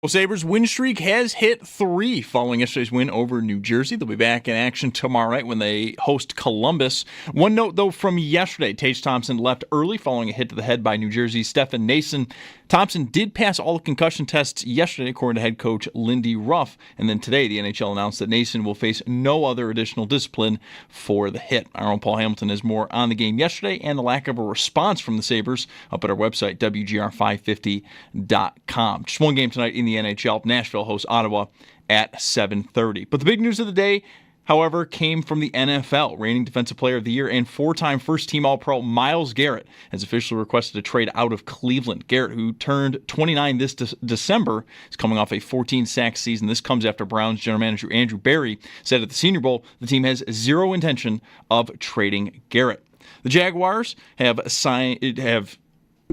Well, Sabres win streak has hit 3 following yesterday's win over New Jersey. They'll be back in action tomorrow night when they host Columbus. One note, though, from yesterday, Tage Thompson left early following a hit to the head by New Jersey's Stefan Nason. Thompson did pass all the concussion tests yesterday, according to head coach Lindy Ruff. And then today, the NHL announced that Nason will face no other additional discipline for the hit. Our own Paul Hamilton has more on the game yesterday and the lack of a response from the Sabres up at our website, WGR550.com. Just one game tonight in the NHL. Nashville hosts Ottawa at 7:30. But the big news of the day, however, came from the NFL. Reigning Defensive Player of the Year and 4-time first-team All-Pro Myles Garrett has officially requested a trade out of Cleveland. Garrett, who turned 29 this December, is coming off a 14-sack season. This comes after Browns general manager Andrew Berry said at the Senior Bowl the team has zero intention of trading Garrett. The Jaguars have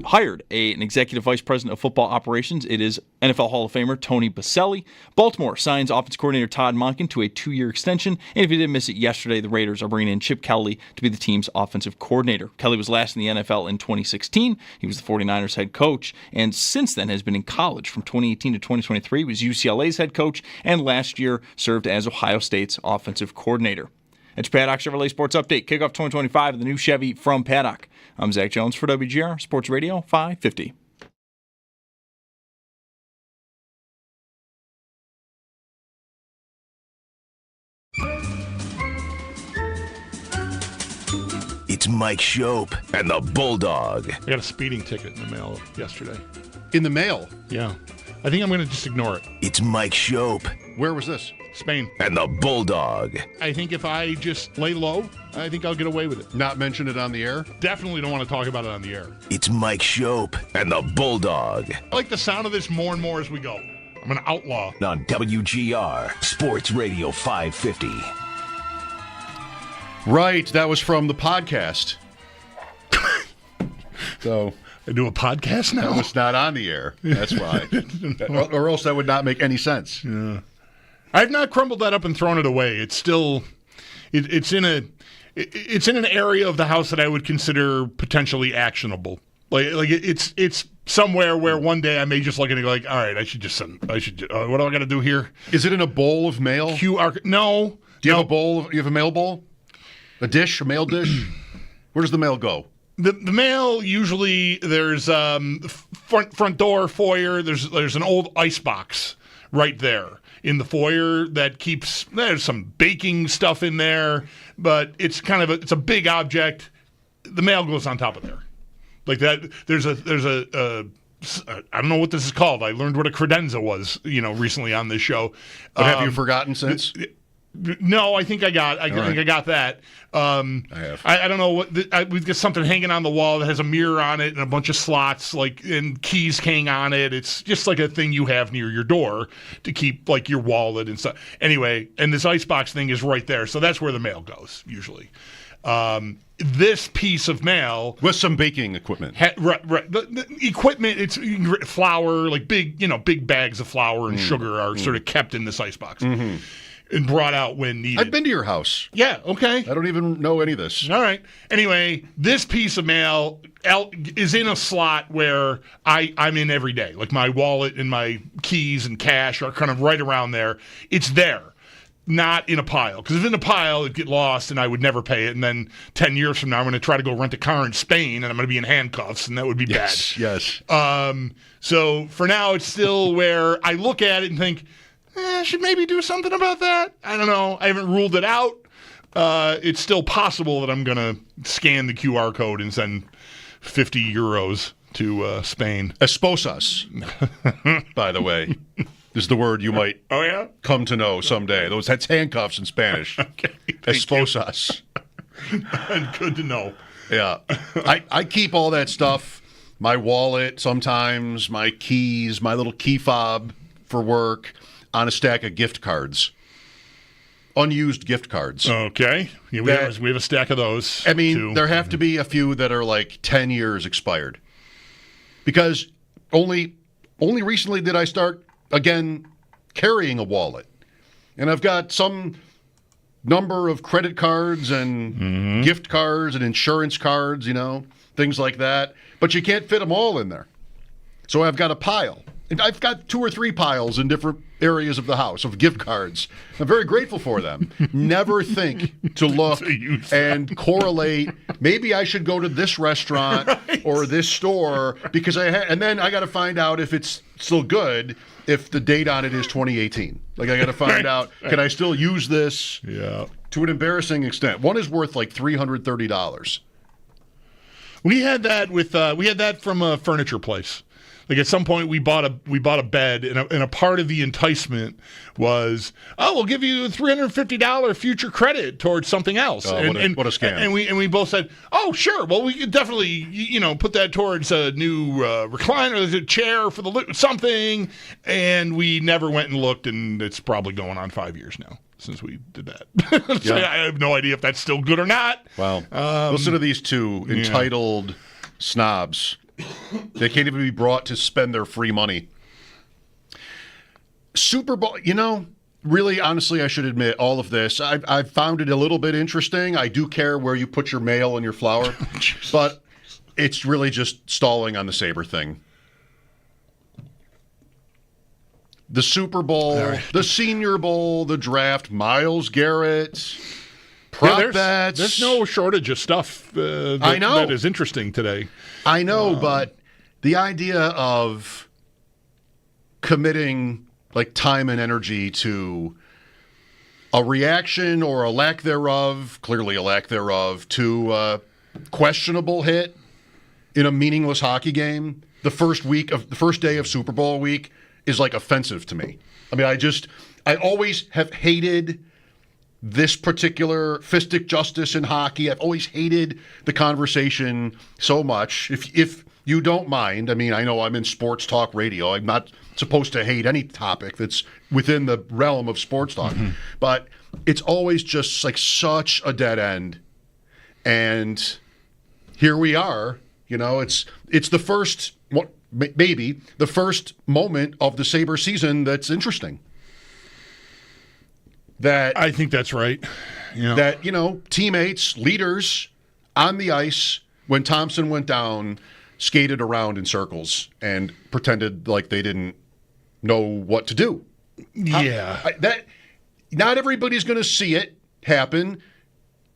hired an executive vice president of football operations. It is NFL Hall of Famer Tony Baselli. Baltimore signs offense coordinator Todd Monken to a 2-year extension. And if you didn't miss it yesterday, the Raiders are bringing in Chip Kelly to be the team's offensive coordinator. Kelly was last in the NFL in 2016. He was the 49ers head coach, and since then has been in college from 2018 to 2023. He was UCLA's head coach, and last year served as Ohio State's offensive coordinator. It's Paddock Chevrolet Sports Update. Kickoff 2025 of the new Chevy from Paddock. I'm Zach Jones for WGR Sports Radio 550. It's Mike Schopp and the Bulldog. I got a speeding ticket in the mail yesterday. In the mail? Yeah. I think I'm going to just ignore it. It's Mike Schopp Where was this? Spain. and the Bulldog. I think if I just lay low, I think I'll get away with it. Not mention it on the air? Definitely don't want to talk about it on the air. It's Mike Schopp and the Bulldog I like the sound of this more and more as we go. I'm an outlaw. on WGR Sports Radio 550. Right, that was from the podcast. So I do a podcast now? that was not on the air. That's why. or else that would not make any sense. Yeah. I've not crumbled that up and thrown it away. It's still, it's in an area of the house that I would consider potentially actionable. It's somewhere where one day I may just look at it and go like, all right, what do I got to do here? Is it in a bowl of mail? No. Do you have a bowl? You have a mail bowl? A dish? A mail dish? Where does the mail go? The mail usually there's front door foyer. There's an old ice box right there in the foyer that keeps. There's some baking stuff in there, but it's it's a big object. The mail goes on top of there, like that. There's a I don't know what this is called. I learned what a credenza was, recently on this show. But have you forgotten since? No, I think I got that. I have. I don't know what. We've got something hanging on the wall that has a mirror on it and a bunch of slots, and keys hang on it. It's just like a thing you have near your door to keep your wallet and stuff. Anyway, and this icebox thing is right there, so that's where the mail goes usually. This piece of mail With some baking equipment. right. The equipment, it's flour, big bags of flour and sugar are sort of kept in this icebox. Mm-hmm. And brought out when needed. I've been to your house. Yeah, okay. I don't even know any of this. All right. Anyway, this piece of mail is in a slot where I'm in every day. Like my wallet and my keys and cash are kind of right around there. It's there, not in a pile. Because if in a pile, it'd get lost and I would never pay it. And then 10 years from now, I'm going to try to go rent a car in Spain and I'm going to be in handcuffs and that would be bad. Yes. So for now, it's still where I look at it and think, I should maybe do something about that. I don't know. I haven't ruled it out. It's still possible that I'm going to scan the QR code and send 50 euros to Spain. Esposas, by the way, is the word you might come to know someday. That's handcuffs in Spanish. Okay, Esposas. Good to know. Yeah. I keep all that stuff, my wallet sometimes, my keys, my little key fob for work, on a stack of gift cards. Unused gift cards. Okay. Yeah, we have a stack of those. I mean, too. There have to be a few that are 10 years expired. Because only recently did I start, again, carrying a wallet. And I've got some number of credit cards and gift cards and insurance cards, things like that. But you can't fit them all in there. So I've got a pile. I've got 2 or 3 piles in different areas of the house of gift cards. I'm very grateful for them. Never think to look and correlate. Maybe I should go to this restaurant or this store because and then I got to find out if it's still good if the date on it is 2018. Like I got to find out, can I still use this to an embarrassing extent? One is worth like $330. We had that from a furniture place. Like at some point we bought a bed and a part of the enticement was, we'll give you a $350 future credit towards something else. What a scam. And we both said, oh sure, well we could definitely put that towards a new recliner, a chair for something, and we never went and looked, and it's probably going on 5 years now since we did that. So I have no idea if that's still good or not. Wow. Listen to these two entitled snobs. They can't even be brought to spend their free money. Super Bowl, really, honestly, I should admit all of this. I've found it a little bit interesting. I do care where you put your mail and your flour, but it's really just stalling on the Sabre thing. The Super Bowl, the Senior Bowl, the draft, Myles Garrett, prop bets. There's no shortage of stuff that is interesting today. I know, but the idea of committing like time and energy to a reaction or a lack thereof, clearly a lack thereof, to a questionable hit in a meaningless hockey game, the first day of Super Bowl week is like offensive to me. I mean, I always have hated this particular fistic justice in hockey. I've always hated the conversation so much. If you don't mind, I mean, I know I'm in sports talk radio. I'm not supposed to hate any topic that's within the realm of sports talk. But it's always just like such a dead end. And here we are. It's the first, maybe the first moment of the Sabre season that's interesting. That I think that's right. That, teammates, leaders on the ice, when Thompson went down, skated around in circles and pretended like they didn't know what to do. Yeah. Not everybody's going to see it happen.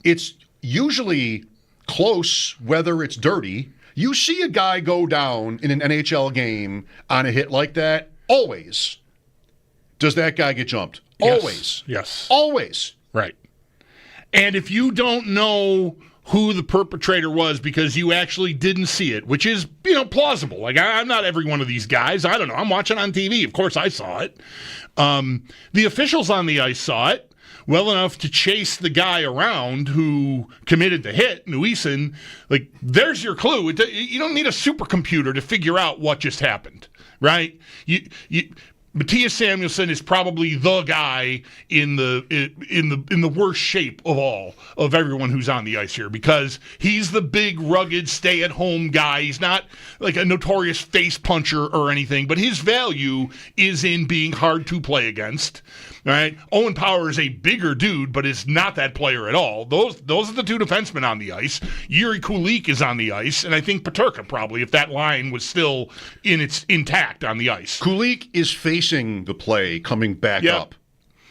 It's usually close, whether it's dirty. You see a guy go down in an NHL game on a hit like that, always. Does that guy get jumped? Always. Yes. Always. Right. And if you don't know who the perpetrator was because you actually didn't see it, which is, plausible. Like, I'm not every one of these guys. I don't know. I'm watching on TV. Of course I saw it. The officials on the ice saw it well enough to chase the guy around who committed the hit, Nuisen. Like, there's your clue. You don't need a supercomputer to figure out what just happened, right? Matthias Samuelsson is probably the guy in the worst shape of everyone who's on the ice here, because he's the big, rugged, stay-at-home guy. He's not like a notorious face puncher or anything, but his value is in being hard to play against. Right? Owen Power is a bigger dude, but is not that player at all. Those are the two defensemen on the ice. Yuri Kulik is on the ice, and I think Peterka probably, if that line was still intact on the ice. Kulik is facing the play coming back up.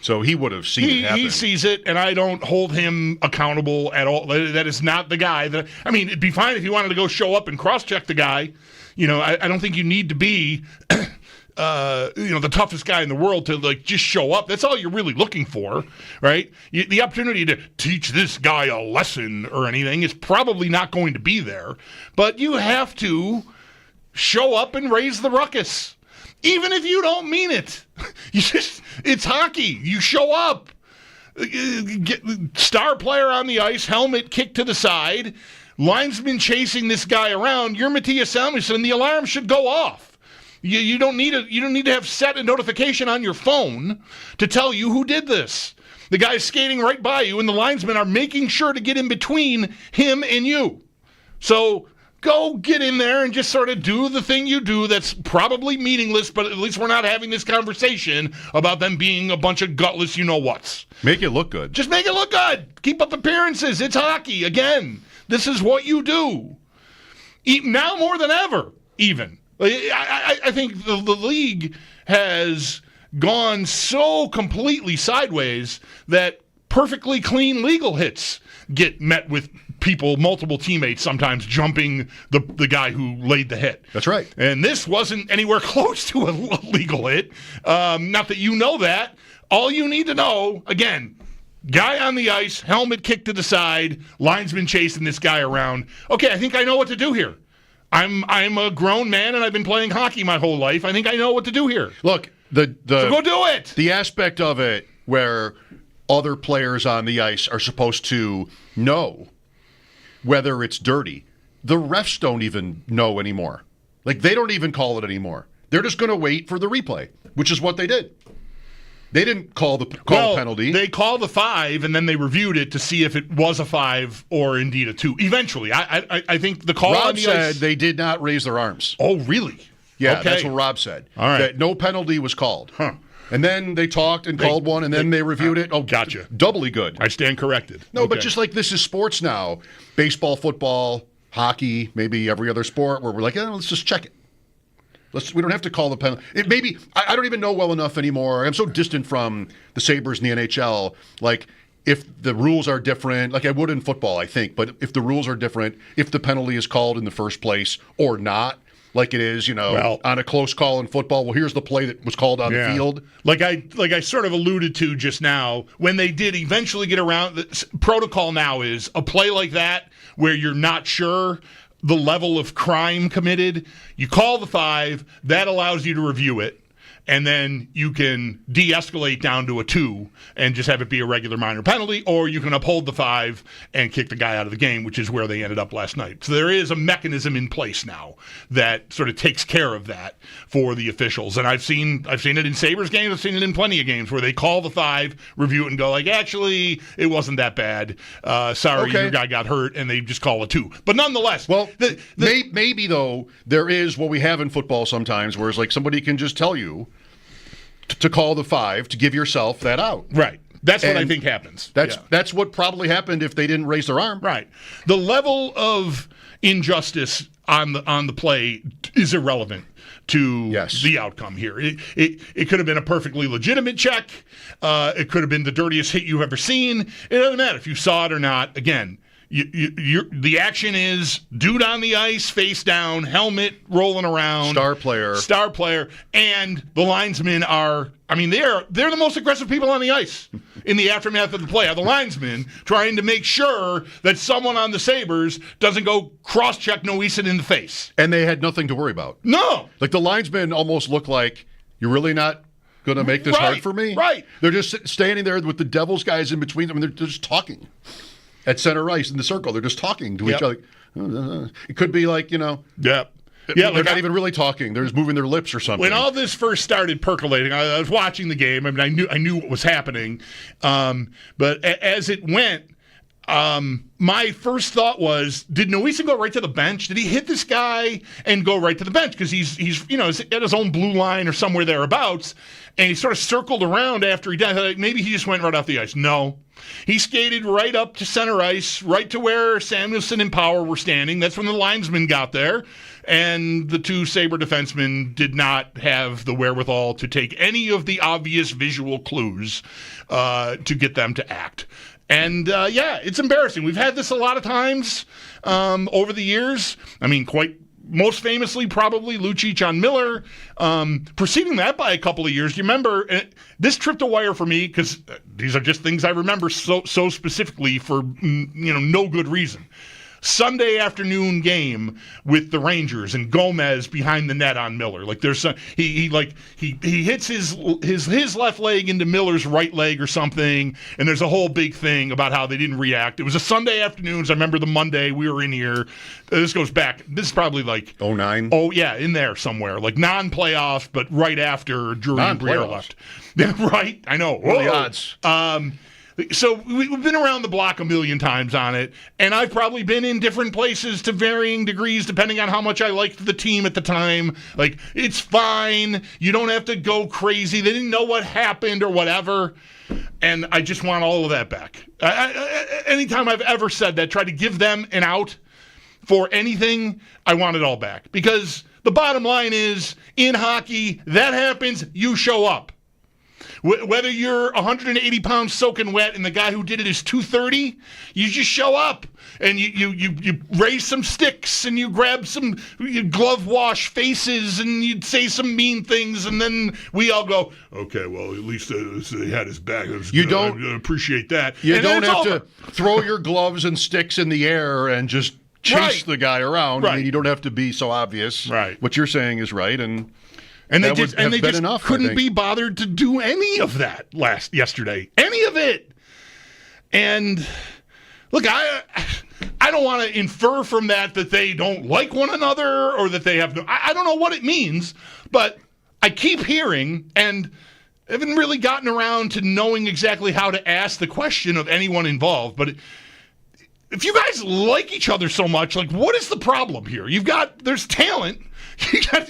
So he would have seen it happen. He sees it, and I don't hold him accountable at all. That is not the guy. It'd be fine if he wanted to go show up and cross-check the guy. I don't think you need to be the toughest guy in the world to just show up. That's all you're really looking for, right? The opportunity to teach this guy a lesson or anything is probably not going to be there. But you have to show up and raise the ruckus. Even if you don't mean it. It's hockey. You show up. Star player on the ice, helmet kicked to the side, linesman chasing this guy around. You're Matthias Samuelsson. The alarm should go off. You don't need to have set a notification on your phone to tell you who did this. The guy's skating right by you, and the linesmen are making sure to get in between him and you. So go get in there and just sort of do the thing you do that's probably meaningless, but at least we're not having this conversation about them being a bunch of gutless you-know-whats. Make it look good. Just make it look good. Keep up appearances. It's hockey. Again, this is what you do. Now more than ever, even. I think the league has gone so completely sideways that perfectly clean legal hits get met with multiple teammates sometimes jumping the guy who laid the hit. That's right. And this wasn't anywhere close to a legal hit. Not that you know that. All you need to know, again, guy on the ice, helmet kicked to the side, linesman chasing this guy around. Okay, I think I know what to do here. I'm a grown man and I've been playing hockey my whole life. I think I know what to do here. Look, so go do it. The aspect of it where other players on the ice are supposed to know whether it's dirty. The refs don't even know anymore. Like, they don't even call it anymore. They're just going to wait for the replay, which is what they did. They didn't call the penalty. They called the 5, and then they reviewed it to see if it was a 5 or indeed a 2. Eventually, I think the call Rob on the said ice, they did not raise their arms. Oh, really? Yeah, okay. That's what Rob said. All right. That no penalty was called. Huh. And then they talked and called one, and then they reviewed it. Oh, gotcha. Doubly good. I stand corrected. No, but just like this is sports now, baseball, football, hockey, maybe every other sport, where we're like, let's just check it. We don't have to call the penalty. I don't even know well enough anymore. I'm so distant from the Sabres and the NHL. Like, if the rules are different, like I would in football, I think, but if the rules are different, if the penalty is called in the first place or not, like it is, on a close call in football. Well, here's the play that was called on the field. Like I sort of alluded to just now, when they did eventually get around, the protocol now is a play like that where you're not sure the level of crime committed, you call the 5, that allows you to review it. And then you can de-escalate down to a 2 and just have it be a regular minor penalty, or you can uphold the 5 and kick the guy out of the game, which is where they ended up last night. So there is a mechanism in place now that sort of takes care of that for the officials. And I've seen it in Sabres games, I've seen it in plenty of games where they call the 5, review it, and go like, actually, it wasn't that bad. Sorry, your guy got hurt, and they just call a 2. But nonetheless, maybe though there is what we have in football sometimes, where it's like somebody can just tell you to call the 5 to give yourself that out. Right. That's what I think happens. That's what probably happened if they didn't raise their arm. Right. The level of injustice on the play is irrelevant to the outcome here. It could have been a perfectly legitimate check. It could have been the dirtiest hit you've ever seen. It doesn't matter if you saw it or not. Again, the action is dude on the ice, face down, helmet rolling around. Star player. And the linesmen are, they're the most aggressive people on the ice in the aftermath of the play. Are the linesmen trying to make sure that someone on the Sabres doesn't go cross-check Noeson in the face. And they had nothing to worry about. No. Like the linesmen almost look like, you're really not going to make this hard for me? Right. They're just standing there with the Devils guys in between them, and they're just talking. At center ice in the circle, they're just talking to each other. It could be like, Yeah, they're not even really talking. They're just moving their lips or something. When all this first started percolating, I was watching the game. I knew what was happening. But as it went, my first thought was, did Noeson go right to the bench? Did he hit this guy and go right to the bench? Because he's at his own blue line or somewhere thereabouts, and he sort of circled around after he died. Maybe he just went right off the ice. No. He skated right up to center ice, right to where Samuelsson and Power were standing. That's when the linesman got there. And the 2 Sabre defensemen did not have the wherewithal to take any of the obvious visual clues to get them to act. And, it's embarrassing. We've had this a lot of times over the years. Most famously, probably Lucic on Miller. Preceding that by a couple of years. Do you remember, this tripped a wire for me because these are just things I remember so specifically for no good reason. Sunday afternoon game with the Rangers and Gomez behind the net on Miller. Like there's he hits his left leg into Miller's right leg or something, and there's a whole big thing about how they didn't react. It was a Sunday afternoon. So I remember the Monday we were in here. This goes back. This is probably like 09. Oh yeah, in there somewhere, like non-playoff, but right after Drury and Briere left. Right, I know. What are the odds? So we've been around the block a million times on it, and I've probably been in different places to varying degrees depending on how much I liked the team at the time. Like, it's fine. You don't have to go crazy. They didn't know what happened or whatever, and I just want all of that back. Anytime I've ever said that, tried to give them an out for anything, I want it all back. Because the bottom line is, in hockey, that happens, you show up. Whether you're 180 pounds soaking wet and the guy who did it is 230, you just show up and you raise some sticks and you grab some glove wash faces and you say some mean things, and then we all go, okay, well, at least they had his back. You don't I appreciate that. You and don't have over. to throw your gloves and sticks in the air and just chase the guy around. Right. I mean, you don't have to be so obvious. Right. What you're saying is right, and they that just, would have been enough, couldn't be bothered to do any of that yesterday. Any of it. And look, I don't want to infer from that they don't like one another or that they have no. I don't know what it means, but I keep hearing, and I haven't really gotten around to knowing exactly how to ask the question of anyone involved. But if you guys like each other so much, like, what is the problem here? There's talent. You got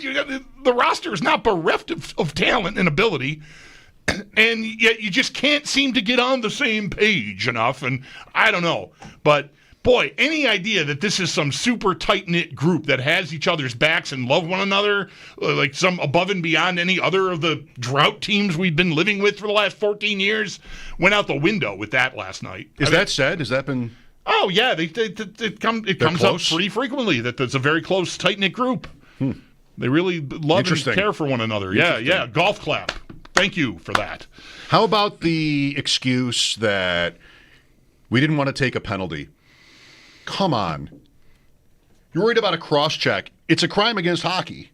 the roster is not bereft of talent and ability, and yet you just can't seem to get on the same page enough. And I don't know, but boy, any idea that this is some super tight-knit group that has each other's backs and love one another, like some above and beyond any other of the drought teams we've been living with for the last 14 years, went out the window with that last night. Is that said? Has that been? Oh yeah, it comes up pretty frequently that there's a very close, tight-knit group. They really love and care for one another. Yeah. Golf clap. Thank you for that. How about the excuse that we didn't want to take a penalty? Come on. You're worried about a cross-check. It's a crime against hockey.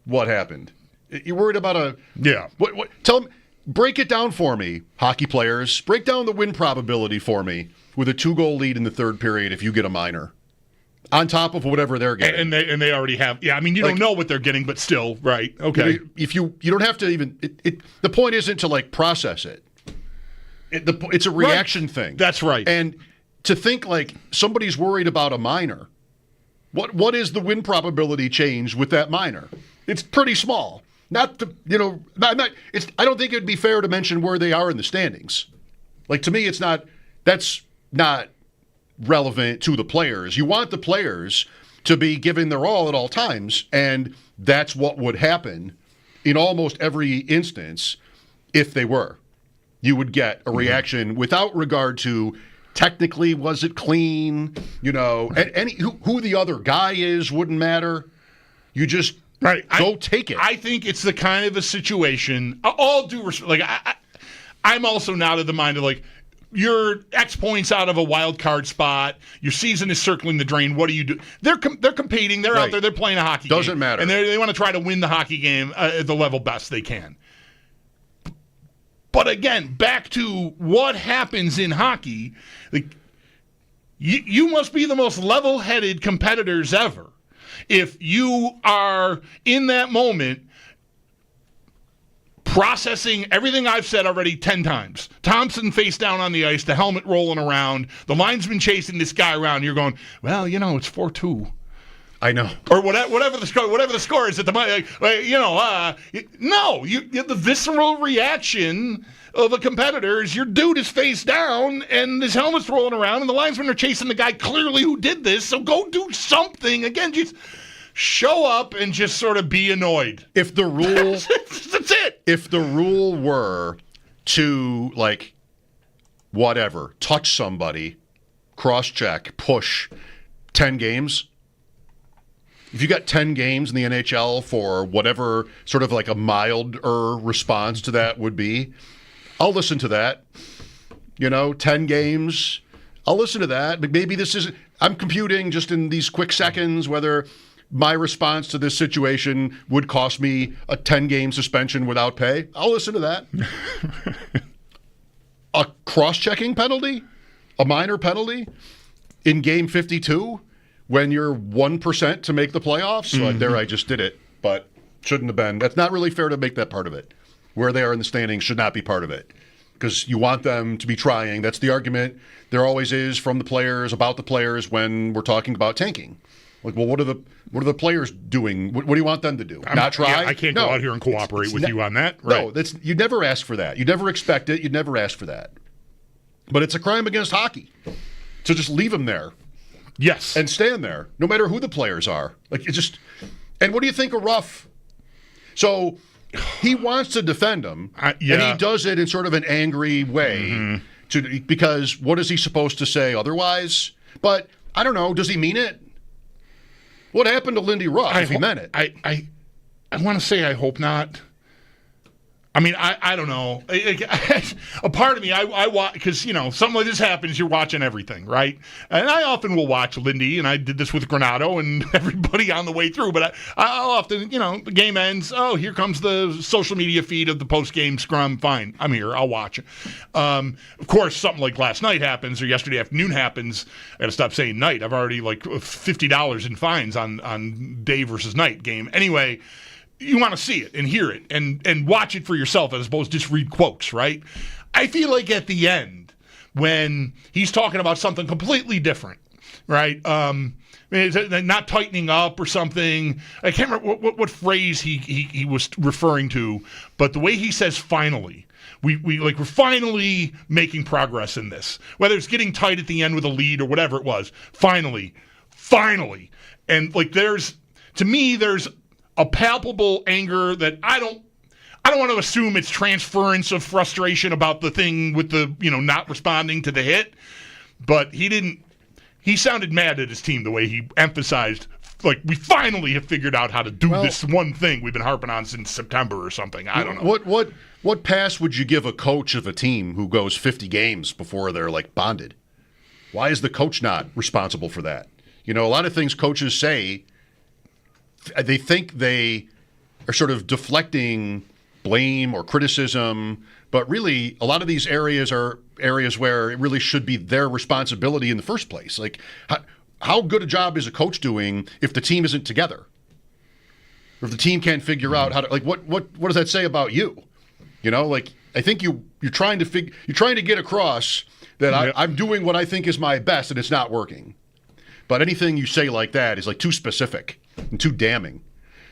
What happened? You're worried about a... Yeah. What? Tell me. Break it down for me, hockey players. Break down the win probability for me with a 2-goal lead in the third period if you get a minor. On top of whatever they're getting. And they already have. Yeah, I mean, you don't know what they're getting, but still, right. Okay. If you don't have to even... the point isn't to, like, process it. It's a reaction thing. That's right. And to think, like, somebody's worried about a minor, what is the win probability change with that minor? It's pretty small. I don't think it would be fair to mention where they are in the standings. Like, to me, that's not relevant to the players. You want the players to be giving their all at all times, and that's what would happen in almost every instance if they were. You would get a reaction without regard to technically was it clean, who the other guy is wouldn't matter. You just go take it. I think it's the kind of a situation, all due respect, like I'm also not of the mind of like, you're X points out of a wild card spot. Your season is circling the drain. What do you do? They're competing. They're out there. They're playing a hockey game. Doesn't matter. And they want to try to win the hockey game at the level best they can. But again, back to what happens in hockey. Like, you must be the most level-headed competitors ever if you are in that moment processing everything I've said already 10 times. Thompson face down on the ice, the helmet rolling around, the linesman chasing this guy around. You're going, well, it's 4-2. I know. Or whatever the score is at the the visceral reaction of a competitor is your dude is face down and his helmet's rolling around and the linesmen are chasing the guy clearly who did this. So go do something. Again, just show up and just sort of be annoyed. If the rule that's it. If the rule were to, like, whatever, touch somebody, cross-check, push 10 games, if you got 10 games in the NHL for whatever sort of like a milder response to that would be, I'll listen to that. 10 games, I'll listen to that. But maybe this isn't, I'm computing just in these quick seconds whether my response to this situation would cost me a 10-game suspension without pay. I'll listen to that. A cross-checking penalty? A minor penalty? In game 52? When you're 1% to make the playoffs? Mm-hmm. There, I just did it, but shouldn't have been. That's not really fair to make that part of it. Where they are in the standings should not be part of it. Because you want them to be trying. That's the argument there always is from the players, about the players, when we're talking about tanking. Like, well, what are the players doing? What do you want them to do? Not try? Yeah, I can't go out here and cooperate with you on that. Right. No, you'd never ask for that. You'd never expect it. You'd never ask for that. But it's a crime against hockey to just leave them there. Yes. And stand there, no matter who the players are. Like, And what do you think of Ruff? So he wants to defend him, and he does it in sort of an angry way because what is he supposed to say otherwise? But I don't know. Does he mean it? What happened to Lindy Ruff if he meant it? I want to say I hope not. I mean, I don't know. A part of me, I watch, because, something like this happens, you're watching everything, right? And I often will watch Lindy, and I did this with Granato and everybody on the way through, but I'll often, the game ends, here comes the social media feed of the post-game scrum, fine, I'm here, I'll watch it. Of course, something like last night happens, or yesterday afternoon happens, I gotta stop saying night, I've already, $50 in fines on day versus night game. Anyway, you want to see it and hear it and watch it for yourself as opposed to just read quotes, right? I feel like at the end, when he's talking about something completely different, right? Not tightening up or something. I can't remember what phrase he was referring to, but the way he says finally. We're finally making progress in this. Whether it's getting tight at the end with a lead or whatever it was. Finally. And there's a palpable anger that I don't want to assume it's transference of frustration about the thing with the, not responding to the hit, but he sounded mad at his team the way he emphasized, we finally have figured out how to do this one thing we've been harping on since September or something. I don't know. What pass would you give a coach of a team who goes 50 games before they're bonded? Why is the coach not responsible for that? A lot of things coaches say, they think they are sort of deflecting blame or criticism, but really a lot of these areas are areas where it really should be their responsibility in the first place. How good a job is a coach doing if the team isn't together? Or if the team can't figure out how to, what does that say about you? I think you're trying to get across that I'm doing what I think is my best and it's not working. But anything you say like that is too specific and too damning.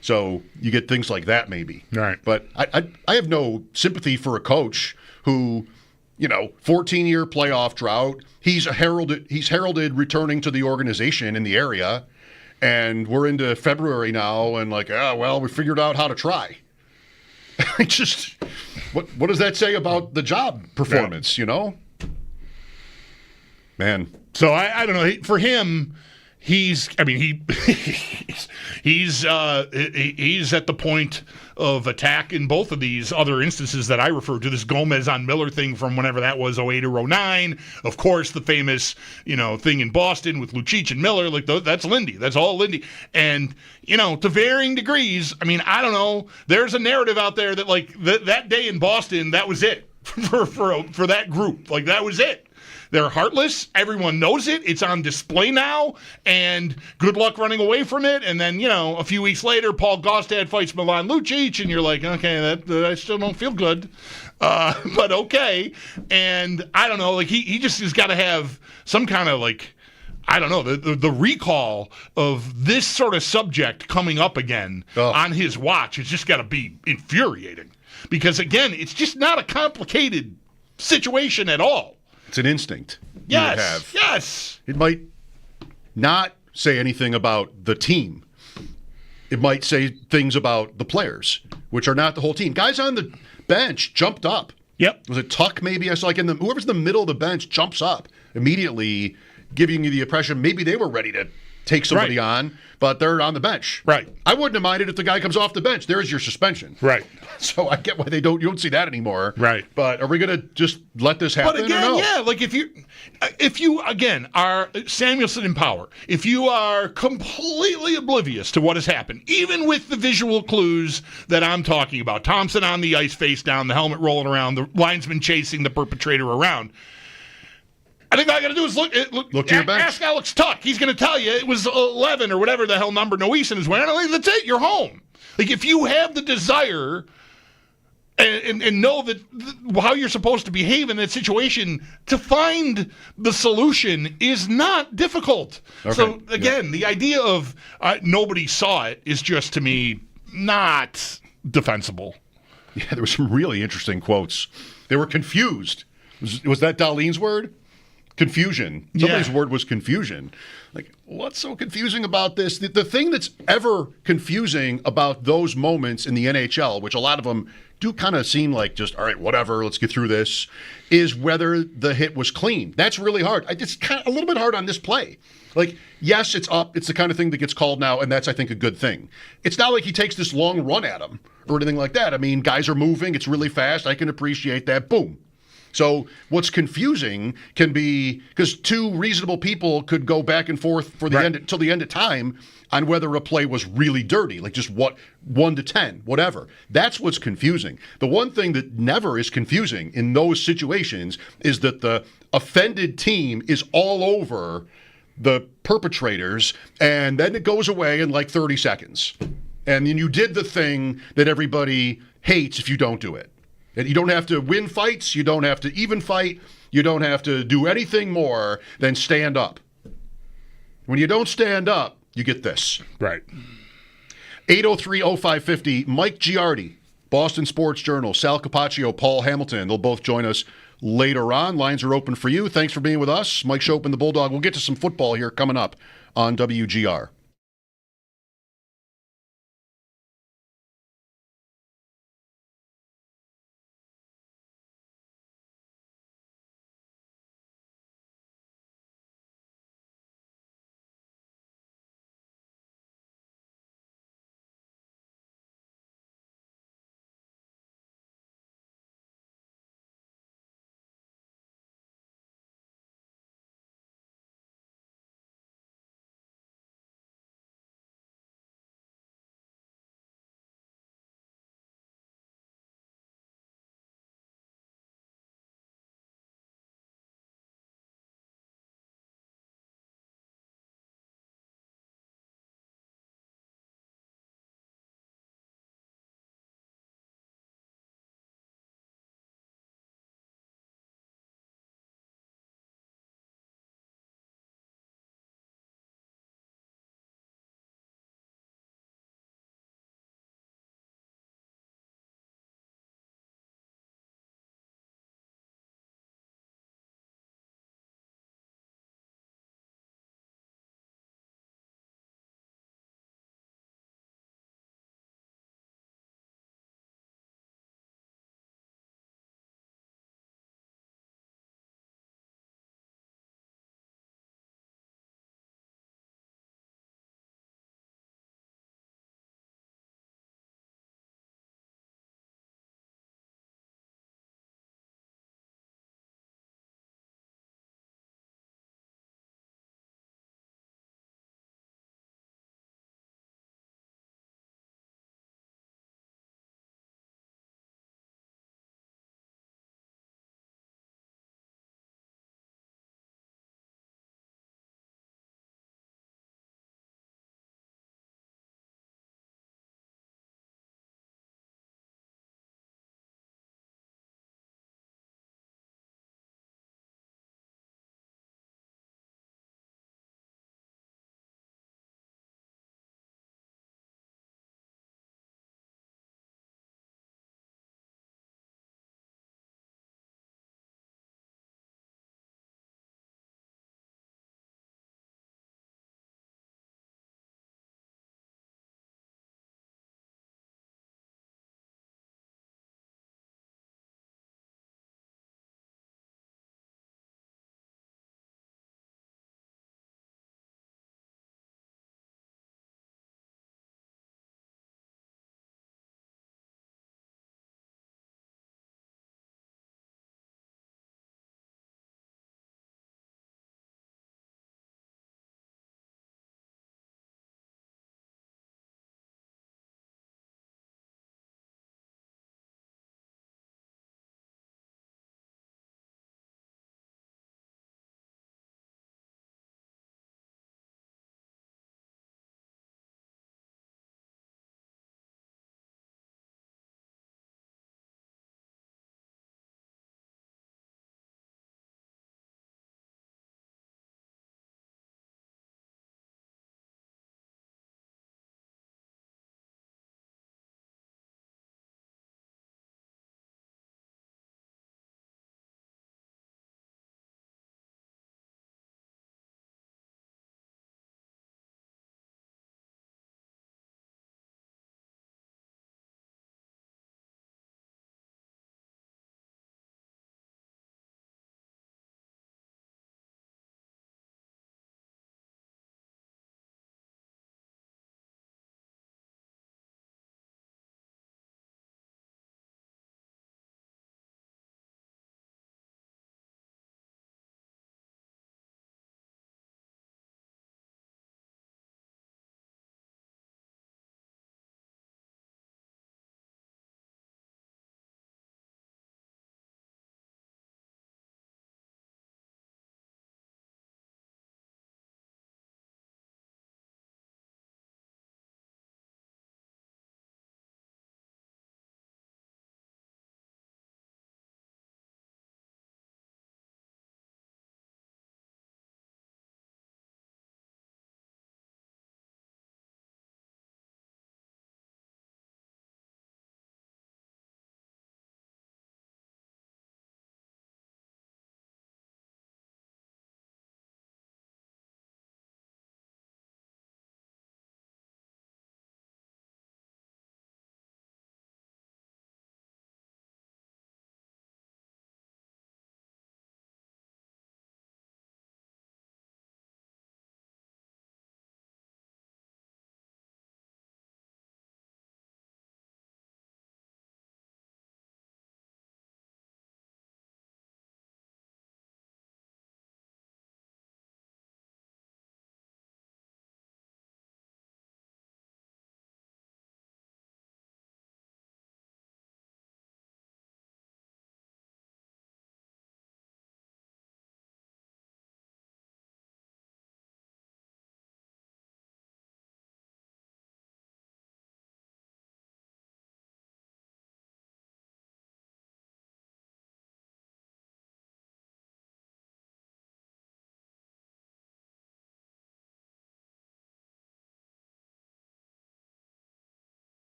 So you get things like that maybe. Right. But I have no sympathy for a coach who, 14-year playoff drought, he's heralded returning to the organization in the area, and we're into February now and we figured out how to try. What does that say about the job performance, Man. So I don't know. For him, he's at the point of attack in both of these other instances that I referred to. This Gomez on Miller thing from whenever that was, 08 or 09. Of course, the famous thing in Boston with Lucic and Miller. That's Lindy. That's all Lindy. And to varying degrees. I don't know. There's a narrative out there that that day in Boston, that was it for that group. That was it. They're heartless. Everyone knows it. It's on display now, and good luck running away from it. And then, a few weeks later, Paul Gaustad fights Milan Lucic, and you're like, okay, that I still don't feel good, but okay. And I don't know, he just has got to have some kind of I don't know, the recall of this sort of subject coming up again on his watch. It's just got to be infuriating because, again, it's just not a complicated situation at all. It's an instinct. Yes. Yes. It might not say anything about the team. It might say things about the players, which are not the whole team. Guys on the bench jumped up. Yep. Was it Tuck maybe? I saw whoever's in the middle of the bench jumps up immediately, giving you the impression maybe they were ready to take somebody on, but they're on the bench. Right. I wouldn't have minded if the guy comes off the bench. There's your suspension. Right. So I get why you don't see that anymore. Right. But are we going to just let this happen? But again, or no? if you again are Samuelson in power, if you are completely oblivious to what has happened, even with the visual clues that I'm talking about, Thompson on the ice face down, the helmet rolling around, the linesman chasing the perpetrator around, I think all I got to do is look to your bench. Ask Alex Tuck. He's going to tell you it was 11 or whatever the hell number Noeson is wearing. That's it. You're home. If you have the desire and know that how you're supposed to behave in that situation, to find the solution is not difficult. Okay. So, again, the idea of nobody saw it is just, to me, not defensible. Yeah, there were some really interesting quotes. They were confused. Was that Darlene's word? confusion. Somebody's word was confusion. Like, what's so confusing about this? The thing that's ever confusing about those moments in the NHL, which a lot of them do kind of seem like just, all right, whatever, let's get through this, is whether the hit was clean. That's really hard. It's kind of a little bit hard on this play. Like, yes, it's up. It's the kind of thing that gets called now, and that's, I think, a good thing. It's not like he takes this long run at him or anything like that. I mean, guys are moving. It's really fast. I can appreciate that. Boom. So what's confusing can be because two reasonable people could go back and forth for the end till the end of time on whether a play was really dirty, like just 1 to 10, whatever. That's what's confusing. The one thing that never is confusing in those situations is that the offended team is all over the perpetrators, and then it goes away in like 30 seconds. And then you did the thing that everybody hates if you don't do it. And you don't have to win fights. You don't have to even fight. You don't have to do anything more than stand up. When you don't stand up, you get this. Right. 803-0550, Mike Giardi, Boston Sports Journal, Sal Capaccio, Paul Hamilton. They'll both join us later on. Lines are open for you. Thanks for being with us. Mike Schopp and the Bulldog. We'll get to some football here coming up on WGR.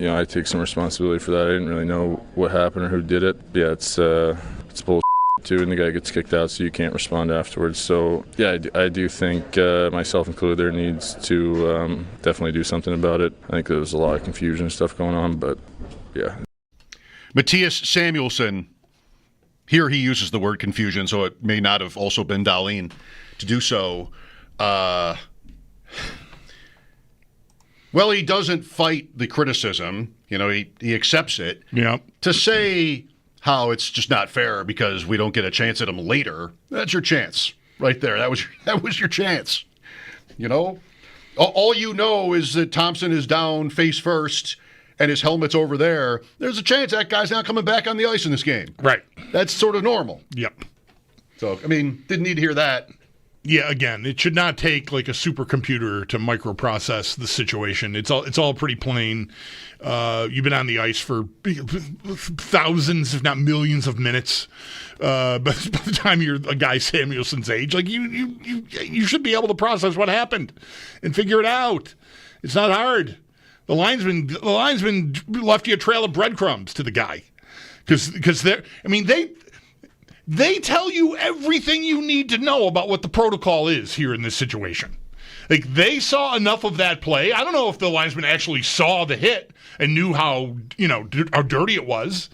I take some responsibility for that. I didn't really know what happened or who did it. Yeah, it's bullshit too, and the guy gets kicked out, so you can't respond afterwards. So yeah, I do think, myself included, there needs to definitely do something about it. I think there was a lot of confusion and stuff going on, but yeah. Matthias Samuelsson, here he uses the word confusion, so it may not have also been Dahlin to do so. Well, he doesn't fight the criticism. He accepts it. Yeah. To say how it's just not fair because we don't get a chance at him later, that's your chance right there. That was your chance. All you know is that Thompson is down face first and his helmet's over there. There's a chance that guy's not coming back on the ice in this game. Right. That's sort of normal. Yep. So, didn't need to hear that. Yeah, again, it should not take like a supercomputer to microprocess the situation. It's all pretty plain. You've been on the ice for thousands, if not millions, of minutes. But by the time you're a guy Samuelson's age, like you should be able to process what happened and figure it out. It's not hard. The linesman left you a trail of breadcrumbs to the guy because they tell you everything you need to know about what the protocol is here in this situation. Like, they saw enough of that play. I don't know if the linesman actually saw the hit and knew how dirty it was,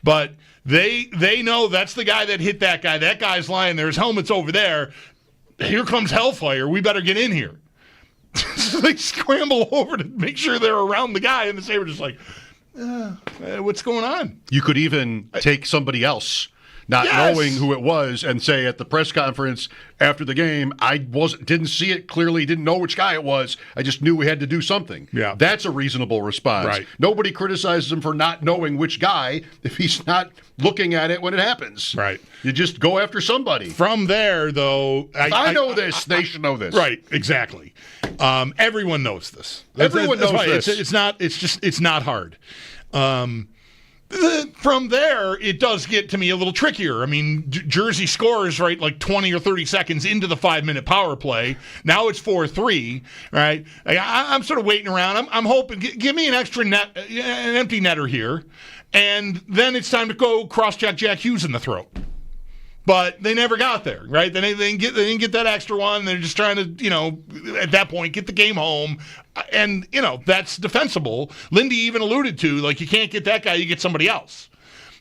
but they know that's the guy that hit that guy. That guy's lying there. His helmet's over there. Here comes Hellfire. We better get in here. So they scramble over to make sure they're around the guy, and the Sabres just like, what's going on? You could even take somebody else, not knowing who it was, and say at the press conference after the game, didn't see it clearly, didn't know which guy it was. I just knew we had to do something. Yeah. That's a reasonable response. Right. Nobody criticizes him for not knowing which guy if he's not looking at it when it happens. Right. You just go after somebody. From there, though, I know this. They should know this. Right. Exactly. Everyone knows this. Everyone knows this. It's not hard. From there, it does get to me a little trickier. Jersey scores, right, like 20 or 30 seconds into the 5-minute power play. Now it's 4-3, right? I'm sort of waiting around. I'm hoping, give me an extra net, an empty netter here, and then it's time to go cross-check Jack Hughes in the throat. But they never got there, right? They didn't get that extra one. They're just trying to, at that point, get the game home. And, that's defensible. Lindy even alluded to, like, you can't get that guy, you get somebody else.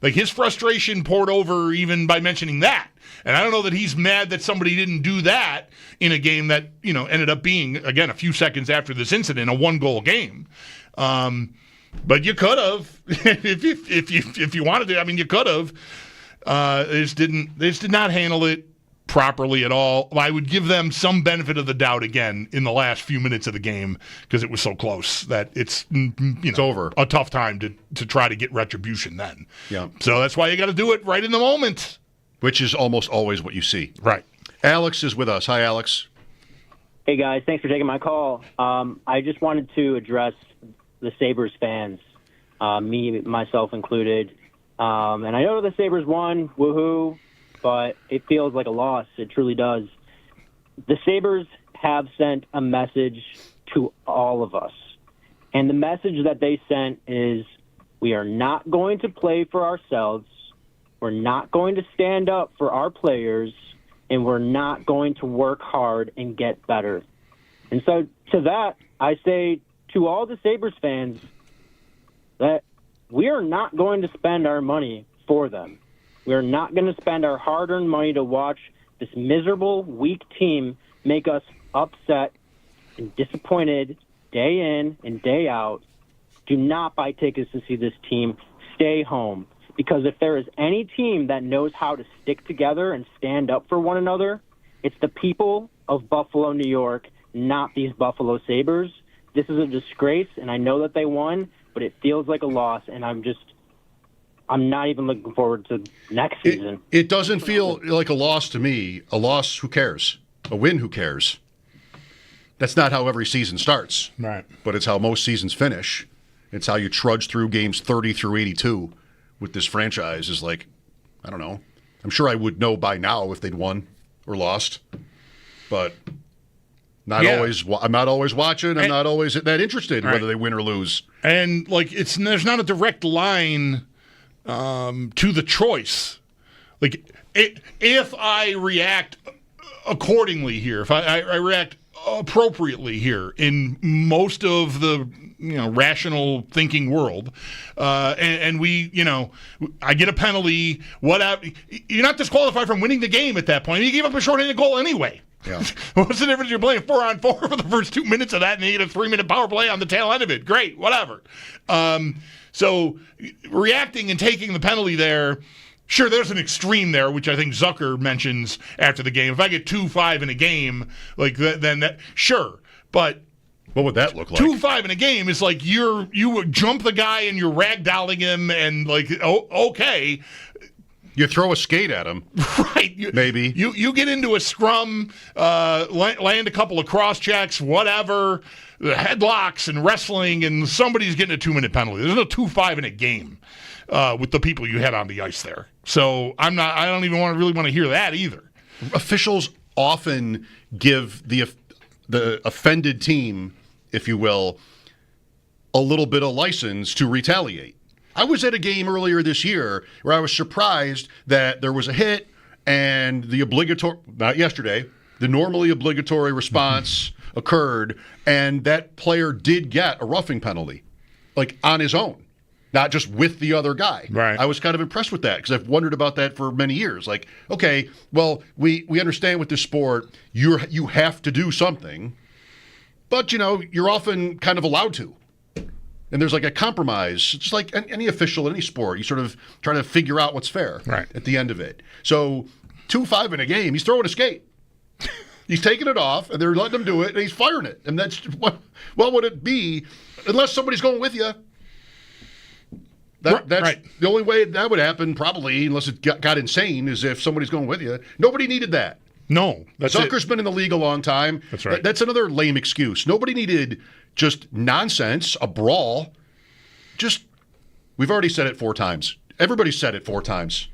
Like, his frustration poured over even by mentioning that. And I don't know that he's mad that somebody didn't do that in a game that, ended up being, again, a few seconds after this incident, a 1-goal game. But you could have, if you wanted to. You could have. They just did not handle it properly at all. I would give them some benefit of the doubt again in the last few minutes of the game because it was so close that it's over. A tough time to try to get retribution then. Yeah. So that's why you got to do it right in the moment. Which is almost always what you see. Right. Alex is with us. Hi, Alex. Hey, guys. Thanks for taking my call. I just wanted to address the Sabres fans, me, myself included. And I know the Sabres won, woohoo, but it feels like a loss. It truly does. The Sabres have sent a message to all of us. And the message that they sent is, we are not going to play for ourselves, we're not going to stand up for our players, and we're not going to work hard and get better. And so to that, I say to all the Sabres fans that we are not going to spend our money for them. We are not going to spend our hard-earned money to watch this miserable, weak team make us upset and disappointed day in and day out. Do not buy tickets to see this team. Stay home. Because if there is any team that knows how to stick together and stand up for one another, it's the people of Buffalo, New York, not these Buffalo Sabres. This is a disgrace, and I know that they won, but it feels like a loss, and I'm not even looking forward to next season. It doesn't feel like a loss to me. A loss, who cares? A win, who cares? That's not how every season starts. Right. But it's how most seasons finish. It's how you trudge through games 30 through 82 with this franchise is like, I don't know. I'm sure I would know by now if they'd won or lost. But I'm not always watching. I'm not always that interested in whether they win or lose. And like there's not a direct line to the choice. Like if I react accordingly here, if I react appropriately here in most of the rational thinking world, and we, I get a penalty, whatever. You're not disqualified from winning the game at that point. You gave up a shorthanded goal anyway. Yeah. What's the difference? You're playing 4-on-4 for the first 2 minutes of that, and you get a 3-minute power play on the tail end of it. Great, whatever. So reacting and taking the penalty there, sure, there's an extreme there, which I think Zucker mentions after the game. If I get 2-5 in a game, like then that, sure, but what would that look like? 2-5 in a game is like you would jump the guy and you're ragdolling him and like, okay. You throw a skate at him. Right. Maybe. You get into a scrum, land a couple of cross checks, whatever, headlocks and wrestling, and somebody's getting a 2-minute penalty. There's no 2-5 in a game with the people you had on the ice there. So I don't even really want to hear that either. Officials often give the offended team, if you will, a little bit of license to retaliate. I was at a game earlier this year where I was surprised that there was a hit and the normally obligatory response occurred, and that player did get a roughing penalty, like on his own, not just with the other guy. Right. I was kind of impressed with that because I've wondered about that for many years. Like, okay, well, we understand with this sport, you have to do something, but, you're often kind of allowed to. And there's like a compromise, just like any official in any sport. You sort of try to figure out what's fair at the end of it. So 2-5 in a game, he's throwing a skate. He's taking it off, and they're letting him do it, and he's firing it. And that's what would it be unless somebody's going with you? That's the only way that would happen, probably, unless it got insane, is if somebody's going with you. Nobody needed that. No. Zucker's been in the league a long time. That's right. That's another lame excuse. Nobody needed just nonsense, a brawl. We've already said it 4 times. Everybody said it 4 times.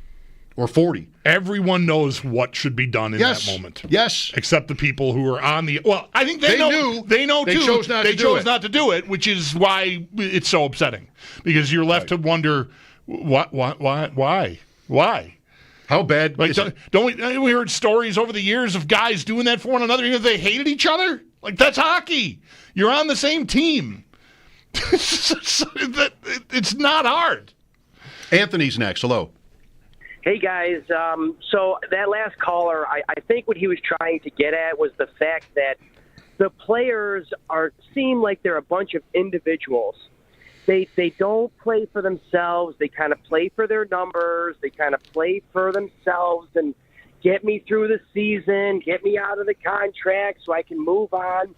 Or 40. Everyone knows what should be done in that moment. Yes. Except the people who are on the... Well, I think they know. They know, too. They chose not to do it, which is why it's so upsetting. Because you're left to wonder, why? How bad is it? Don't we heard stories over the years of guys doing that for one another, even if they hated each other? Like, that's hockey. You're on the same team. It's not hard. Anthony's next. Hello. Hey, guys. So that last caller, I think what he was trying to get at was the fact that the players seem like they're a bunch of individuals. They don't play for themselves. They kind of play for their numbers. They kind of play for themselves and get me through the season, get me out of the contract so I can move on.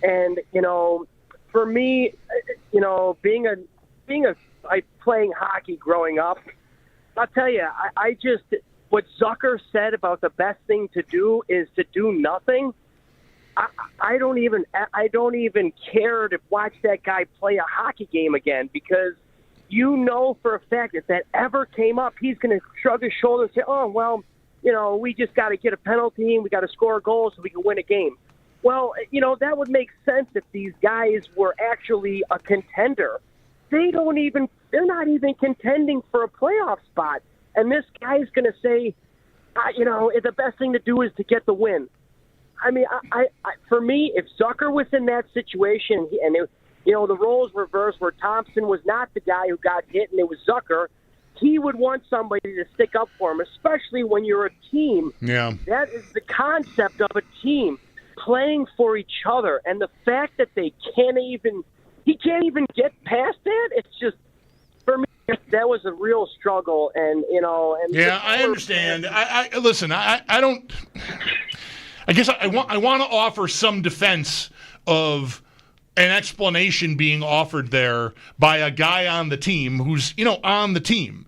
And, for me, playing hockey growing up, I'll tell you, I just what Zucker said about the best thing to do is to do nothing. I don't even care to watch that guy play a hockey game again, because for a fact if that ever came up, he's going to shrug his shoulders and say, "Oh well, we just got to get a penalty and we got to score a goal so we can win a game." Well, that would make sense if these guys were actually a contender. They're not even contending for a playoff spot. And this guy's going to say, the best thing to do is to get the win. I mean, for me, if Zucker was in that situation and the roles reversed where Thompson was not the guy who got hit and it was Zucker, he would want somebody to stick up for him, especially when you're a team. Yeah. That is the concept of a team, playing for each other. And the fact that he can't even get past that, it's just, for me, that was a real struggle. And, yeah, I understand. Listen, I don't, I guess I want to offer some defense of an explanation being offered there by a guy on the team who's, on the team.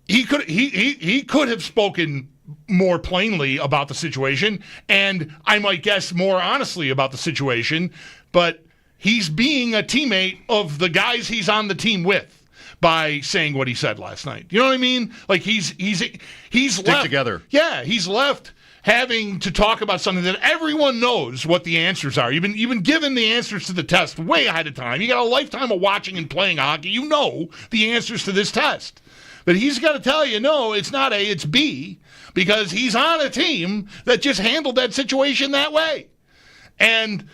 He could have spoken more plainly about the situation, and I might guess more honestly about the situation, but he's being a teammate of the guys he's on the team with by saying what he said last night. You know what I mean? Like he's Stick left together. Yeah, he's left having to talk about something that everyone knows what the answers are. You've been given the answers to the test way ahead of time. You got a lifetime of watching and playing hockey. You know the answers to this test. But he's got to tell you, no, it's not A, it's B, because he's on a team that just handled that situation that way. And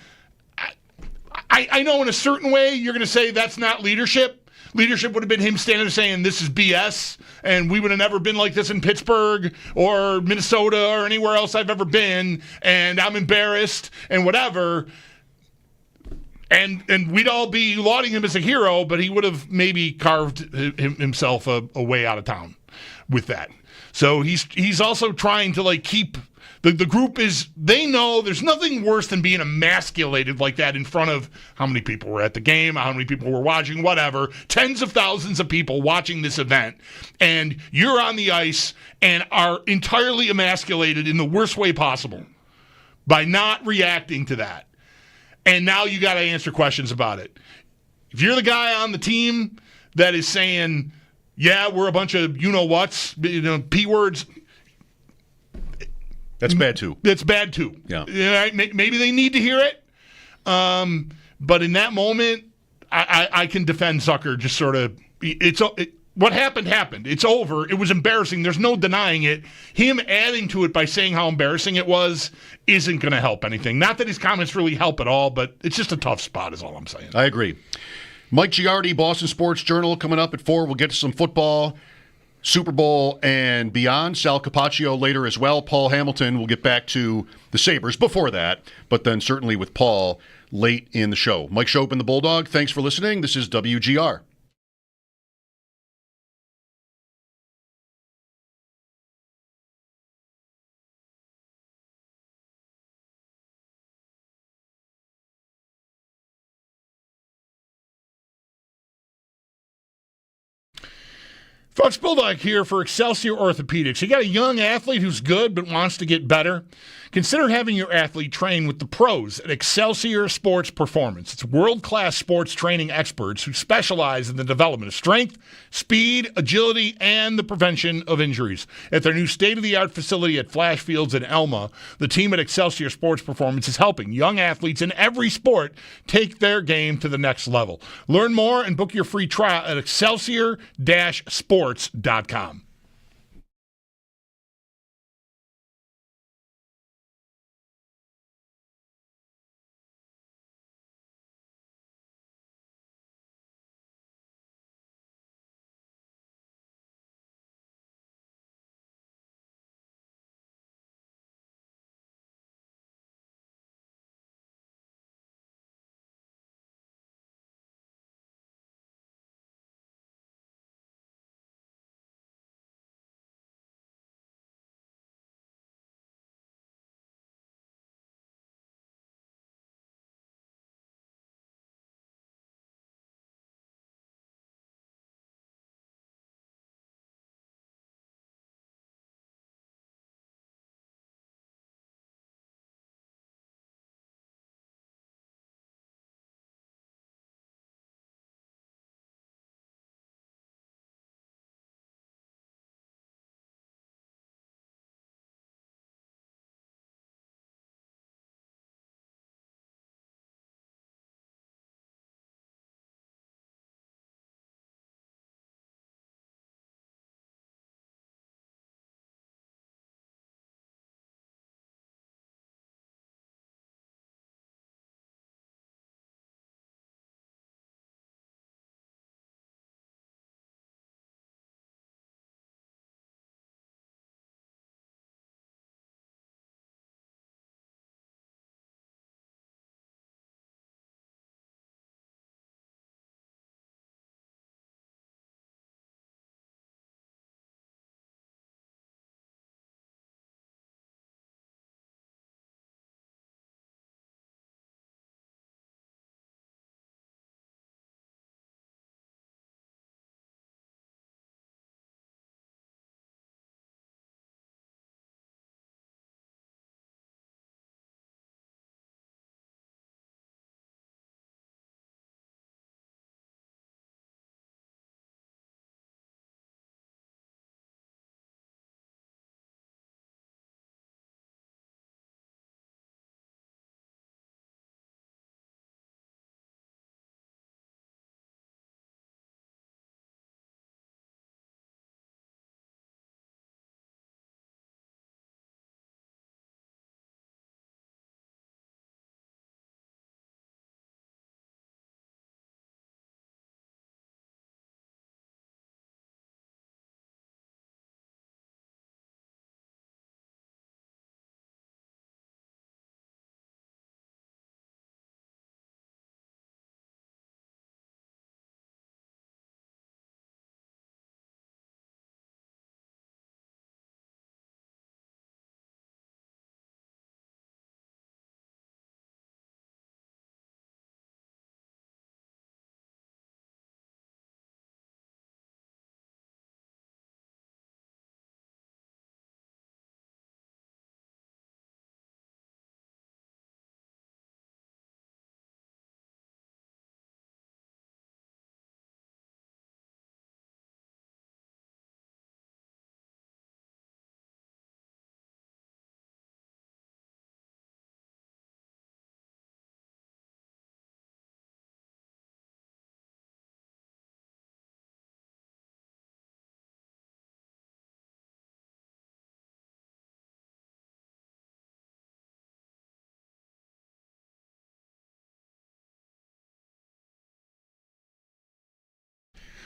I know in a certain way you're going to say that's not leadership. Leadership would have been him standing there saying this is BS, and we would have never been like this in Pittsburgh or Minnesota or anywhere else I've ever been, and I'm embarrassed and whatever. And we'd all be lauding him as a hero, but he would have maybe carved himself a way out of town with that. So he's also trying to keep the group they know there's nothing worse than being emasculated like that in front of how many people were at the game, how many people were watching, whatever, tens of thousands of people watching this event, and you're on the ice and are entirely emasculated in the worst way possible by not reacting to that. And now you got to answer questions about it. If you're the guy on the team that is saying, yeah, we're a bunch of you-know-whats, P words, that's bad too. That's bad too. Yeah. Maybe they need to hear it. But in that moment, I can defend Zucker just sort of. What happened. It's over. It was embarrassing. There's no denying it. Him adding to it by saying how embarrassing it was isn't going to help anything. Not that his comments really help at all, but it's just a tough spot is all I'm saying. I agree. Mike Giardi, Boston Sports Journal, coming up at 4. We'll get to some football, Super Bowl, and beyond. Sal Capaccio later as well. Paul Hamilton will get back to the Sabres before that, but then certainly with Paul late in the show. Mike Schopp and the Bulldog, thanks for listening. This is WGR. Folks, Bulldog here for Excelsior Orthopedics. You got a young athlete who's good but wants to get better? Consider having your athlete train with the pros at Excelsior Sports Performance. It's world-class sports training experts who specialize in the development of strength, speed, agility, and the prevention of injuries. At their new state-of-the-art facility at Flash Fields in Elma, the team at Excelsior Sports Performance is helping young athletes in every sport take their game to the next level. Learn more and book your free trial at excelsior-sports.com.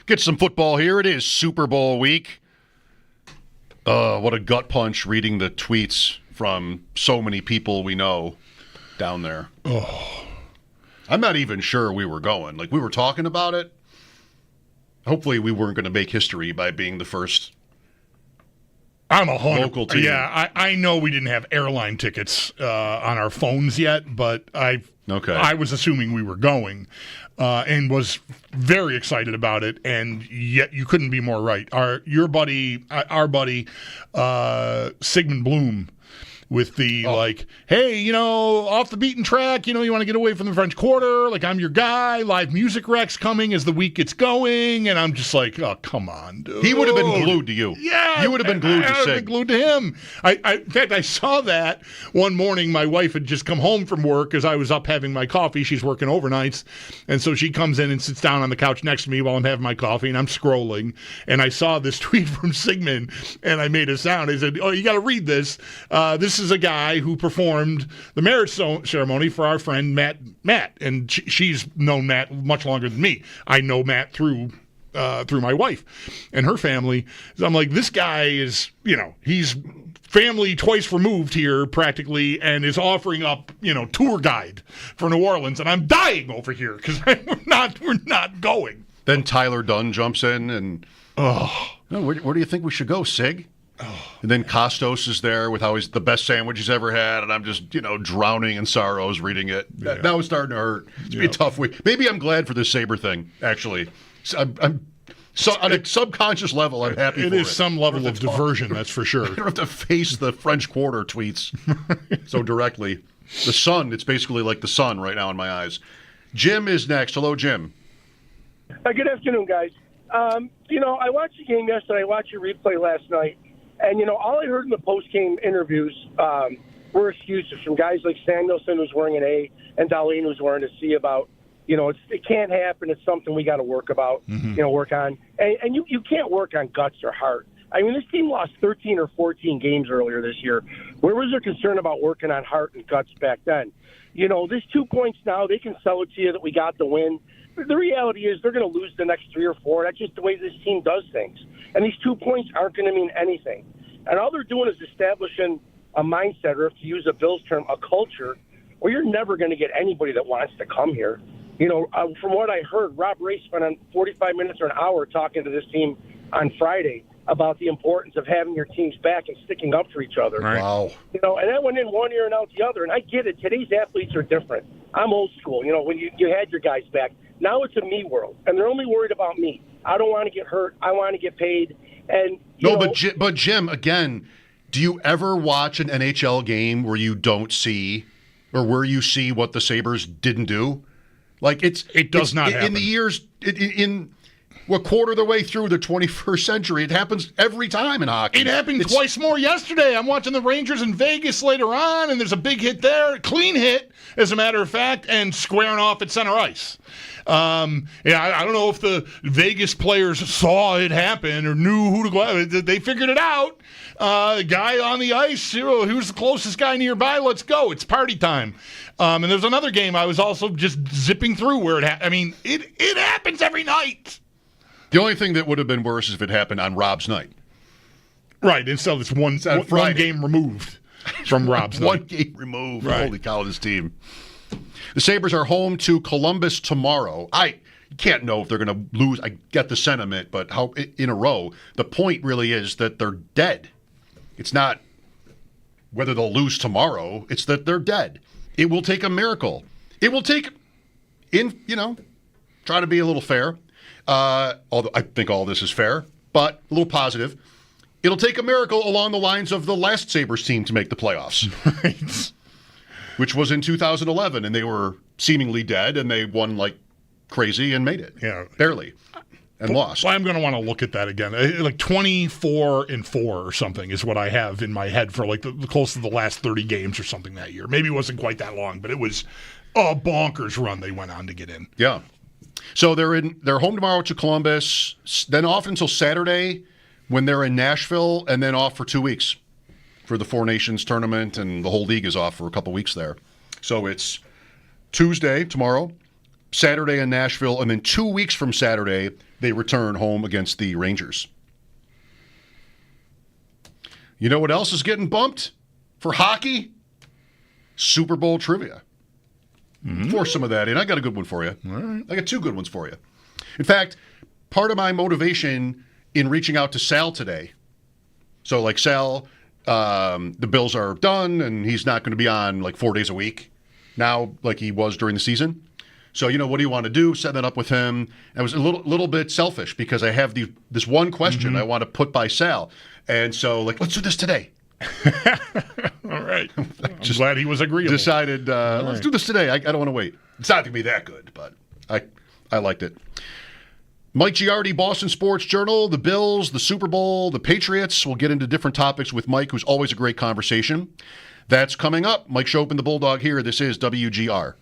Get some football here. It is Super Bowl week. What a gut punch reading the tweets from so many people we know down there. Oh. I'm not even sure we were going. Like, we were talking about it. Hopefully we weren't going to make history by being the first local team. Yeah, I know we didn't have airline tickets on our phones yet, but I was assuming we were going and was very excited about it, and yet you couldn't be more right. Our buddy, Sigmund Bloom, with the hey, off the beaten track, you want to get away from the French Quarter, like, I'm your guy, live music recs coming as the week gets going, and I'm just like, oh, come on, dude. He would have been glued to you. Yeah. You would have been glued to Sig. I would have been glued to him. In fact, I saw that one morning. My wife had just come home from work because I was up having my coffee. She's working overnights, and so she comes in and sits down on the couch next to me while I'm having my coffee, and I'm scrolling, and I saw this tweet from Sigmund, and I made a sound. I said, oh, you got to read this. This is a guy who performed the marriage ceremony for our friend Matt, and she's known Matt much longer than me. I know Matt through my wife and her family. So I'm like, this guy is, he's family twice removed here practically, and is offering up, tour guide for New Orleans, and I'm dying over here because we're not going. Then Tyler Dunn jumps in and, where do you think we should go, Sig? And then Costos is there with how he's the best sandwich he's ever had, and I'm just, drowning in sorrows reading it. Yeah. That was starting to hurt. It's going to be a tough week. Maybe I'm glad for this Sabre thing, actually. On a subconscious level, I'm happy for it. It is some level of diversion, that's for sure. I don't have to face the French Quarter tweets so directly. The sun, it's basically like the sun right now in my eyes. Jim is next. Hello, Jim. Good afternoon, guys. I watched the game yesterday. I watched your replay last night. And, all I heard in the post-game interviews were excuses from guys like Samuelson, who's wearing an A, and Darlene, who's wearing a C, about, it can't happen. It's something we got to work about, work on. And you can't work on guts or heart. I mean, this team lost 13 or 14 games earlier this year. Where was their concern about working on heart and guts back then? This 2 points now, they can sell it to you that we got the win. The reality is they're going to lose the next 3 or 4. That's just the way this team does things. And these 2 points aren't going to mean anything. And all they're doing is establishing a mindset, or if to use a Bills term, a culture, where you're never going to get anybody that wants to come here. From what I heard, Rob Ray spent on 45 minutes or an hour talking to this team on Friday about the importance of having your teams back and sticking up for each other. Right. Wow. And that went in one ear and out the other. And I get it. Today's athletes are different. I'm old school. When you had your guys back. Now it's a me world, and they're only worried about me. I don't want to get hurt. I want to get paid. And but Jim, again, do you ever watch an NHL game where you don't see, or where you see what the Sabres didn't do? Like, it does not happen. In the years in a quarter of the way through the 21st century. It happens every time in hockey. It happened twice more yesterday. I'm watching the Rangers in Vegas later on, and there's a big hit there, clean hit, as a matter of fact, and squaring off at center ice. I don't know if the Vegas players saw it happen or knew who to go after. They figured it out. Guy on the ice, who's the closest guy nearby? Let's go. It's party time. And there's another game I was also just zipping through where it happens every night. The only thing that would have been worse is if it happened on Rob's night. Right, instead it's one game removed from Rob's night. One game removed. Right. Holy cow, this team. The Sabres are home to Columbus tomorrow. You can't know if they're going to lose. I get the sentiment, but how in a row. The point really is that they're dead. It's not whether they'll lose tomorrow. It's that they're dead. It will take a miracle. It will take, try to be a little fair. Although I think all this is fair, but a little positive. It'll take a miracle along the lines of the last Sabres team to make the playoffs. Right. Which was in 2011, and they were seemingly dead, and they won like crazy and made it. Yeah. Barely. And lost. Well, I'm going to want to look at that again. Like 24-4 or something is what I have in my head for like the close to the last 30 games or something that year. Maybe it wasn't quite that long, but it was a bonkers run they went on to get in. Yeah. So they're home tomorrow to Columbus, then off until Saturday when they're in Nashville, and then off for 2 weeks for the Four Nations tournament, and the whole league is off for a couple weeks there. So it's Tuesday, tomorrow, Saturday in Nashville, and then 2 weeks from Saturday, they return home against the Rangers. You know what else is getting bumped for hockey? Super Bowl trivia. Force some of that in. I got a good one for you. All right. I got 2 good ones for you. In fact, part of my motivation in reaching out to Sal today, so like Sal, the Bills are done, and he's not going to be on like 4 days a week now like he was during the season. So, what do you want to do? Set that up with him. I was a little bit selfish because I have this one question I want to put by Sal. And so, let's do this today. All right. I'm glad he was agreeable. Decided, let's do this today. I don't want to wait. It's not going to be that good, but I liked it. Mike Giardi, Boston Sports Journal, the Bills, the Super Bowl, the Patriots. We'll get into different topics with Mike, who's always a great conversation. That's coming up. Mike Schopp and the Bulldog here. This is WGR.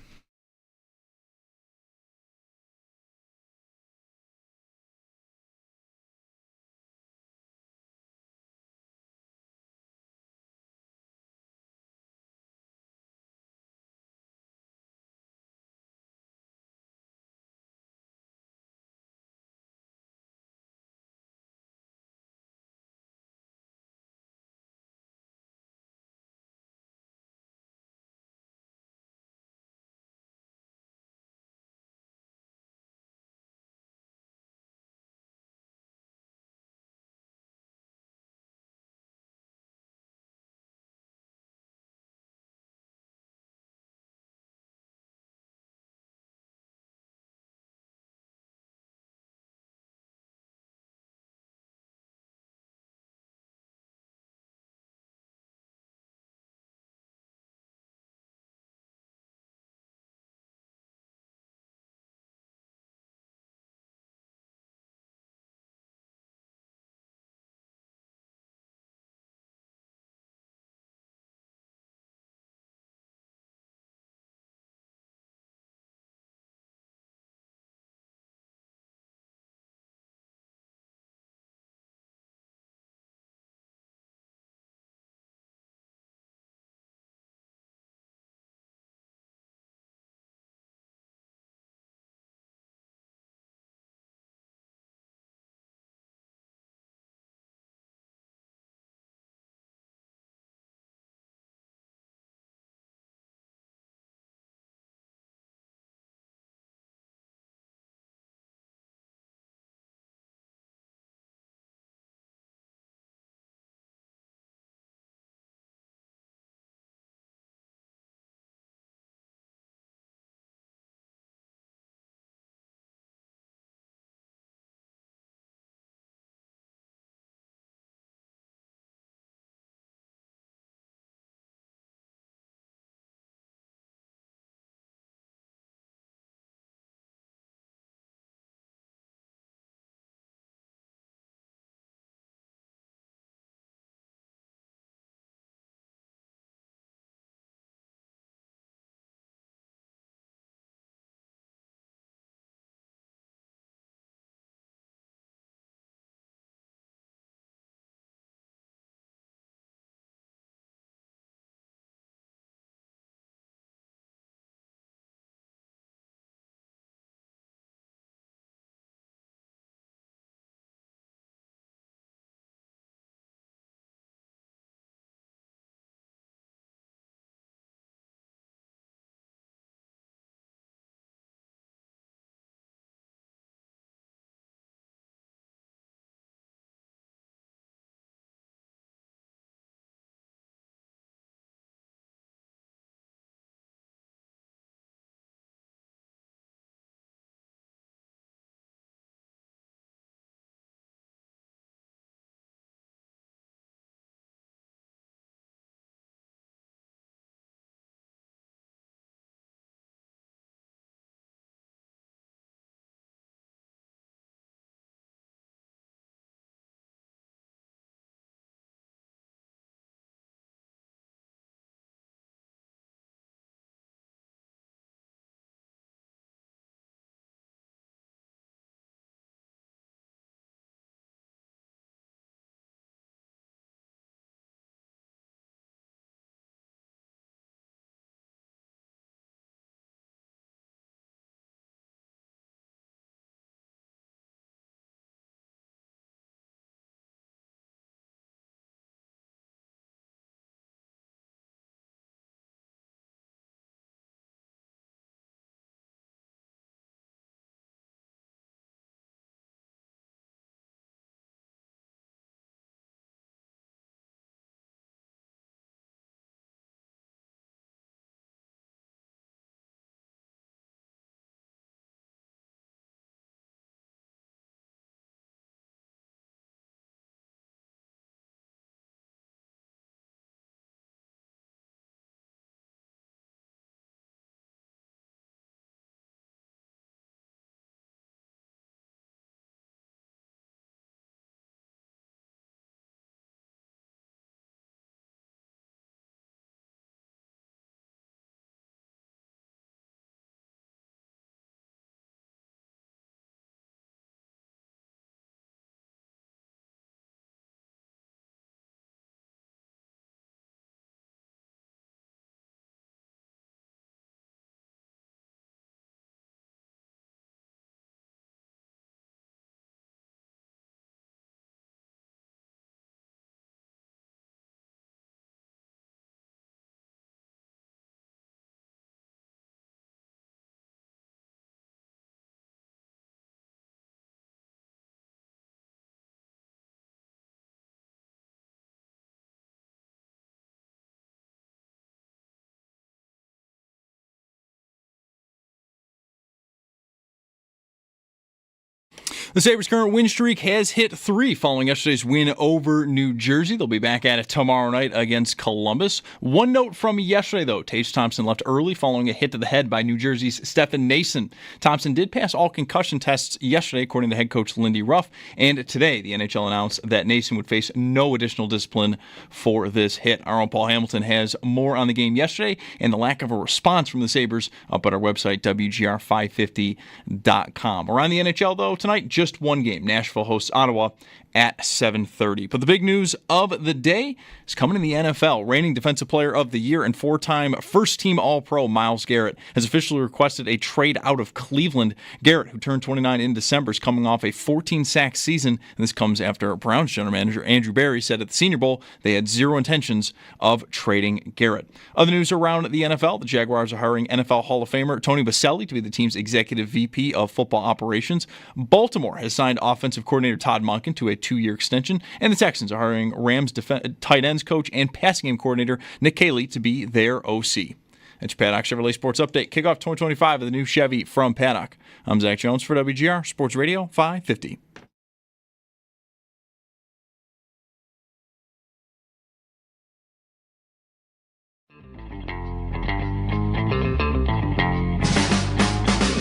The Sabres' current win streak has hit 3 following yesterday's win over New Jersey. They'll be back at it tomorrow night against Columbus. One note from yesterday, though. Tage Thompson left early following a hit to the head by New Jersey's Stefan Nason. Thompson did pass all concussion tests yesterday, according to head coach Lindy Ruff. And today, the NHL announced that Nason would face no additional discipline for this hit. Our own Paul Hamilton has more on the game yesterday and the lack of a response from the Sabres up at our website, WGR550.com. Around the NHL, though, tonight, just one game. Nashville hosts Ottawa at 7:30. But the big news of the day is coming in the NFL. Reigning Defensive Player of the Year and 4-time first-team All-Pro Myles Garrett has officially requested a trade out of Cleveland. Garrett, who turned 29 in December, is coming off a 14-sack season, and this comes after Browns general manager Andrew Berry said at the Senior Bowl they had zero intentions of trading Garrett. Other news around the NFL, the Jaguars are hiring NFL Hall of Famer Tony Boselli to be the team's executive VP of football operations. Baltimore has signed offensive coordinator Todd Monken to a 2-year extension, and the Texans are hiring Rams tight ends coach and passing game coordinator Nick Caley to be their OC. That's your Paddock Chevrolet Sports Update. Kickoff 2025 of the new Chevy from Paddock. I'm Zach Jones for WGR Sports Radio 550.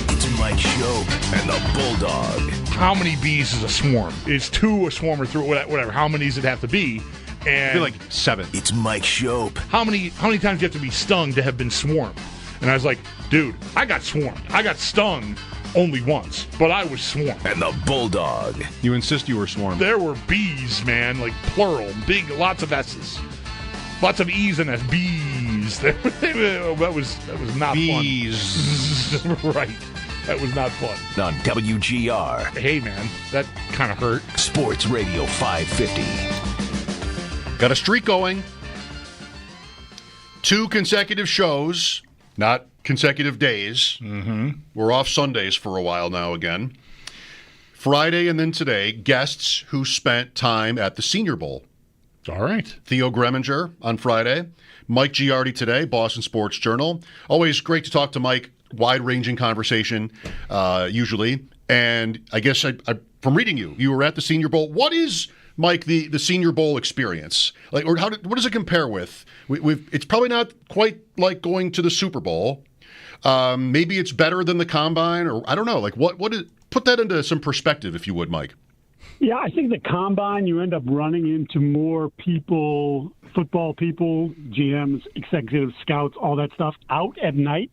It's Mike Giardi and the Bulldog. How many bees is a swarm? Is 2 a swarm or 3? Whatever. How many does it have to be? And I feel like 7. It's Mike Giardi. how many times do you have to be stung to have been swarmed? And I was like, dude, I got swarmed. I got stung only once, but I was swarmed. And the Bulldog. You insist you were swarmed. There were bees, man, like plural, big, lots of S's, lots of E's and S. Bees. That was not Bees. fun. Right. That was not fun. On WGR Hey, man, that kind of hurt. Sports Radio 550. Got a streak going. 2 consecutive shows, not consecutive days. Mm-hmm. We're off Sundays for a while now again. Friday and then today, guests who spent time at the Senior Bowl. All right. Theo Greminger on Friday. Mike Giardi today, Boston Sports Journal. Always great to talk to Mike. Wide-ranging conversation, usually. And I guess from reading you were at the Senior Bowl. What is, Mike, the Senior Bowl experience? Like, or what does it compare with? It's probably not quite like going to the Super Bowl. Maybe it's better than the Combine, or I don't know. Like, put that into some perspective, if you would, Mike. Yeah, I think the Combine, you end up running into more people, football people, GMs, executives, scouts, all that stuff, out at night.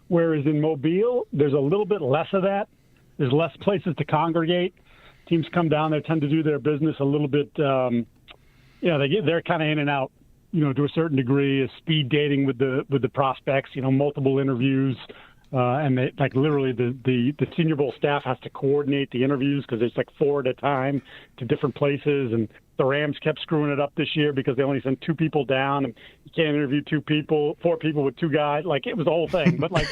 Whereas in Mobile, there's a little bit less of that. There's less places to congregate. Teams come down there, tend to do their business a little bit. They're kind of in and out, to a certain degree. Speed dating with the prospects. Multiple interviews, and they, like literally the Senior Bowl staff has to coordinate the interviews because it's like 4 at a time to different places. And the Rams kept screwing it up this year because they only sent 2 people down, and you can't interview 4 people with 2 guys. Like, it was the whole thing. But like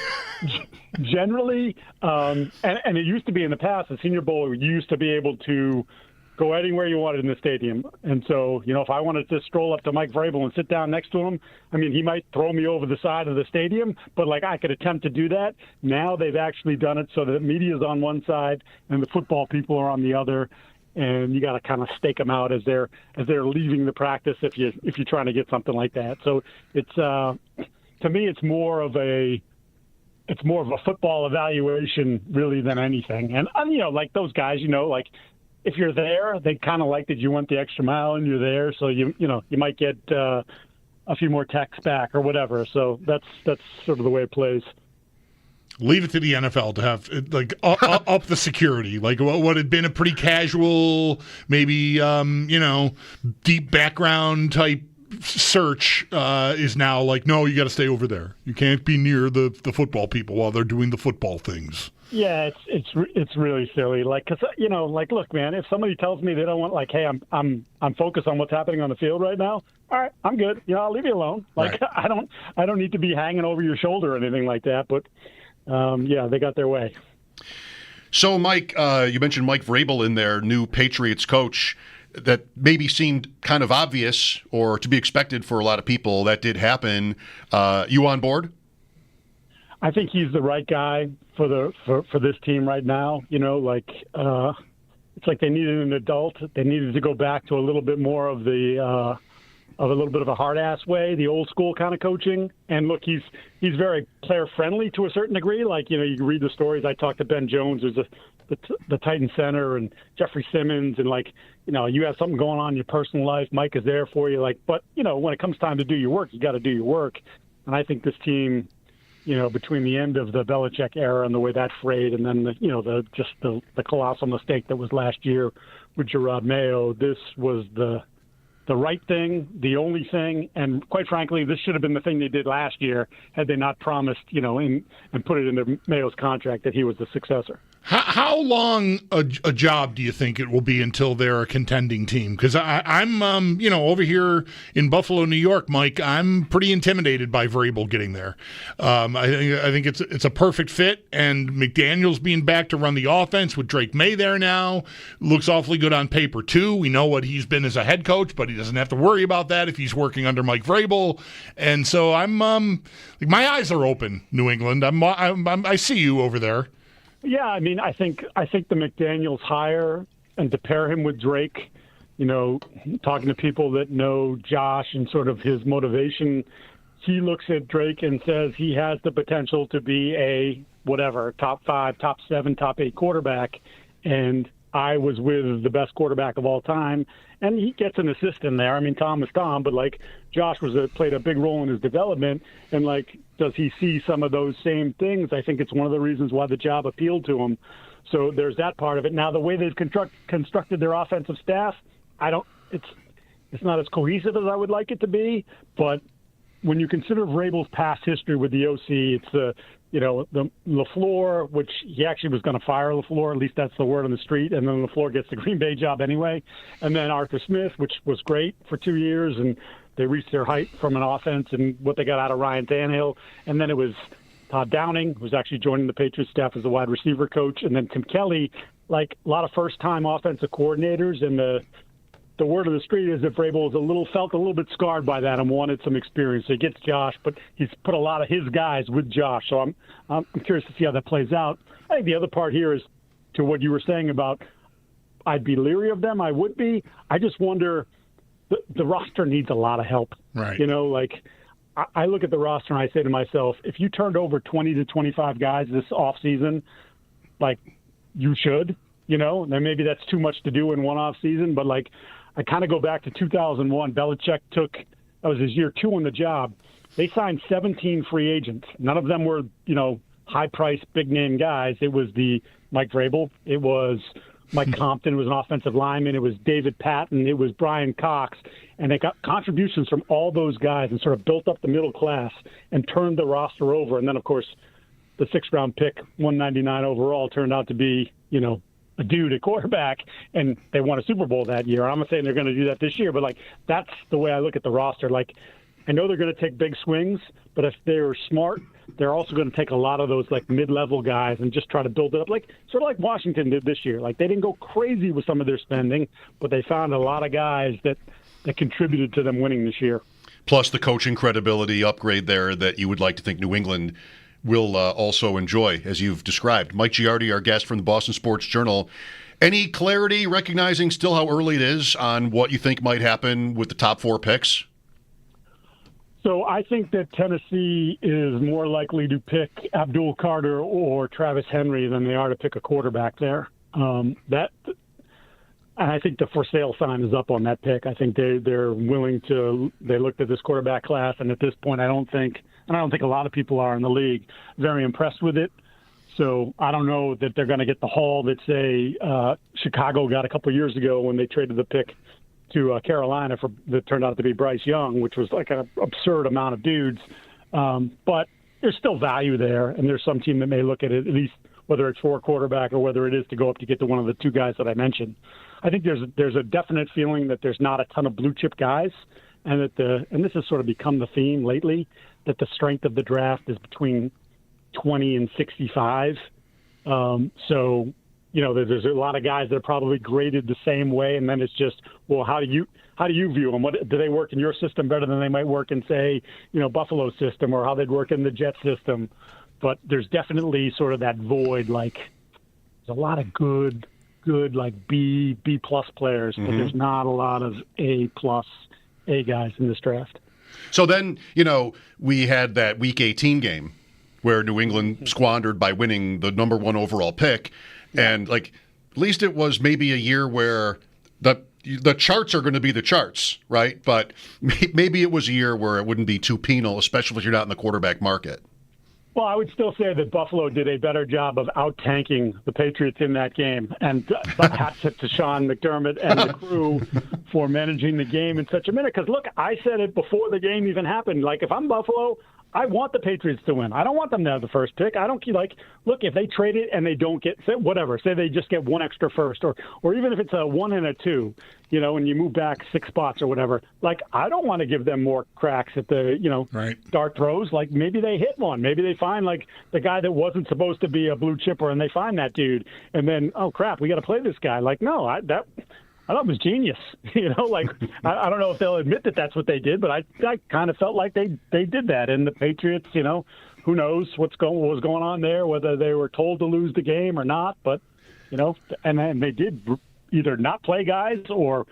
generally, and it used to be in the past, the Senior Bowl, you used to be able to go anywhere you wanted in the stadium. And so, if I wanted to stroll up to Mike Vrabel and sit down next to him, I mean, he might throw me over the side of the stadium, but like I could attempt to do that. Now they've actually done it so that the media's on one side and the football people are on the other. And you got to kind of stake them out as they're leaving the practice if you're trying to get something like that. So it's to me it's more of a football evaluation really than anything. And like those guys, like if you're there, they kind of like that you went the extra mile and you're there, so you might get a few more texts back or whatever. So that's sort of the way it plays. Leave it to the NFL to have up the security. Like what had been a pretty casual, maybe deep background type search is now like, no, you got to stay over there. You can't be near the football people while they're doing the football things. Yeah, it's really silly. Like, cause look, man, if somebody tells me they don't want, like, hey, I'm focused on what's happening on the field right now. All right, I'm good. I'll leave you alone. Like, right. I don't need to be hanging over your shoulder or anything like that. But they got their way. So, Mike, you mentioned Mike Vrabel in there, new Patriots coach. That maybe seemed kind of obvious or to be expected for a lot of people. That did happen. You on board? I think he's the right guy for this team right now. it's like they needed an adult. They needed to go back to a little bit more of the of a little bit of a hard-ass way, the old-school kind of coaching. And, look, he's very player-friendly to a certain degree. Like, you read the stories. I talked to Ben Jones, who's the Titan center, and Jeffrey Simmons, and, like, you have something going on in your personal life. Mike is there for you. Like, but, when it comes time to do your work, you got to do your work. And I think this team, between the end of the Belichick era and the way that frayed, and then the colossal mistake that was last year with Gerard Mayo, this was the right thing, the only thing, and quite frankly, this should have been the thing they did last year had they not promised, and put it into Mayo's contract that he was the successor. How long a job do you think it will be until they're a contending team? Because I'm over here in Buffalo, New York, Mike, I'm pretty intimidated by Vrabel getting there. I think it's a perfect fit, and McDaniels being back to run the offense with Drake May there now looks awfully good on paper too. We know what he's been as a head coach, but he doesn't have to worry about that if he's working under Mike Vrabel. And so I'm my eyes are open, New England. I see you over there. Yeah, I mean, I think the McDaniels hire and to pair him with Drake, talking to people that know Josh and sort of his motivation, he looks at Drake and says he has the potential to be a top 5, top 7, top 8 quarterback. And I was with the best quarterback of all time, and he gets an assist in there. I mean, Tom is Tom, but like Josh played a big role in his development, and like, does he see some of those same things? I think it's one of the reasons why the job appealed to him. So there's that part of it. Now, the way they've constructed their offensive staff, it's not as cohesive as I would like it to be, but when you consider Vrabel's past history with the OC, it's the LaFleur, which he actually was going to fire LaFleur, at least that's the word on the street, and then LaFleur gets the Green Bay job anyway. And then Arthur Smith, which was great for 2 years, and they reached their height from an offense and what they got out of Ryan Tannehill. And then it was Todd Downing, who was actually joining the Patriots staff as a wide receiver coach, and then Tim Kelly, like a lot of first-time offensive coordinators, and the word of the street is that Vrabel felt a little bit scarred by that and wanted some experience. So he gets Josh, but he's put a lot of his guys with Josh. So I'm curious to see how that plays out. I think the other part here is to what you were saying about I'd be leery of them. I would be. I just wonder the roster needs a lot of help. Right. I look at the roster and I say to myself, if you turned over 20 to 25 guys this offseason, like you should, and then maybe that's too much to do in one offseason, but like, I kind of go back to 2001. Belichick that was his year 2 on the job. They signed 17 free agents. None of them were, high-priced, big-name guys. It was the Mike Vrabel. It was Mike Compton, who was an offensive lineman. It was David Patton. It was Brian Cox. And they got contributions from all those guys and sort of built up the middle class and turned the roster over. And then, of course, the 6th-round pick, 199 overall, turned out to be, a dude at quarterback, and they won a Super Bowl that year. I'm not saying they're going to do that this year, but like that's the way I look at the roster. Like, I know they're going to take big swings, but if they're smart, they're also going to take a lot of those like mid-level guys and just try to build it up, like sort of like Washington did this year. Like they didn't go crazy with some of their spending, but they found a lot of guys that contributed to them winning this year. Plus the coaching credibility upgrade there that you would like to think New England will also enjoy, as you've described. Mike Giardi, our guest from the Boston Sports Journal. Any clarity, recognizing still how early it is, on what you think might happen with the top 4 picks? So I think that Tennessee is more likely to pick Abdul Carter or Travis Henry than they are to pick a quarterback there. And I think the for sale sign is up on that pick. I think they're willing to. They looked at this quarterback class, and at this point, I don't think a lot of people are in the league very impressed with it. So I don't know that they're going to get the haul that, say, Chicago got a couple years ago when they traded the pick to Carolina that turned out to be Bryce Young, which was like an absurd amount of dudes. But there's still value there, and there's some team that may look at it, at least whether it's for a quarterback or whether it is to go up to get to one of the 2 guys that I mentioned. I think there's a definite feeling that there's not a ton of blue chip guys, and and this has sort of become the theme lately, that the strength of the draft is between 20 and 65. So, there's a lot of guys that are probably graded the same way, and then it's just, well, how do you view them? Do they work in your system better than they might work in, say, Buffalo's system, or how they'd work in the Jets system? But there's definitely sort of that void, like there's a lot of good good like B plus players, but there's not a lot of A plus A guys in this draft. So then, we had that Week 18 game where New England squandered by winning the number 1 overall pick. And, at least it was maybe a year where the charts are going to be the charts, right? But maybe it was a year where it wouldn't be too penal, especially if you're not in the quarterback market. Well, I would still say that Buffalo did a better job of out-tanking the Patriots in that game. And hats tip to Sean McDermott and the crew for managing the game in such a manner. Because, look, I said it before the game even happened. If I'm Buffalo, I want the Patriots to win. I don't want them to have the first pick. I don't look, if they trade it and they don't get, say they just get one extra first, or even if it's a 1 and a 2, and you move back 6 spots or whatever, I don't want to give them more cracks at the, dart throws. Maybe they hit one. Maybe they find, the guy that wasn't supposed to be a blue chipper and they find that dude. And then, oh, crap, we got to play this guy. No, I thought it was genius. I don't know if they'll admit that that's what they did, but I kind of felt like they did that. And the Patriots, who knows what was going on there, whether they were told to lose the game or not. But, and then they did either not play guys or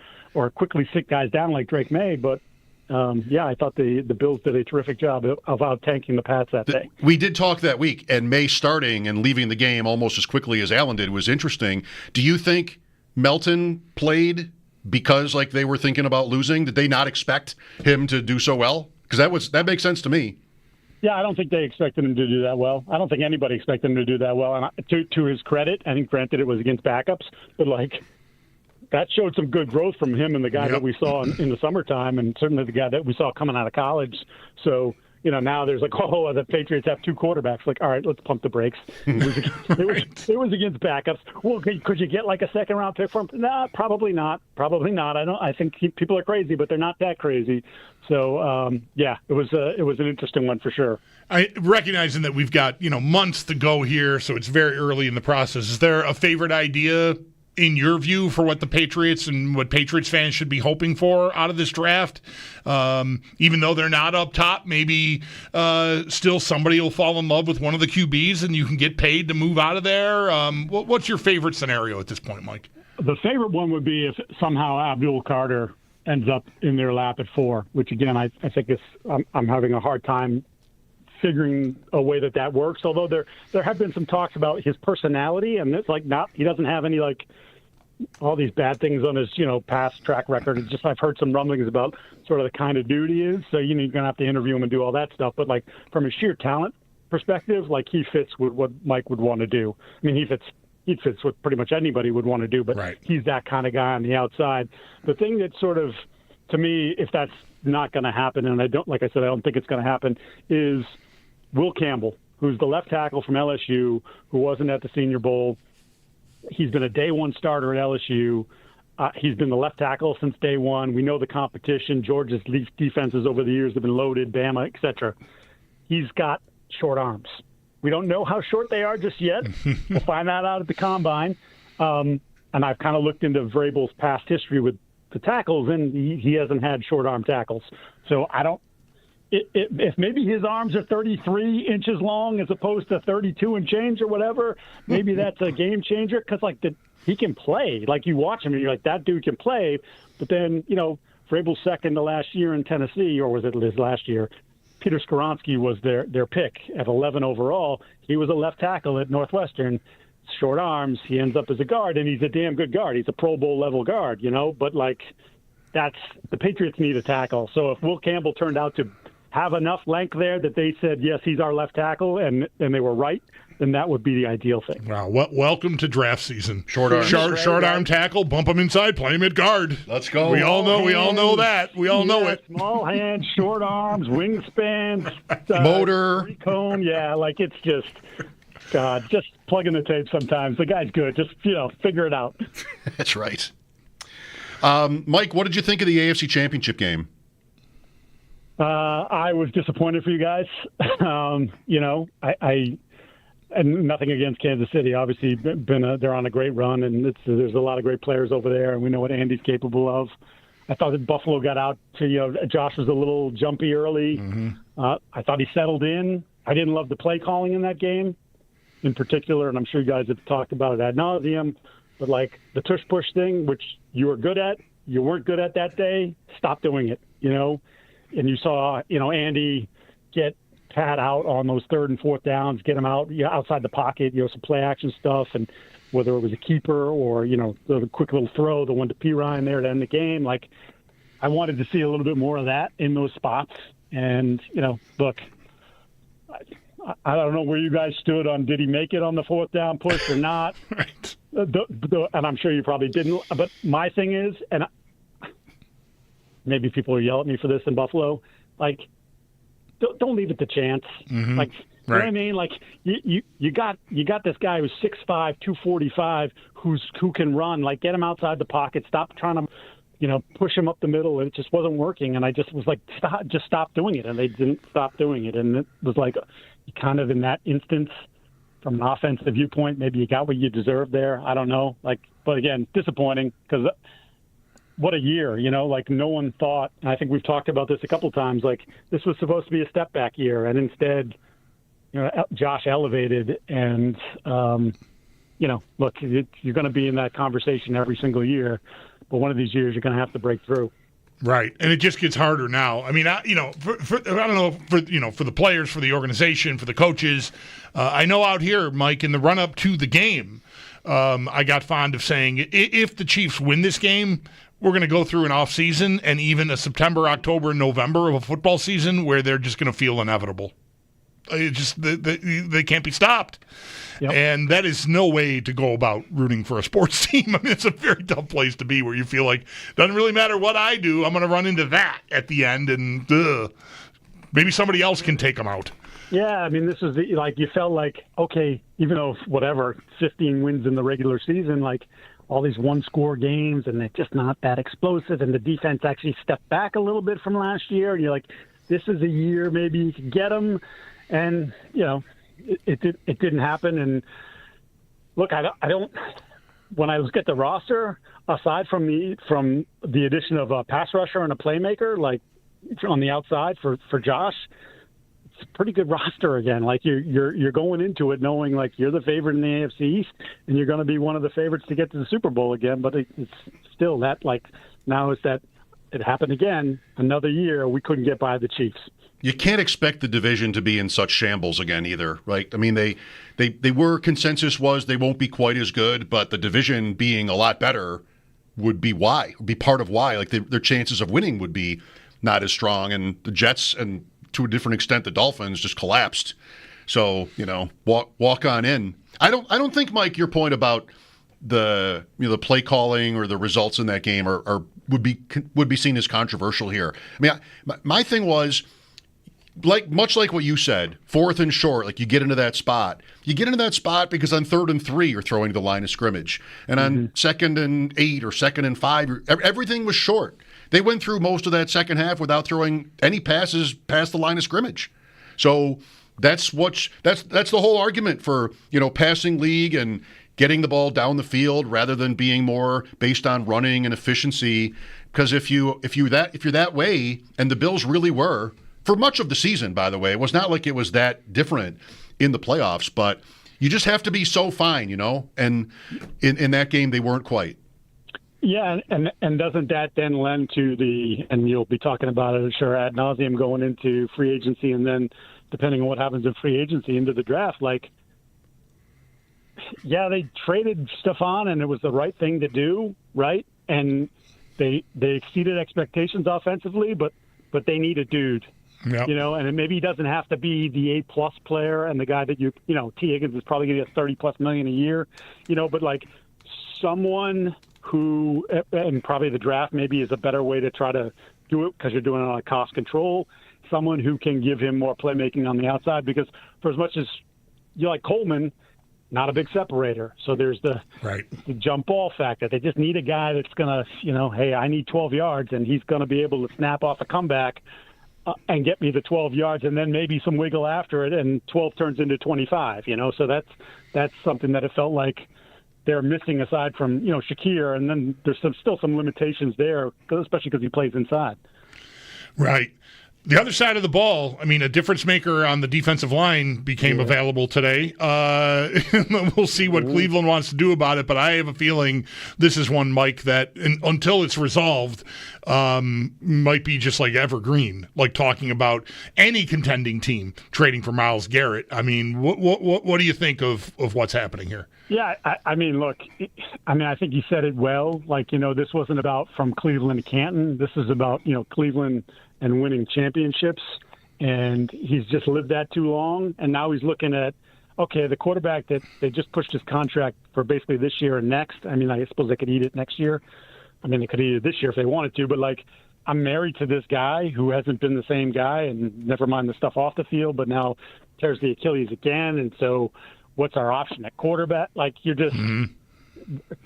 quickly sit guys down like Drake May. But, I thought the Bills did a terrific job of out-tanking the Pats that day. We did talk that week, and May starting and leaving the game almost as quickly as Allen did was interesting. Do you think Melton played because they were thinking about losing? Did they not expect him to do so well? Because that makes sense to me. Yeah, I don't think they expected him to do that well. I don't think anybody expected him to do that well. And to his credit, I think granted it was against backups, but that showed some good growth from him and the guy that we saw in the summertime, and certainly the guy that we saw coming out of college. So, now there's the Patriots have 2 quarterbacks. All right, let's pump the brakes. It was against backups. Well, could you get a second-round pick from him? Nah, probably not. Probably not. I think people are crazy, but they're not that crazy. So, it was an interesting one for sure. Recognizing that we've got months to go here, so it's very early in the process. Is there a favorite idea in your view for what the Patriots and what Patriots fans should be hoping for out of this draft? Even though they're not up top, maybe still somebody will fall in love with one of the QBs and you can get paid to move out of there. What's your favorite scenario at this point, Mike? The favorite one would be if somehow Abdul Carter ends up in their lap at 4, which again, I think I'm having a hard time figuring a way that works. Although there have been some talks about his personality, and it's he doesn't have any all these bad things on his past track record. It's just I've heard some rumblings about sort of the kind of dude he is. So you're gonna have to interview him and do all that stuff. But from a sheer talent perspective, he fits with what Mike would want to do. I mean, he fits what pretty much anybody would want to do. But He's that kind of guy on the outside. The thing that sort of, to me, if that's not going to happen, and I don't think it's going to happen, is Will Campbell, who's the left tackle from LSU, who wasn't at the Senior Bowl. He's been a day one starter at LSU. He's been the left tackle since day one. We know the competition. Georgia's defenses over the years have been loaded, Bama, etc. He's got short arms. We don't know how short they are just yet. We'll find that out at the Combine. And I've kind of looked into Vrabel's past history with the tackles, and he hasn't had short arm tackles. So I don't. If maybe his arms are 33 inches long as opposed to 32 and change or whatever, maybe that's a game changer because he can play. You watch him and you're that dude can play. But then Vrabel's second to last year in Tennessee, or was it his last year? Peter Skoronski was their pick at 11 overall. He was a left tackle at Northwestern. Short arms. He ends up as a guard, and he's a damn good guard. He's a Pro Bowl level guard, But that's the Patriots need a tackle. So if Will Campbell turned out to have enough length there that they said, yes, he's our left tackle, and they were right, then that would be the ideal thing. Wow. Welcome to draft season. Short arm tackle, bump him inside, play him at guard. Let's go. We all know that. We all know it. Small hands, short arms, wingspans, motor. Cone. Yeah, it's just, God, just plug in the tape sometimes. The guy's good. Just, figure it out. That's right. Mike, what did you think of the AFC Championship game? I was disappointed for you guys. And nothing against Kansas City. Obviously, they're on a great run, and there's a lot of great players over there, and we know what Andy's capable of. I thought that Buffalo got out to, Josh was a little jumpy early. Mm-hmm. I thought he settled in. I didn't love the play calling in that game in particular, and I'm sure you guys have talked about it ad nauseum. But like the tush push thing, which you were good at, you weren't good at that day, stop doing it, And you saw, Andy get Pat out on those 3rd and 4th downs, get him out outside the pocket, some play action stuff, and whether it was a keeper or, the quick little throw, the one to P. Ryan there to end the game. Like, I wanted to see a little bit more of that in those spots. And, look, I don't know where you guys stood on did he make it on the 4th down push or not. Right. And I'm sure you probably didn't. But my thing is, and maybe people will yell at me for this in Buffalo, like, don't leave it to chance. Mm-hmm. Like, you know what I mean? Like, you got this guy who's 6'5", 245, who can run. Like, get him outside the pocket. Stop trying to, push him up the middle. And it just wasn't working. And I just was like, stop doing it. And they didn't stop doing it. And it was like, kind of in that instance, from an offensive viewpoint, maybe you got what you deserved there. I don't know. Like, but again, disappointing because what a year, like no one thought, and I think we've talked about this a couple times, like this was supposed to be a step back year. And instead, Josh elevated and, look, you're going to be in that conversation every single year, but one of these years you're going to have to break through. Right, and it just gets harder now. I mean, I don't know for the players, for the organization, for the coaches. I know out here, Mike, in the run up to the game, I got fond of saying if the Chiefs win this game, we're going to go through an off season and even a September, October, and November of a football season where they're just going to feel inevitable. It just they can't be stopped. Yep. And that is no way to go about rooting for a sports team. I mean, it's a very tough place to be where you feel like doesn't really matter what I do, I'm going to run into that at the end, and maybe somebody else can take them out. Yeah, I mean, this is like you felt like, okay, even though 15 wins in the regular season, like all these one-score games, and they're just not that explosive, and the defense actually stepped back a little bit from last year, and you're like, this is a year maybe you can get them, and it didn't happen. And look, I don't. When I look at the roster, aside from the addition of a pass rusher and a playmaker, like on the outside for Josh, it's a pretty good roster again. Like you're going into it knowing like you're the favorite in the AFC East, and you're going to be one of the favorites to get to the Super Bowl again. But it's still that like now is that it happened again. Another year we couldn't get by the Chiefs. You can't expect the division to be in such shambles again either, right? I mean, they were, consensus was they won't be quite as good, but the division being a lot better would be part of why. Like their chances of winning would be not as strong, and the Jets and to a different extent the Dolphins just collapsed. So walk on in. I don't think, Mike, your point about the the play calling or the results in that game would be seen as controversial here. I mean, my thing was, much like what you said, 4th and short, like you get into that spot. You get into that spot because on 3rd and 3, you're throwing to the line of scrimmage. And on 2nd and 8 or 2nd and 5, everything was short. They went through most of that second half without throwing any passes past the line of scrimmage. So that's the whole argument for, passing league and getting the ball down the field rather than being more based on running and efficiency. Because if you're that way, and the Bills really were, for much of the season, by the way, it was not like it was that different in the playoffs, but you just have to be so fine, and in that game they weren't quite. Yeah, and doesn't that then lend to and you'll be talking about it, sure, ad nauseum going into free agency, and then depending on what happens in free agency into the draft, like, yeah, they traded Stephon and it was the right thing to do, right? And they exceeded expectations offensively, but they need a dude. Yep. And maybe he doesn't have to be the A+ player and the guy that T. Higgins is probably going to get $30+ million a year, but like someone who, and probably the draft maybe is a better way to try to do it because you're doing it on cost control, someone who can give him more playmaking on the outside, because for as much as you like Coleman, not a big separator. So there's the jump ball factor. They just need a guy that's going to, hey, I need 12 yards, and he's going to be able to snap off a comeback and get me the 12 yards, and then maybe some wiggle after it, and 12 turns into 25, So that's something that it felt like they're missing aside from, Shakir, and then there's still some limitations there, especially because he plays inside. Right. The other side of the ball, I mean, a difference maker on the defensive line became available today. We'll see what Cleveland wants to do about it, but I have a feeling this is one, Mike, that until it's resolved, might be just like evergreen, like talking about any contending team trading for Myles Garrett. I mean, what do you think of what's happening here? Yeah, I mean, look, I think you said it well. Like, this wasn't about from Cleveland to Canton. This is about, Cleveland and winning championships. And he's just lived that too long. And now he's looking at, okay, the quarterback that they just pushed his contract for basically this year and next. I mean, I suppose they could eat it next year. I mean, they could eat it this year if they wanted to. But, like, I'm married to this guy who hasn't been the same guy, and never mind the stuff off the field, but now tears the Achilles again. And so what's our option at quarterback? Like, you're just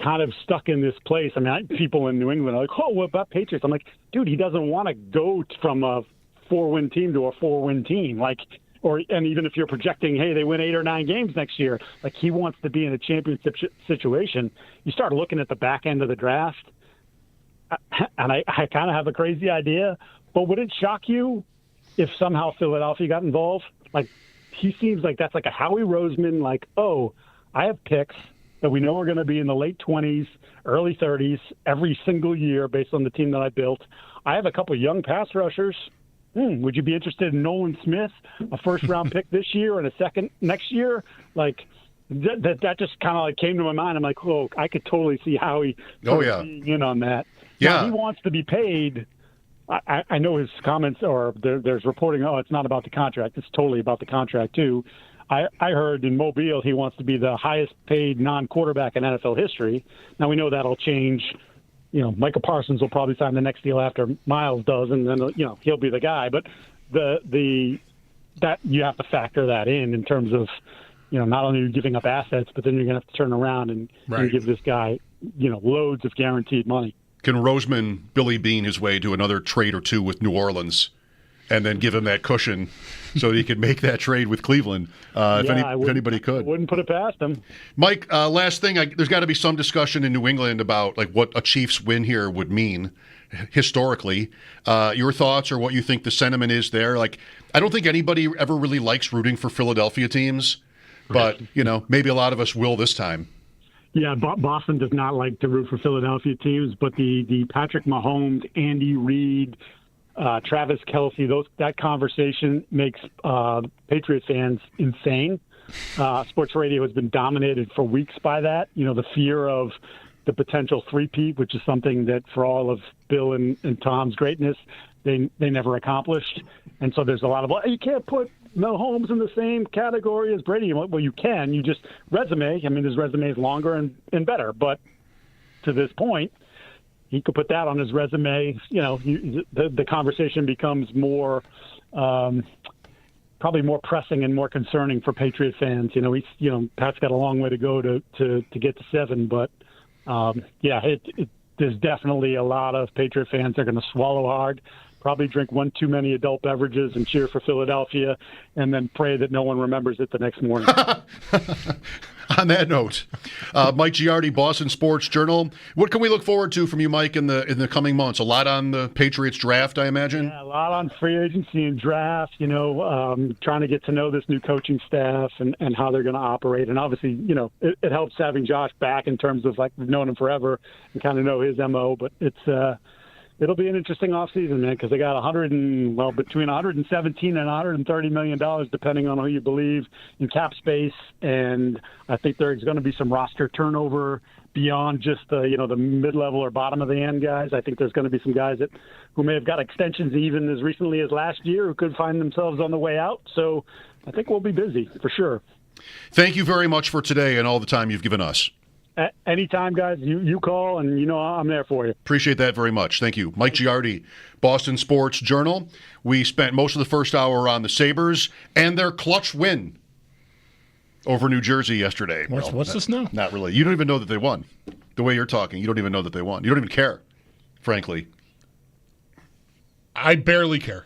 kind of stuck in this place. I mean, people in New England are like, oh, what about Patriots? I'm like, dude, he doesn't want to go from a 4-win team to a 4-win team. Like, and even if you're projecting, hey, they win 8 or 9 games next year, like, he wants to be in a championship situation. You start looking at the back end of the draft, and I kind of have a crazy idea, but would it shock you if somehow Philadelphia got involved? Like, he seems like that's like a Howie Roseman, like, oh, I have picks that we know are going to be in the late 20s, early 30s every single year based on the team that I built. I have a couple of young pass rushers. Would you be interested in Nolan Smith, a first-round pick this year and a second next year? Like, that just kind of like came to my mind. I'm like, oh, I could totally see Howie being in on that. Yeah. Now, he wants to be paid. I know his comments, or there's reporting, oh, it's not about the contract. It's totally about the contract, too. I heard in Mobile he wants to be the highest paid non-quarterback in NFL history. Now, we know that'll change. Michael Parsons will probably sign the next deal after Miles does, and then, he'll be the guy. But that you have to factor that in terms of, not only are you giving up assets, but then you're going to have to turn around and give this guy, loads of guaranteed money. Can Roseman Billy Bean his way to another trade or two with New Orleans and then give him that cushion so that he could make that trade with Cleveland if anybody could? I wouldn't put it past him. Mike, last thing, there's got to be some discussion in New England about like what a Chiefs win here would mean historically. Your thoughts or what you think the sentiment is there? Like, I don't think anybody ever really likes rooting for Philadelphia teams, but, maybe a lot of us will this time. Yeah, Boston does not like to root for Philadelphia teams, but the Patrick Mahomes, Andy Reid, Travis Kelce, that conversation makes Patriot fans insane. Sports radio has been dominated for weeks by that. The fear of the potential three-peat, which is something that for all of Bill and Tom's greatness, they never accomplished. And so there's a lot of, you can't put Mahomes in the same category as Brady. Well, you can. You just resume. I mean, his resume is longer and better. But to this point, he could put that on his resume. The conversation becomes more, probably more pressing and more concerning for Patriot fans. Pat's got a long way to go to get to 7. But, there's definitely a lot of Patriot fans that are going to swallow hard, probably drink one too many adult beverages and cheer for Philadelphia, and then pray that no one remembers it the next morning. On that note, Mike Giardi, Boston Sports Journal. What can we look forward to from you, Mike, in the coming months? A lot on the Patriots draft, I imagine? Yeah, a lot on free agency and draft, trying to get to know this new coaching staff and how they're going to operate. And obviously, it helps having Josh back in terms of, like, we've known him forever and kind of know his MO. But it'll be an interesting offseason, man, because they got between $117 and $130 million, depending on who you believe, in cap space. And I think there's going to be some roster turnover beyond just the mid-level or bottom of the end guys. I think there's going to be some guys who may have got extensions even as recently as last year who could find themselves on the way out. So I think we'll be busy for sure. Thank you very much for today and all the time you've given us. Anytime, guys, you call, and I'm there for you. Appreciate that very much. Thank you. Mike Giardi, Boston Sports Journal. We spent most of the first hour on the Sabres and their clutch win over New Jersey yesterday. What's this now? Not really. You don't even know that they won. The way you're talking, you don't even know that they won. You don't even care, frankly. I barely care.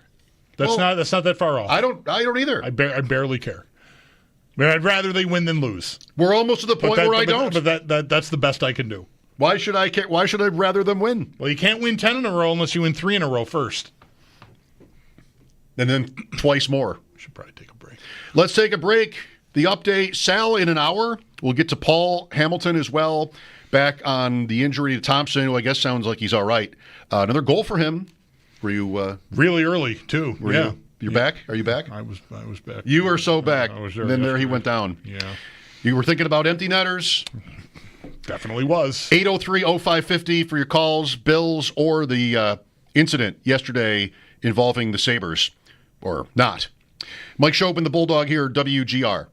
That's not that far off. I don't either. I barely care. I mean, I'd rather they win than lose. We're almost to the point where I don't. But that's the best I can do. Why should I care? Why should I rather them win? Well, you can't win 10 in a row unless you win 3 in a row first. and then twice more. Should probably take a break. Let's take a break. The update, Sal, in an hour. We'll get to Paul Hamilton as well, back on the injury to Thompson, who I guess sounds like he's all right. Another goal for him. Were you really early too? You're back? Are you back? I was back. You were so back. I was there. And then there he went down. Yeah. You were thinking about empty netters? Definitely was. 803-0550 for your calls, Bills, or the incident yesterday involving the Sabres, or not. Mike Schopp and the Bulldog here, WGR.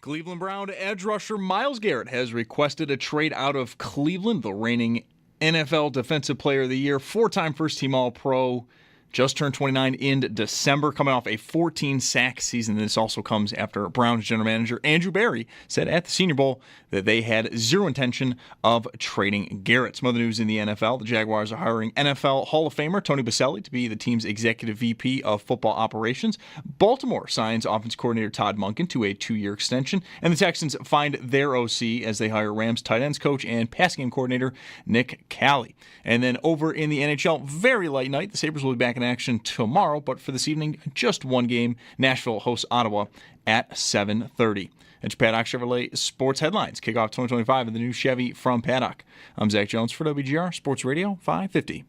Cleveland Brown edge rusher Myles Garrett has requested a trade out of Cleveland. The reigning NFL Defensive Player of the Year, four-time first-team All-Pro, just turned 29 in December, coming off a 14-sack season. This also comes after Browns general manager Andrew Berry said at the Senior Bowl that they had zero intention of trading Garrett. Some other news in the NFL. The Jaguars are hiring NFL Hall of Famer Tony Boselli to be the team's executive VP of football operations. Baltimore signs offense coordinator Todd Monken to a 2-year extension. And the Texans find their OC as they hire Rams tight ends coach and passing game coordinator Nick Calley. And then over in the NHL, very light night. The Sabres will be back in action tomorrow, but for this evening, just one game. Nashville hosts Ottawa at 7:30. It's Paddock Chevrolet Sports Headlines. Kickoff 2025 in the new Chevy from Paddock. I'm Zach Jones for WGR Sports Radio 550.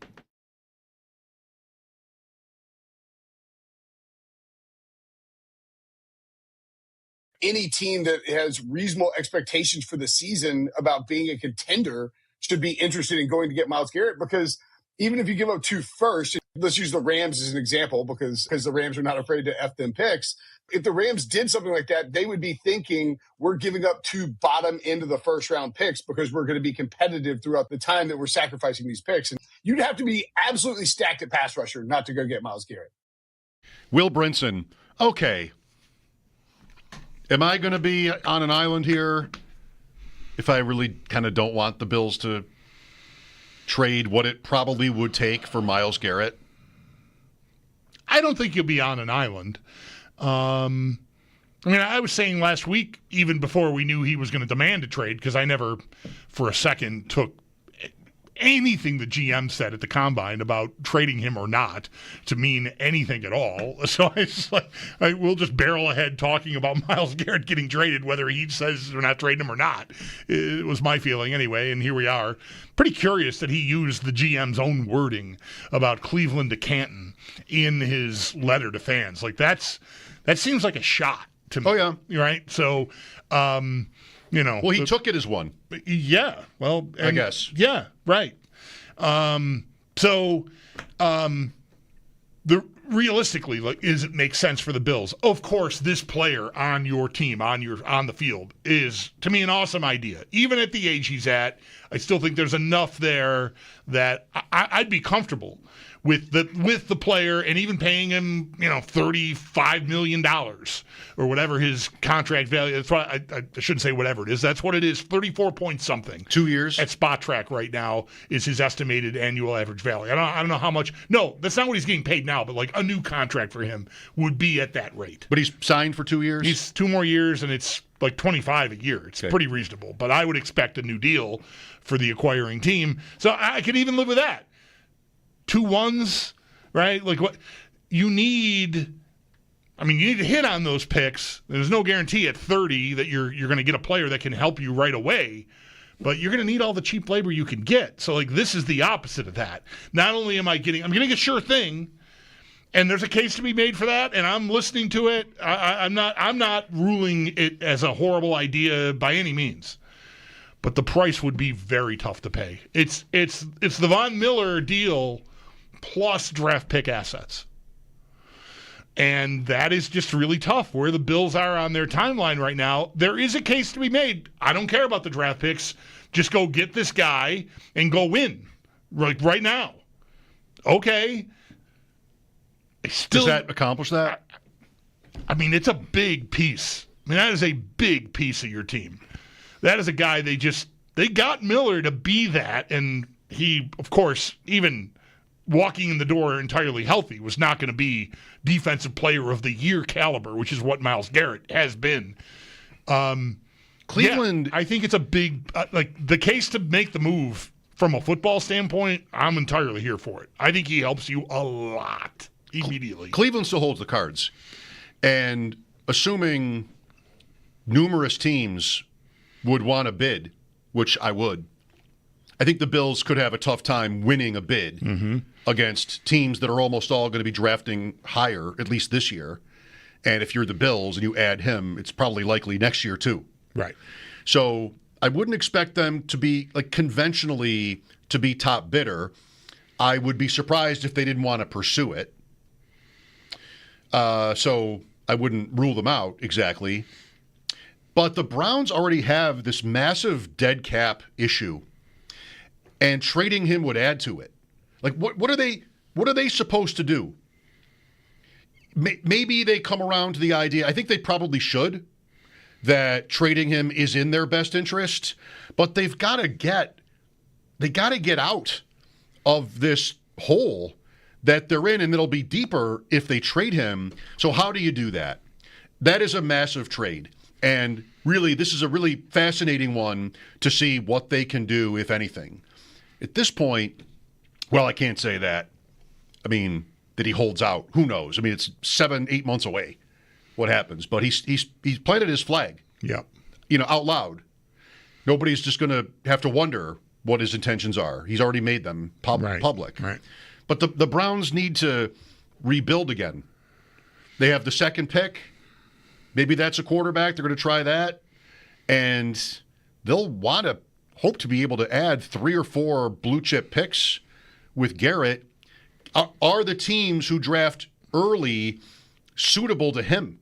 Any team that has reasonable expectations for the season about being a contender should be interested in going to get Myles Garrett, because even if you give up 2 firsts, let's use the Rams as an example because the Rams are not afraid to F them picks. If the Rams did something like that, they would be thinking we're giving up 2 bottom end of the first round picks because we're going to be competitive throughout the time that we're sacrificing these picks. And you'd have to be absolutely stacked at pass rusher not to go get Myles Garrett. Will Brinson, okay. Am I going to be on an island here if I really kind of don't want the Bills to trade what it probably would take for Myles Garrett? I don't think you'll be on an island. I was saying last week, even before we knew he was going to demand a trade, because I never for a second took anything the GM said at the Combine about trading him or not to mean anything at all. So I was like, we'll just barrel ahead talking about Myles Garrett getting traded, whether he says we're not trading him or not. It was my feeling anyway, and here we are. Pretty curious that he used the GM's own wording about Cleveland to Canton in his letter to fans. Like that seems like a shot to me. Oh, yeah. Right? So, Well, he took it as one. Yeah. Well, I guess. Yeah, right. Realistically, does it make sense for the Bills? Of course, this player on your team, on the field, is to me an awesome idea. Even at the age he's at, I still think there's enough there that I'd be comfortable with the player, and even paying him, $35 million or whatever his contract value. That's why I shouldn't say whatever it is. That's what it is. 34 point something. 2 years at Spot Track right now is his estimated annual average value. I don't know how much. No, that's not what he's getting paid now. But like a new contract for him would be at that rate. But he's signed for 2 years. He's 2 more years, and it's like 25 a year. It's pretty reasonable. But I would expect a new deal for the acquiring team. So I could even live with that. 2 1s, right? Like what you need. I mean, you need to hit on those picks. There's no guarantee at 30 that you're going to get a player that can help you right away, but you're going to need all the cheap labor you can get. So, like, this is the opposite of that. Not only I'm getting a sure thing, and there's a case to be made for that, and I'm listening to it. I'm not ruling it as a horrible idea by any means, but the price would be very tough to pay. It's the Von Miller deal plus draft pick assets. And that is just really tough where the Bills are on their timeline right now. There is a case to be made. I don't care about the draft picks. Just go get this guy and go win right now. Okay. Does that accomplish that? I mean, it's a big piece. I mean, that is a big piece of your team. That is a guy they got Miller to be that, and he, of course, even walking in the door entirely healthy, was not going to be defensive player of the year caliber, which is what Myles Garrett has been. Cleveland, I think it's a big the case to make the move from a football standpoint. I'm entirely here for it. I think he helps you a lot immediately. Cleveland still holds the cards, and assuming numerous teams would want a bid, which I would, I think the Bills could have a tough time winning a bid against teams that are almost all going to be drafting higher, at least this year. And if you're the Bills and you add him, it's probably likely next year too. Right. So I wouldn't expect them to be, conventionally to be top bidder. I would be surprised if they didn't want to pursue it. So I wouldn't rule them out exactly. But the Browns already have this massive dead cap issue, and trading him would add to it. Like, what are they supposed to do? Maybe they come around to the idea, I think they probably should, that trading him is in their best interest, but they got to get out of this hole that they're in, and it'll be deeper if they trade him. So how do you do that? That is a massive trade. And really, this is a really fascinating one to see what they can do, if anything. At this point, well, I can't say that. I mean, that he holds out. Who knows? I mean, it's 7-8 months away what happens. But he's planted his flag. Yeah. Out loud. Nobody's just going to have to wonder what his intentions are. He's already made them public. Right. But the Browns need to rebuild again. They have the second pick. Maybe that's a quarterback. They're going to try that. And they'll want to hope to be able to add 3 or 4 blue-chip picks with Garrett. Are the teams who draft early suitable to him?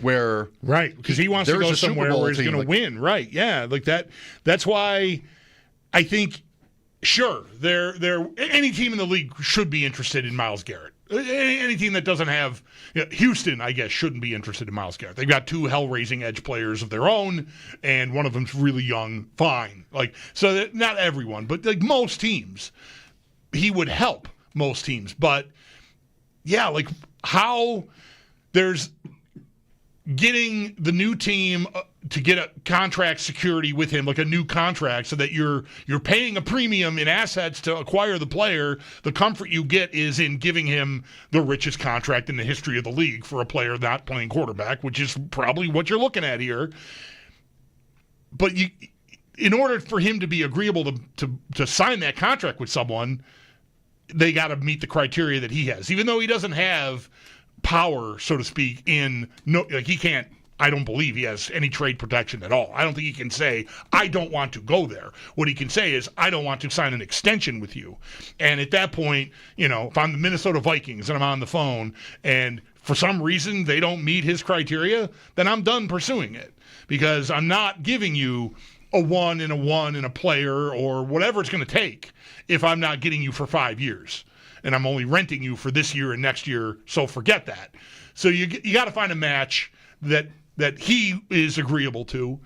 Where right, because he wants to go somewhere where he's going to win. Right, yeah, like that. That's why I think, sure, any team in the league should be interested in Myles Garrett. Any team that doesn't have Houston, I guess, shouldn't be interested in Myles Garrett. They've got 2 hell-raising edge players of their own, and one of them's really young. Fine, so that not everyone, but most teams, he would help most teams. But yeah, how there's getting the new team to get a contract security with him, like a new contract, so that you're paying a premium in assets to acquire the player. The comfort you get is in giving him the richest contract in the history of the league for a player not playing quarterback, which is probably what you're looking at here. But in order for him to be agreeable to sign that contract with someone, they got to meet the criteria that he has, even though he doesn't have power, so to speak, he can't. I don't believe he has any trade protection at all. I don't think he can say, I don't want to go there. What he can say is, I don't want to sign an extension with you. And at that point, if I'm the Minnesota Vikings and I'm on the phone and for some reason they don't meet his criteria, then I'm done pursuing it, because I'm not giving you a 1 and a 1 and a player or whatever it's going to take if I'm not getting you for 5 years. And I'm only renting you for this year and next year, so forget that. So you got to find a match that he is agreeable to.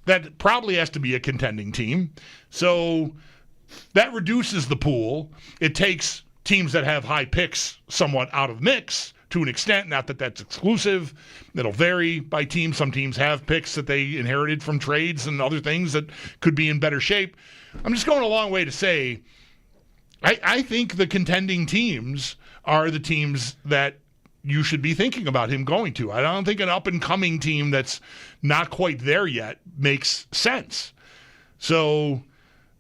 That probably has to be a contending team. So that reduces the pool. It takes teams that have high picks somewhat out of mix to an extent. Not that that's exclusive. It'll vary by team. Some teams have picks that they inherited from trades and other things that could be in better shape. I'm just going a long way to say I think the contending teams are the teams that you should be thinking about him going to. I don't think an up-and-coming team that's not quite there yet makes sense. So,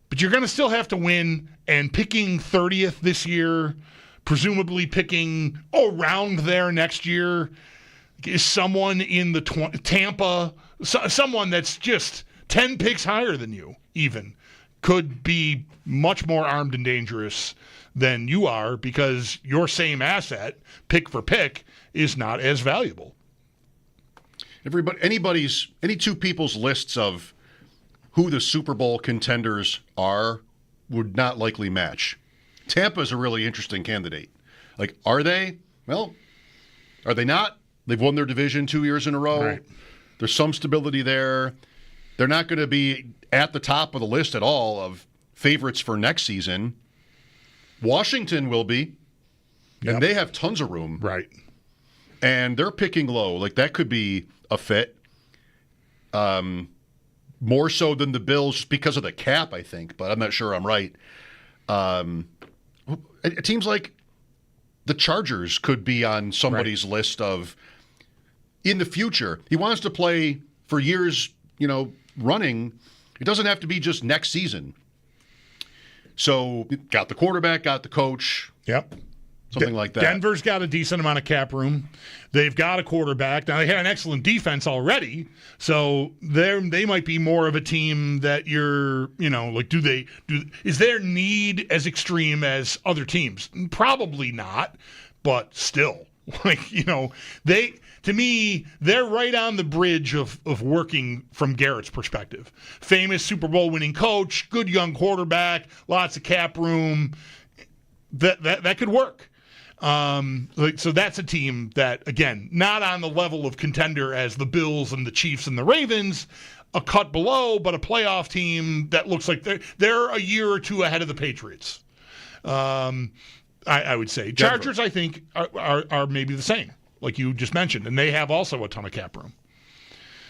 but you're going to still have to win, and picking 30th this year, presumably picking around there next year, is someone in the Tampa, someone that's just 10 picks higher than you even, could be much more armed and dangerous than you are, because your same asset, pick for pick, is not as valuable. Any 2 people's lists of who the Super Bowl contenders are would not likely match. Tampa is a really interesting candidate. Are they? Well, are they not? They've won their division 2 years in a row. Right. There's some stability there. They're not going to be at the top of the list at all of favorites for next season. Washington will be, and they have tons of room. Right. And they're picking low. That could be a fit. More so than the Bills just because of the cap, I think, but I'm not sure I'm right. Teams like the Chargers could be on somebody's list of, in the future, he wants to play for years, running. It doesn't have to be just next season. So, got the quarterback, got the coach. Yep. Something like that. Denver's got a decent amount of cap room. They've got a quarterback. Now, they had an excellent defense already, so they might be more of a team that you're, is their need as extreme as other teams? Probably not, but still. To to me, they're right on the bridge of working from Garrett's perspective. Famous Super Bowl winning coach, good young quarterback, lots of cap room. That could work. So that's a team that, again, not on the level of contender as the Bills and the Chiefs and the Ravens, a cut below, but a playoff team that looks like they're a year or two ahead of the Patriots. I would say Chargers, I think, are maybe the same, like you just mentioned, and they have also a ton of cap room.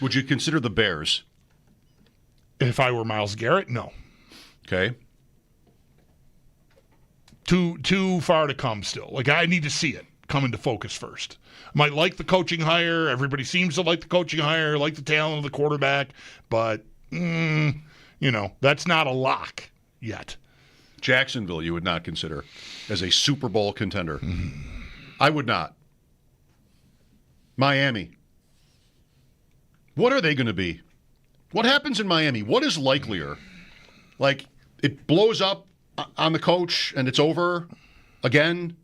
Would you consider the Bears? If I were Myles Garrett, no. Okay. Too far to come still. Like, I need to see it come into focus first. Might like the coaching hire. Everybody seems to like the coaching hire, like the talent of the quarterback, but that's not a lock yet. Jacksonville, you would not consider as a Super Bowl contender. I would not. Miami. What are they going to be? What happens in Miami? What is likelier? Like, it blows up on the coach and it's over again,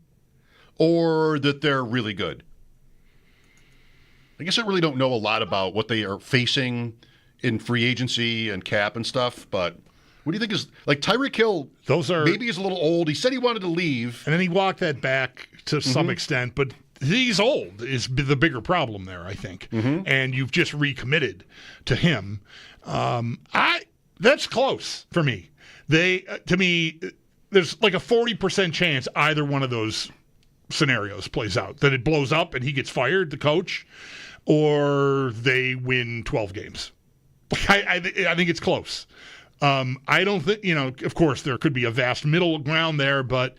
or that they're really good? I guess I really don't know a lot about what they are facing in free agency and cap and stuff, but what do you think is, like, Tyreek Hill, maybe he's a little old. He said he wanted to leave. And then he walked that back to some extent, but he's old is the bigger problem there, I think. And you've just recommitted to him. That's close for me. To me, there's like a 40% chance either one of those scenarios plays out, that it blows up and he gets fired, the coach, or they win 12 games. I think it's close. I don't think, of course, there could be a vast middle ground there, but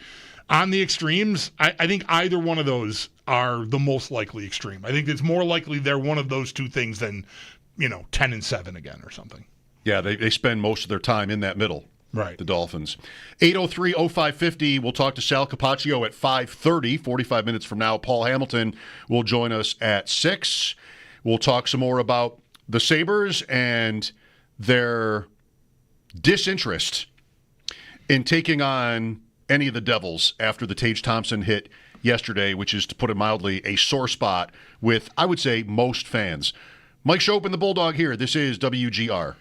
on the extremes, I think either one of those are the most likely extreme. I think it's more likely they're one of those two things than, 10-7 again or something. Yeah, they spend most of their time in that middle. Right. The Dolphins. 803-0550. We'll talk to Sal Capaccio at 5:30, 45 minutes from now. Paul Hamilton will join us at 6. We'll talk some more about the Sabres and their disinterest in taking on any of the Devils after the Tage Thompson hit yesterday, which is, to put it mildly, a sore spot with, I would say, most fans. Mike Schopp and the Bulldog here. This is WGR.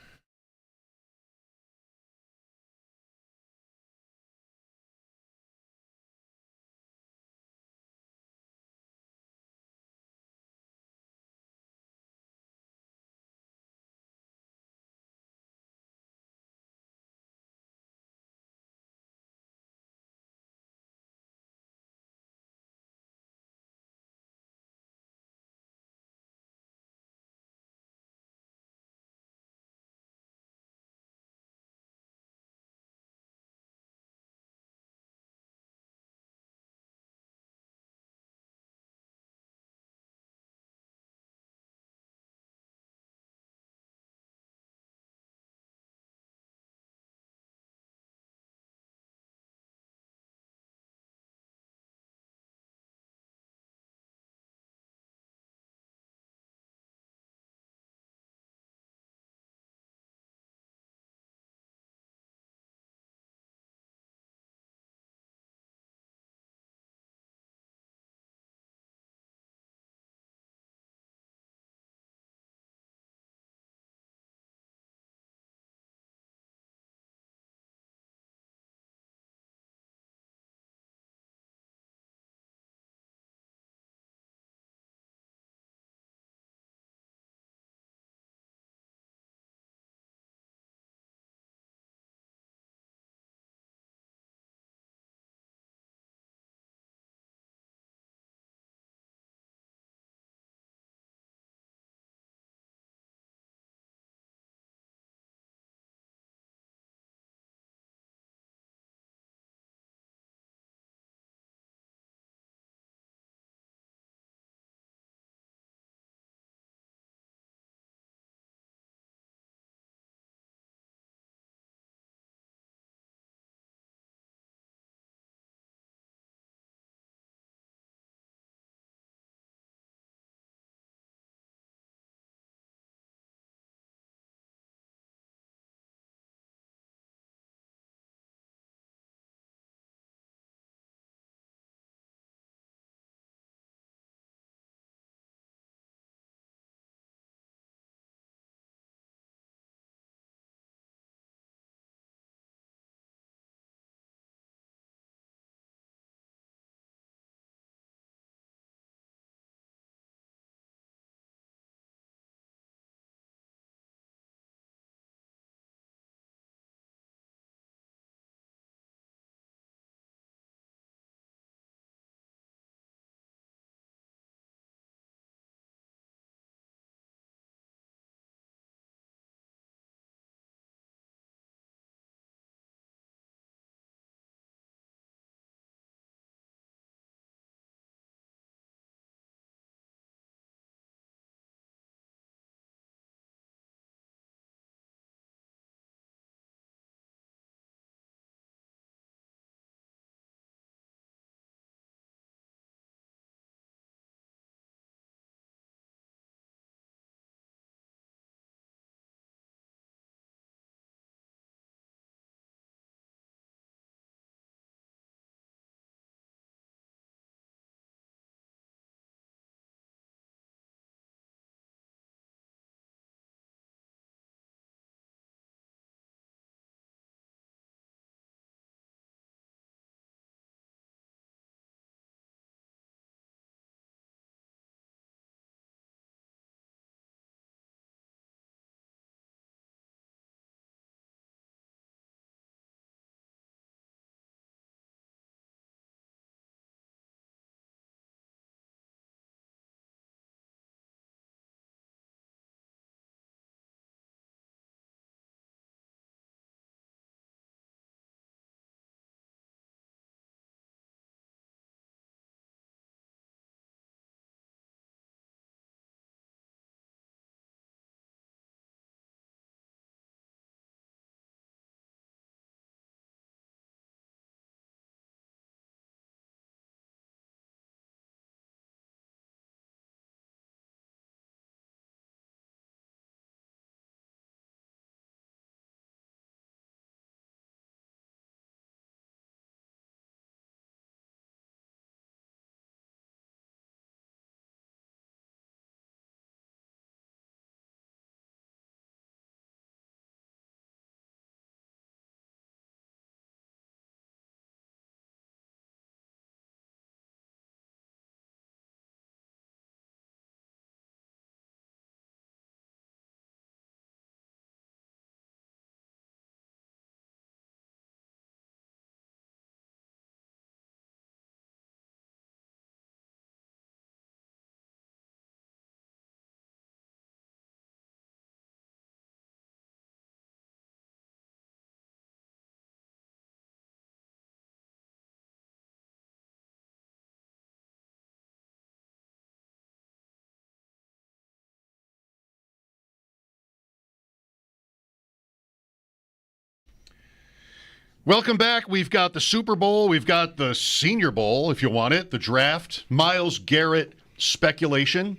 Welcome back. We've got the Super Bowl. We've got the Senior Bowl, if you want it, the draft, Myles Garrett speculation,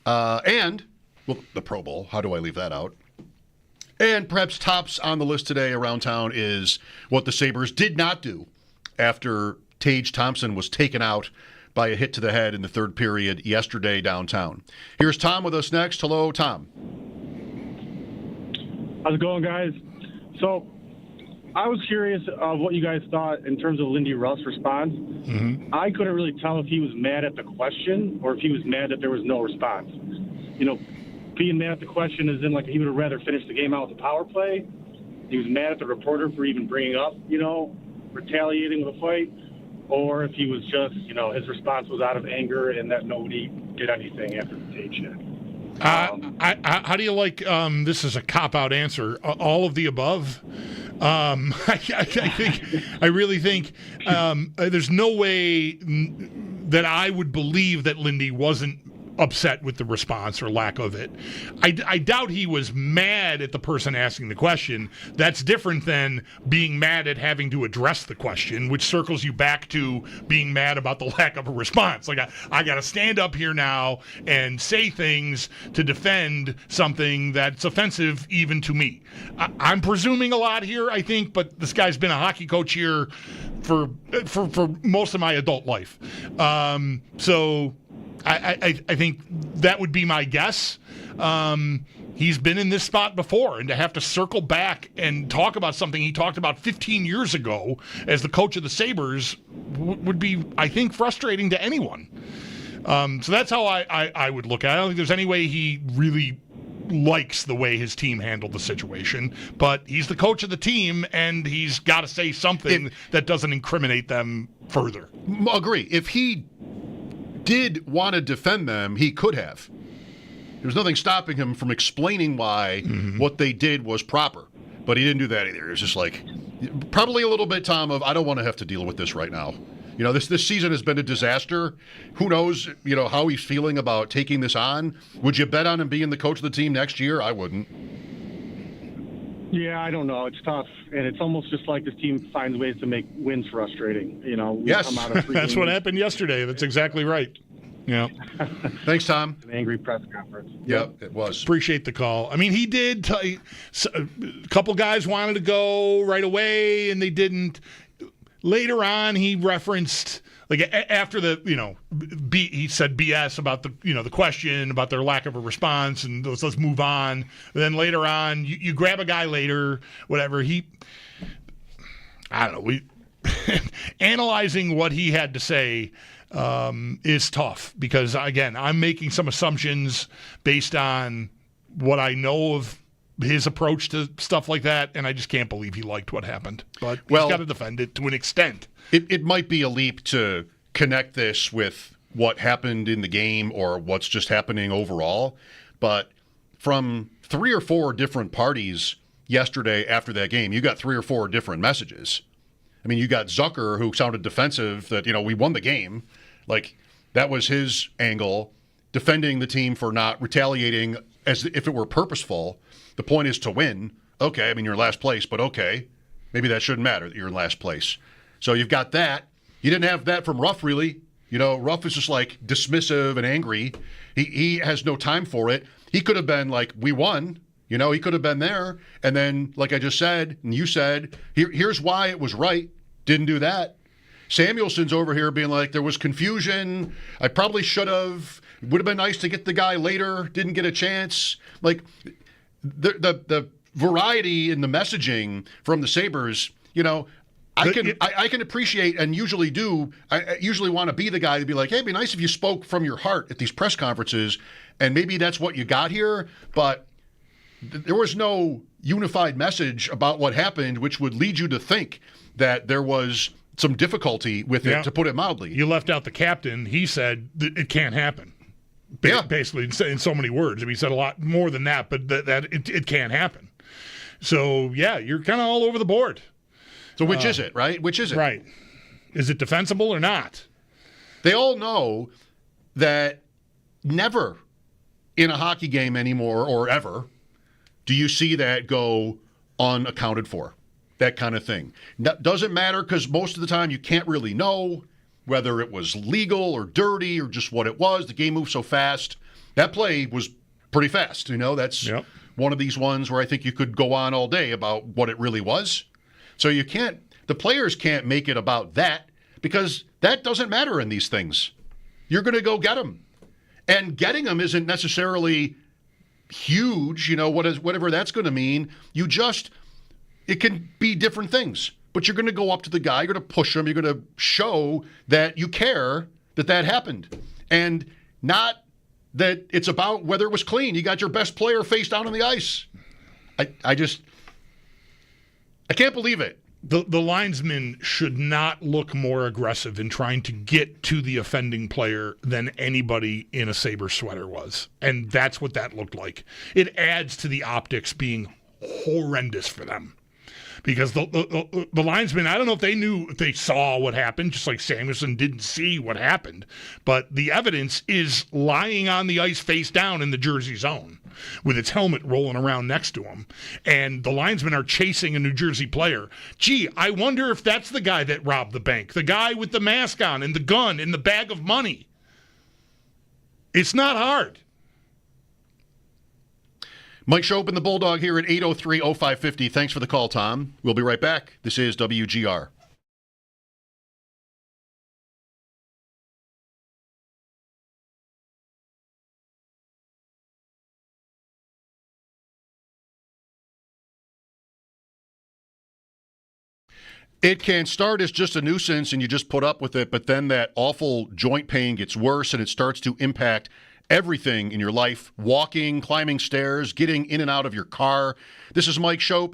and the Pro Bowl. How do I leave that out? And perhaps tops on the list today around town is what the Sabres did not do after Tage Thompson was taken out by a hit to the head in the third period yesterday downtown. Here's Tom with us next. Hello, Tom. How's it going, guys? So I was curious of what you guys thought in terms of Lindy Ruff's response. Mm-hmm. I couldn't really tell if he was mad at the question or if he was mad that there was no response. You know, being mad at the question is in like he would have rather finished the game out with a power play. He was mad at the reporter for even bringing up, retaliating with a fight. Or if he was just, his response was out of anger and that nobody did anything after the Tage hit. How do you like, this is a cop-out answer, all of the above? I really think there's no way that I would believe that Lindy wasn't upset with the response or lack of it. I doubt he was mad at the person asking the question. That's different than being mad at having to address the question, which circles you back to being mad about the lack of a response. Like, I got to stand up here now and say things to defend something that's offensive even to me. I'm presuming a lot here, I think, but this guy's been a hockey coach here for most of my adult life. So I think that would be my guess. He's been in this spot before, and to have to circle back and talk about something he talked about 15 years ago as the coach of the Sabres would be, I think, frustrating to anyone. So that's how I would look at it. I don't think there's any way he really likes the way his team handled the situation, but he's the coach of the team, and he's got to say something that doesn't incriminate them further. Agree. If he did want to defend them, he could have. There was nothing stopping him from explaining why what they did was proper. But he didn't do that either. It was just like, probably a little bit, Tom, of I don't want to have to deal with this right now. This season has been a disaster. Who knows, how he's feeling about taking this on. Would you bet on him being the coach of the team next year? I wouldn't. Yeah, I don't know. It's tough, and it's almost just like this team finds ways to make wins frustrating. Yes, come out of that's what happened yesterday. That's exactly right. Yeah. Thanks, Tom. An angry press conference. Yep, it was. Appreciate the call. I mean, he did. A couple guys wanted to go right away, and they didn't. Later on, he referenced, like, after the, he said BS about the, the question, about their lack of a response, and let's move on. Then later on, you grab a guy later, whatever. I don't know. Analyzing what he had to say is tough because, again, I'm making some assumptions based on what I know of his approach to stuff like that, and I just can't believe he liked what happened. But he's got to defend it to an extent. It might be a leap to connect this with what happened in the game or what's just happening overall, but from 3 or 4 different parties yesterday after that game, you got 3 or 4 different messages. I mean, you got Zucker, who sounded defensive that, we won the game. Like, that was his angle, defending the team for not retaliating as if it were purposeful. The point is to win. Okay, I mean, you're in last place, but okay. Maybe that shouldn't matter that you're in last place. So you've got that. You didn't have that from Ruff, really. Ruff is just, like, dismissive and angry. He has no time for it. He could have been like, we won. He could have been there. And then, like I just said, and you said, here's why it was right. Didn't do that. Samuelson's over here being like, there was confusion. I probably should have. It would have been nice to get the guy later. Didn't get a chance. Like, the variety in the messaging from the Sabres, I can appreciate and usually do. I usually want to be the guy to be like, hey, it'd be nice if you spoke from your heart at these press conferences, and maybe that's what you got here. But there was no unified message about what happened, which would lead you to think that there was some difficulty with it, to put it mildly. You left out the captain. He said that it can't happen. Basically, in so many words. I mean, he said a lot more than that, but that it can't happen. So, yeah, you're kind of all over the board. So which is it, right? Which is it? Right. Is it defensible or not? They all know that never in a hockey game anymore or ever do you see that go unaccounted for. that kind of thing. Doesn't matter because most of the time you can't really know whether it was legal or dirty or just what it was. The game moved so fast. That play was pretty fast. That's one of these ones where I think you could go on all day about what it really was. So the players can't make it about that because that doesn't matter in these things. You're going to go get them. And getting them isn't necessarily huge, whatever that's going to mean. It can be different things. But you're going to go up to the guy, you're going to push him, you're going to show that you care that happened. And not that it's about whether it was clean. You got your best player face down on the ice. I can't believe it. The linesman should not look more aggressive in trying to get to the offending player than anybody in a Sabres sweater was. And that's what that looked like. It adds to the optics being horrendous for them. Because the linesman, I don't know if they saw what happened, just like Samuelson didn't see what happened. But the evidence is lying on the ice face down in the Jersey zone with its helmet rolling around next to him. And the linesmen are chasing a New Jersey player. Gee, I wonder if that's the guy that robbed the bank. The guy with the mask on and the gun and the bag of money. It's not hard. Mike Schopp and the Bulldog here at 803-0550. Thanks for the call, Tom. We'll be right back. This is WGR. It can start as just a nuisance and you just put up with it, but then that awful joint pain gets worse and it starts to impact everything in your life, walking, climbing stairs, getting in and out of your car. This is Mike Schopp.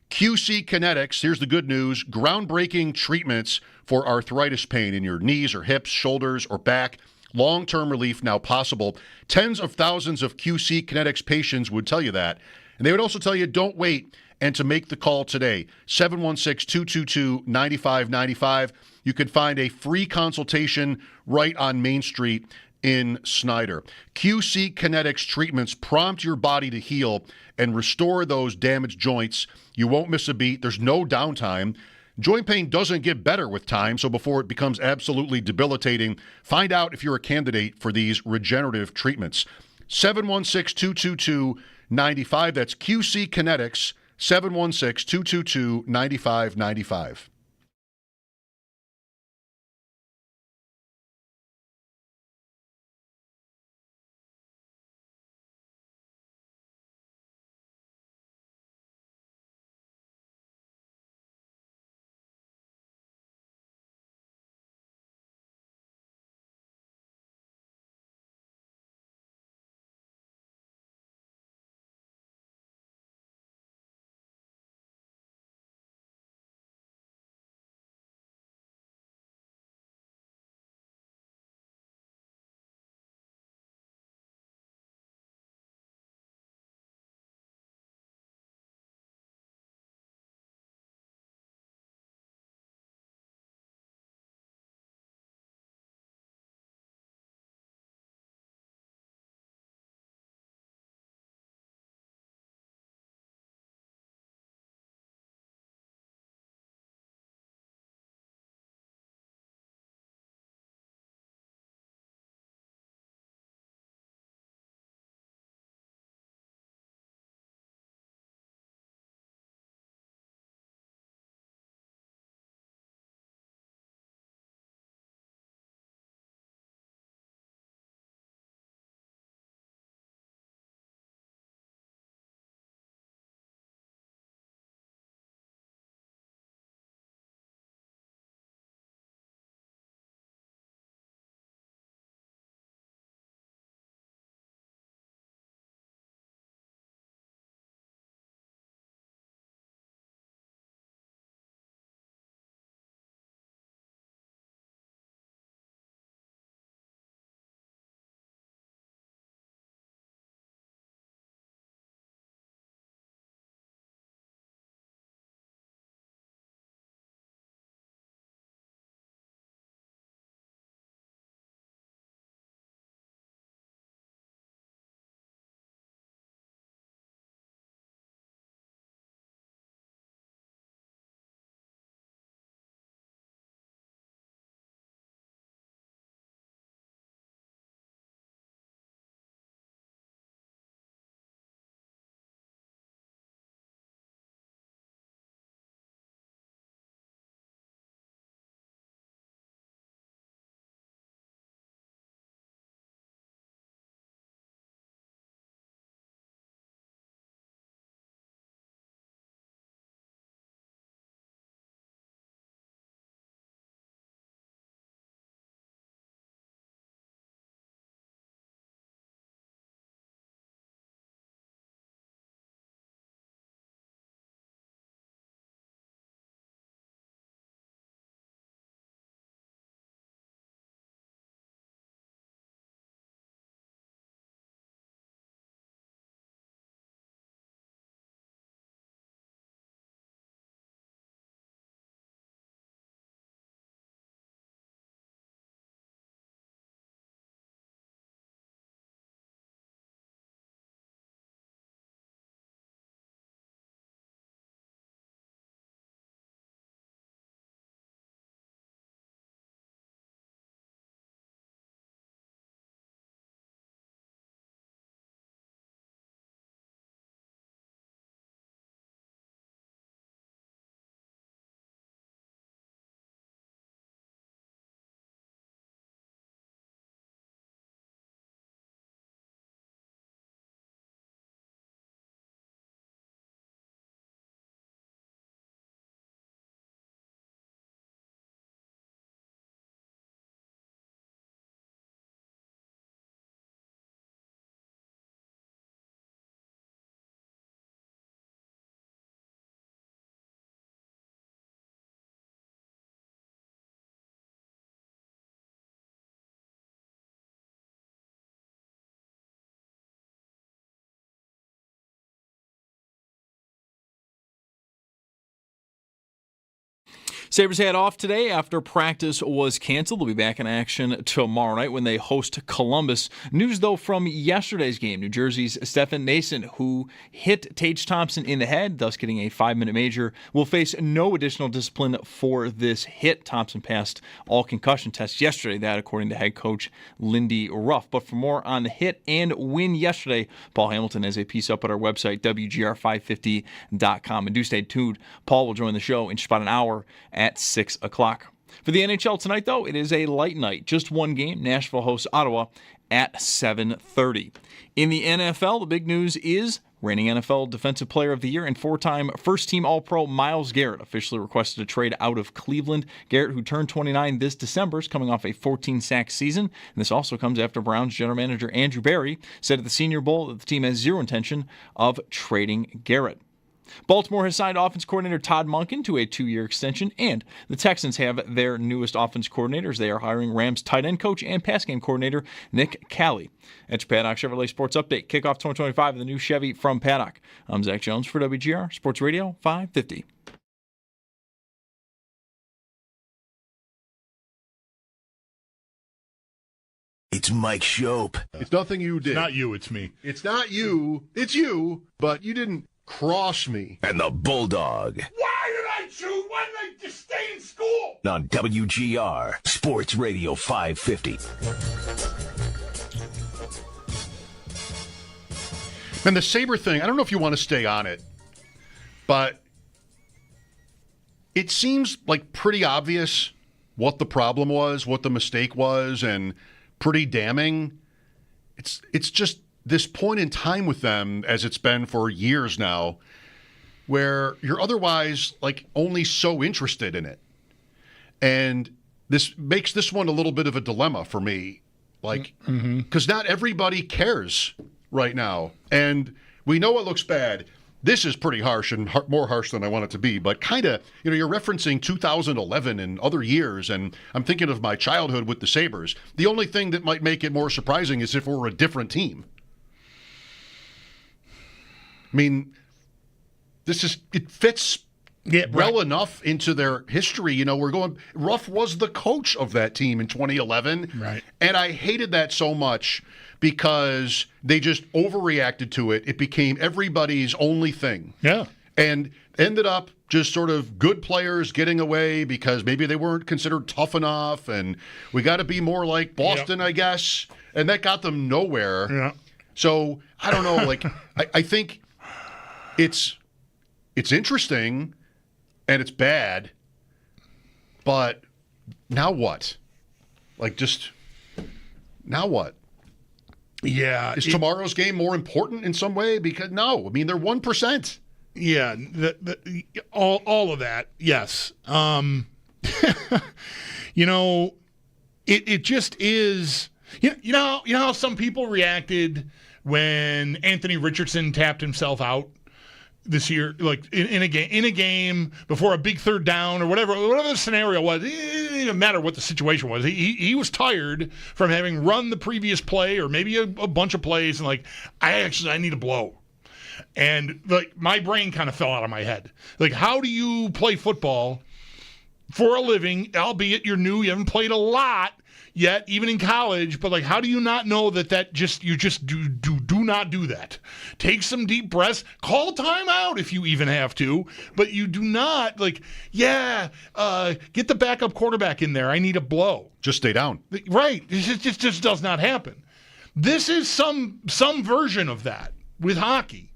QC Kinetics, here's the good news, groundbreaking treatments for arthritis pain in your knees or hips, shoulders, or back. Long-term relief now possible. Tens of thousands of QC Kinetics patients would tell you that. And they would also tell you, don't wait, and to make the call today, 716-222-9595. You could find a free consultation right on Main Street in Snyder. QC Kinetics treatments prompt your body to heal and restore those damaged joints. You won't miss a beat. There's no downtime. Joint pain doesn't get better with time, so before it becomes absolutely debilitating, find out if you're a candidate for these regenerative treatments. 716-222-95. That's QC Kinetics, 716-222-9595. Sabres had off today after practice was canceled. They'll be back in action tomorrow night when they host Columbus. News, though, from yesterday's game. New Jersey's Stefan Nason, who hit Tage Thompson in the head, thus getting a 5-minute major, will face no additional discipline for this hit. Thompson passed all concussion tests yesterday, that according to head coach Lindy Ruff. But for more on the hit and win yesterday, Paul Hamilton has a piece up at our website, WGR550.com. And do stay tuned. Paul will join the show in just about an hour at 6 o'clock. For the NHL tonight, though, it is a light night. Just one game. Nashville hosts Ottawa at 7:30. In the NFL, the big news is reigning NFL Defensive Player of the Year and 4-time first-team All-Pro Myles Garrett officially requested a trade out of Cleveland. Garrett, who turned 29 this December, is coming off a 14-sack season. And this also comes after Browns general manager Andrew Berry said at the Senior Bowl that the team has zero intention of trading Garrett. Baltimore has signed offense coordinator Todd Monken to a 2-year extension, and the Texans have their newest offense coordinators. They are hiring Rams tight end coach and pass game coordinator Nick Cali. At your Paddock Chevrolet Sports Update, kickoff 2025 of the new Chevy from Paddock. I'm Zach Jones for WGR Sports Radio 550. It's Mike Schopp. It's nothing you did. It's not you, it's me. It's not you. It's you, but you didn't cross me. And the Bulldog. Why did I choose? Why did I just stay in school? On WGR Sports Radio 550. And the Sabre thing, I don't know if you want to stay on it, but it seems like pretty obvious what the problem was, what the mistake was, and pretty damning. It's just this point in time with them, as it's been for years now, where you're otherwise like only so interested in it. And this makes this one a little bit of a dilemma for me. Like, because not everybody cares right now. And we know it looks bad. This is pretty harsh and more harsh than I want it to be, but kind of, you're referencing 2011 and other years, and I'm thinking of my childhood with the Sabres. The only thing that might make it more surprising is if we're a different team. I mean, it fits well enough into their history. Ruff was the coach of that team in 2011. Right. And I hated that so much because they just overreacted to it. It became everybody's only thing. Yeah. And ended up just sort of good players getting away because maybe they weren't considered tough enough. And we got to be more like Boston, I guess. And that got them nowhere. Yeah. So I don't know. I think it's interesting and it's bad, but now what? Now what? Yeah. Is tomorrow's game more important in some way? Because no, I mean, they're 1%. Yeah, all of that, yes. It just is. You know how some people reacted when Anthony Richardson tapped himself out this year, like in a game before a big third down or whatever the scenario was. It didn't matter what the situation was. He was tired from having run the previous play or maybe a bunch of plays, and I need a blow. And my brain kind of fell out of my head. How do you play football for a living, albeit you're new, you haven't played a lot yet, even in college, but how do you not know that you just do not do that? Take some deep breaths, call timeout if you even have to, but you do not get the backup quarterback in there. I need a blow. Just stay down. Right. It just does not happen. This is some version of that with hockey.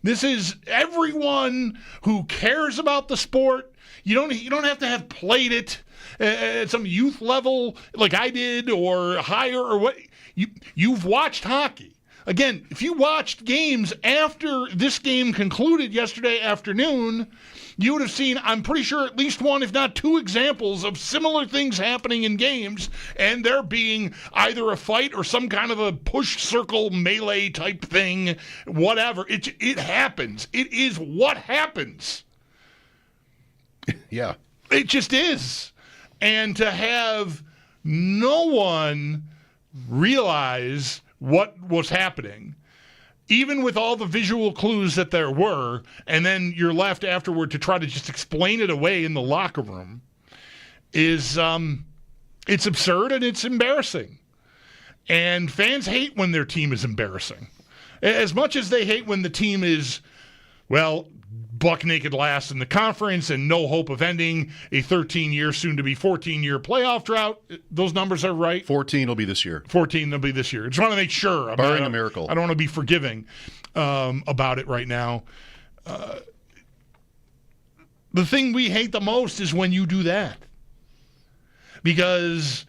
This is everyone who cares about the sport. You don't have to have played it at some youth level like I did or higher or what. You've watched hockey. Again, if you watched games after this game concluded yesterday afternoon, you would have seen, I'm pretty sure, at least one, if not two examples of similar things happening in games, and there being either a fight or some kind of a push circle melee type thing, whatever. It happens. It is what happens. Yeah. It just is. And to have no one realize what was happening, even with all the visual clues that there were, and then you're left afterward to try to just explain it away in the locker room, is it's absurd and it's embarrassing. And fans hate when their team is embarrassing. As much as they hate when the team is, well, buck naked last in the conference and no hope of ending a 13-year, soon-to-be 14-year playoff drought. Those numbers are right. 14 will be this year. 14 will be this year. I just want to make sure. Barring a miracle. I don't want to be forgiving about it right now. The thing we hate the most is when you do that. Because,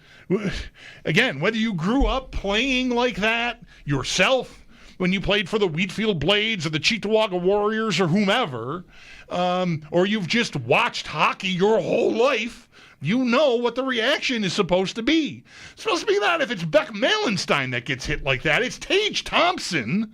again, whether you grew up playing like that yourself, when you played for the Wheatfield Blades or the Cheektowaga Warriors or whomever, or you've just watched hockey your whole life, you know what the reaction is supposed to be. It's supposed to be that if it's Beck Malenstein that gets hit like that, it's Tage Thompson.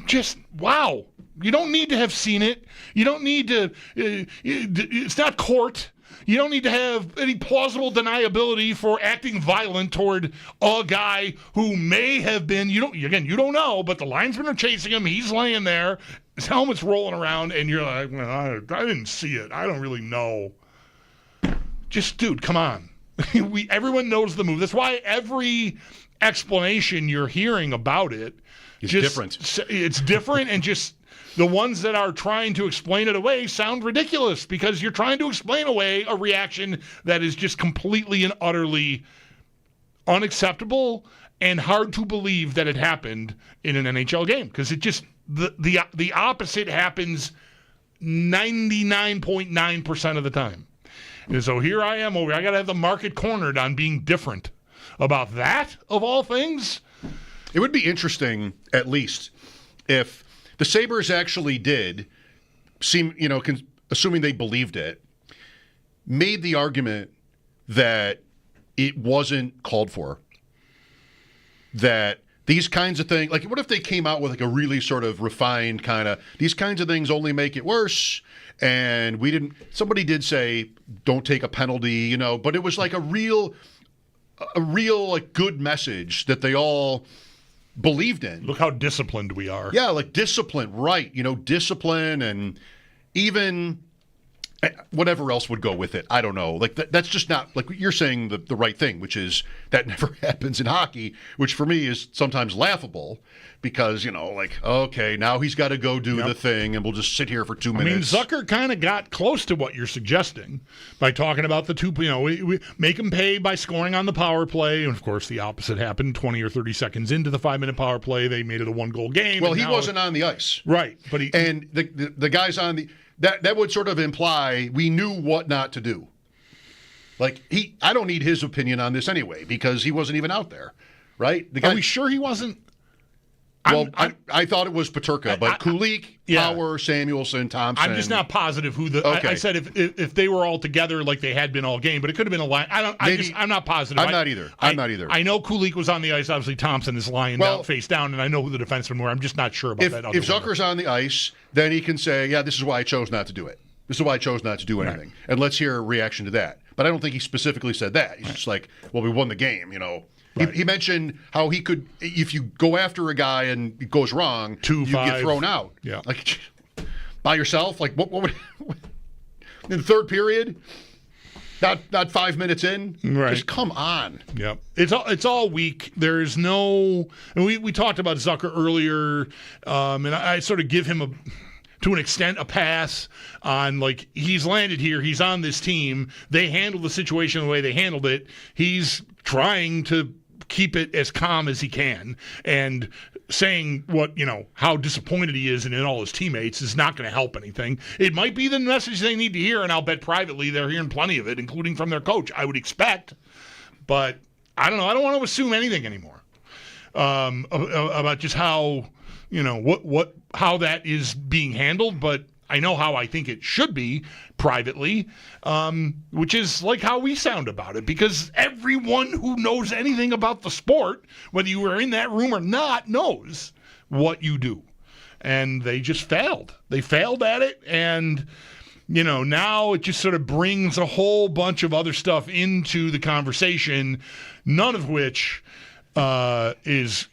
Just, wow. You don't need to have seen it. You don't need to, it's not court. You don't need to have any plausible deniability for acting violent toward a guy who may have been, you don't know, but the linesmen are chasing him. He's laying there. His helmet's rolling around, and you're like, well, I didn't see it. I don't really know. Just, dude, come on. Everyone knows the move. That's why every explanation you're hearing about it is different. It's different, and just the ones that are trying to explain it away sound ridiculous because you're trying to explain away a reaction that is just completely and utterly unacceptable and hard to believe that it happened in an NHL game because it just the opposite happens 99.9% of the time. And so here I am I got to have the market cornered on being different about that of all things. It would be interesting, at least, if the Sabres actually did assuming they believed it, made the argument that it wasn't called for. That these kinds of things, like what if they came out with like a really sort of refined kind of, these kinds of things only make it worse, and somebody did say, don't take a penalty, but it was like a real like good message that they all believed in. Look how disciplined we are. Yeah, like discipline, right. Discipline and even whatever else would go with it. I don't know. Like that's just not, like you're saying the right thing, which is that never happens in hockey, which for me is sometimes laughable because, okay, now he's got to go do the thing and we'll just sit here for 2 minutes. Zucker kind of got close to what you're suggesting by talking about the two, we make him pay by scoring on the power play. And of course, the opposite happened 20 or 30 seconds into the 5-minute power play. They made it a 1-goal game. Well, he wasn't on the ice. Right. But the guys on the, that would sort of imply we knew what not to do. Like I don't need his opinion on this anyway because he wasn't even out there, right? Are we sure he wasn't? Well, I thought it was Peterka, but Kulik, Power, Samuelson, Thompson. I'm just not positive who the. Okay. I said if they were all together like they had been all game, but it could have been a line. I'm not positive. I'm not either. I know Kulik was on the ice. Obviously, Thompson is lying down, face down, and I know who the defensemen were. I'm just not sure about that. If Zucker's on the ice, then he can say, "Yeah, this is why I chose not to do it. This is why I chose not to do anything." Right. And let's hear a reaction to that. But I don't think he specifically said that. He's just like, "Well, we won the game," Right. He mentioned how he could, if you go after a guy and it goes wrong, you get thrown out. Yeah. Like by yourself. Like what would in the third period? Not 5 minutes in. Right. Just come on. Yep. It's all weak. There's no. And we talked about Zucker earlier, and I sort of give him to an extent, a pass on, like, he's landed here, he's on this team, they handled the situation the way they handled it, he's trying to keep it as calm as he can, and saying how disappointed he is in all his teammates is not going to help anything. It might be the message they need to hear, and I'll bet privately they're hearing plenty of it, including from their coach, I would expect, but I don't know, I don't want to assume anything anymore about just how how that is being handled, but I know how I think it should be privately, which is like how we sound about it, because everyone who knows anything about the sport, whether you were in that room or not, knows what you do. And they just failed. They failed at it, and now it just sort of brings a whole bunch of other stuff into the conversation, none of which is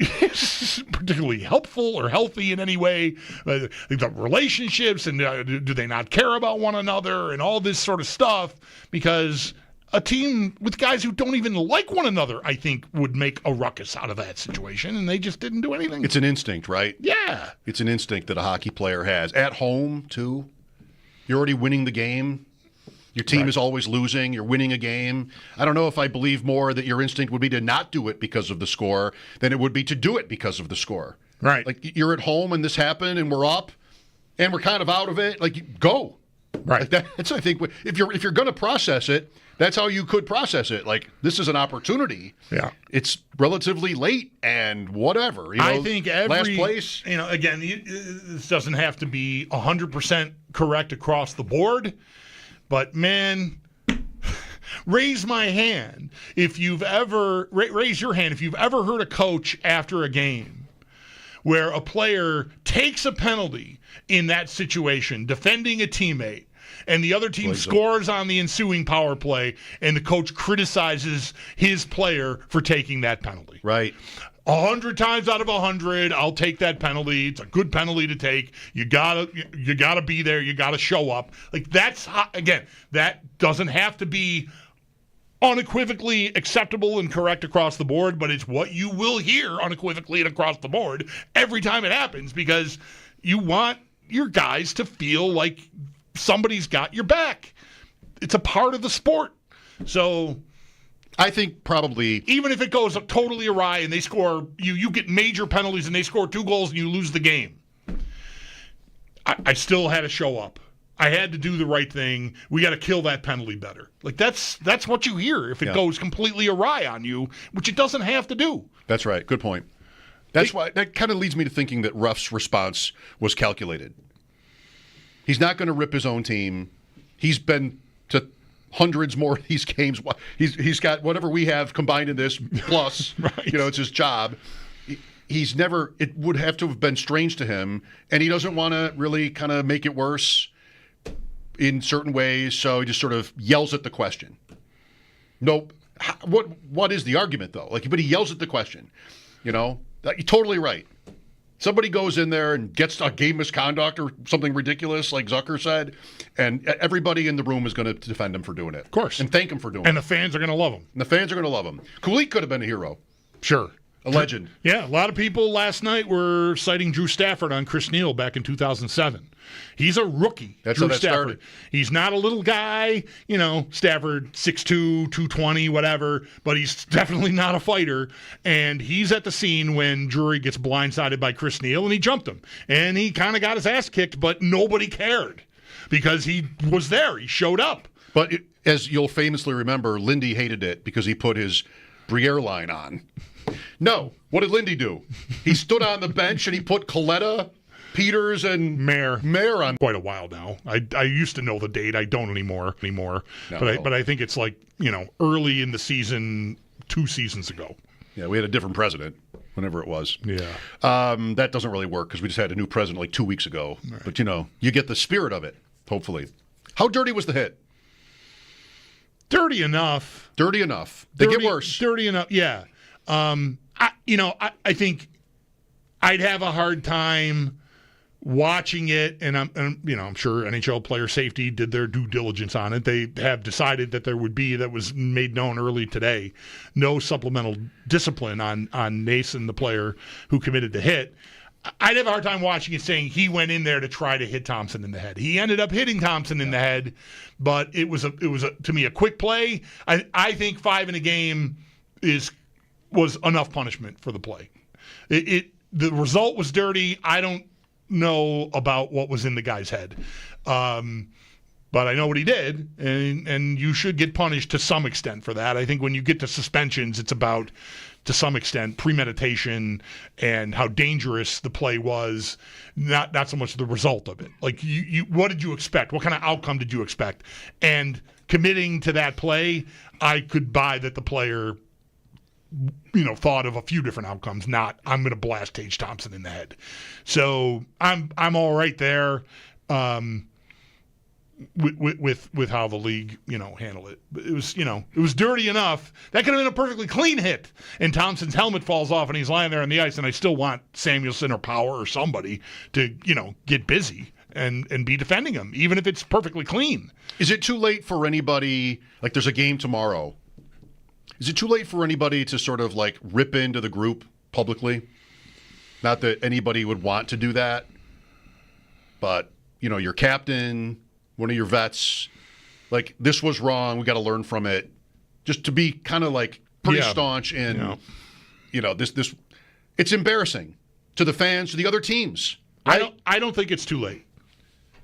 particularly helpful or healthy in any way. The relationships, and do they not care about one another, and all this sort of stuff, because a team with guys who don't even like one another, I think, would make a ruckus out of that situation, and they just didn't do anything. It's an instinct, right? Yeah. It's an instinct that a hockey player has. At home, too. You're already winning the game. Your team is always losing. You're winning a game. I don't know if I believe more that your instinct would be to not do it because of the score than it would be to do it because of the score. Right. Like, you're at home and this happened and we're up and we're kind of out of it. Like, go. Right. Like that's, I think, if you're going to process it, that's how you could process it. Like, this is an opportunity. Yeah. It's relatively late and whatever. I think last place. Again, this doesn't have to be 100% correct across the board, but man, raise my hand if you've ever raise your hand if you've ever heard a coach after a game where a player takes a penalty in that situation, defending a teammate, and the other team scores on the ensuing power play, and the coach criticizes his player for taking that penalty. Right. 100 times out of 100, I'll take that penalty. It's a good penalty to take. You gotta be there. You gotta show up. Like, that's again, that doesn't have to be unequivocally acceptable and correct across the board, but it's what you will hear unequivocally and across the board every time it happens, because you want your guys to feel like somebody's got your back. It's a part of the sport. So I think probably, even if it goes totally awry and they score, you get major penalties and they score 2 goals and you lose the game, I still had to show up. I had to do the right thing. We got to kill that penalty better. Like, that's what you hear if it goes completely awry on you, which it doesn't have to do. That's right. Good point. That's why that kind of leads me to thinking that Ruff's response was calculated. He's not going to rip his own team. He's been to hundreds more of these games. He's got whatever we have combined in this plus. Right. It's his job. He's never. It would have to have been strange to him, and he doesn't want to really kind of make it worse in certain ways. So he just sort of yells at the question. Nope. What is the argument though? But he yells at the question. You're totally right. Somebody goes in there and gets a game misconduct or something ridiculous, like Zucker said, and everybody in the room is going to defend him for doing it. Of course. And thank him for doing it. And the fans are going to love him. And the fans are going to love him. Kulik could have been a hero. Sure. A legend. Yeah, a lot of people last night were citing Drew Stafford on Chris Neal back in 2007. He's a rookie. That's Drew how that Stafford. started. He's not a little guy, Stafford 6'2", 220, whatever, but he's definitely not a fighter. And he's at the scene when Drury gets blindsided by Chris Neal, and he jumped him. And he kind of got his ass kicked, but nobody cared because he was there. He showed up. But as you'll famously remember, Lindy hated it because he put his Briere line on. No. What did Lindy do? He stood on the bench and he put Coletta, Peters, and Mayer on. Quite a while now. I used to know the date. I don't anymore. No. But I think it's early in the season, 2 seasons ago. Yeah, we had a different president, whenever it was. Yeah. That doesn't really work because we just had a new president 2 weeks ago. Right. But, you get the spirit of it, hopefully. How dirty was the hit? Dirty enough. They get worse. Dirty enough, yeah. I think I'd have a hard time watching it, and I'm sure NHL player safety did their due diligence on it. They have decided that there would be, that was made known early today, no supplemental discipline on Nason, the player who committed the hit. I'd have a hard time watching it saying he went in there to try to hit Thompson in the head. He ended up hitting Thompson in the head, but it was to me a quick play. I think 5 in a game was enough punishment for the play. The result was dirty. I don't know about what was in the guy's head, but I know what he did, and you should get punished to some extent for that. I think when you get to suspensions, it's about, to some extent, premeditation and how dangerous the play was, not so much the result of it. Like, you what did you expect? What kind of outcome did you expect? And committing to that play, I could buy that the player thought of a few different outcomes, not I'm going to blast Tage Thompson in the head. So I'm all right there. with how the league, handled it. It was dirty enough. That could have been a perfectly clean hit. And Thompson's helmet falls off and he's lying there on the ice, and I still want Samuelson or Power or somebody to, get busy and be defending him, even if it's perfectly clean. Is it too late for anybody, like there's a game tomorrow, is it too late for anybody to sort of like rip into the group publicly? Not that anybody would want to do that, but, your captain, one of your vets, like, this was wrong, we got to learn from it. Just to be kind of like pretty staunch in, this, it's embarrassing to the fans, to the other teams. Right? I don't think it's too late.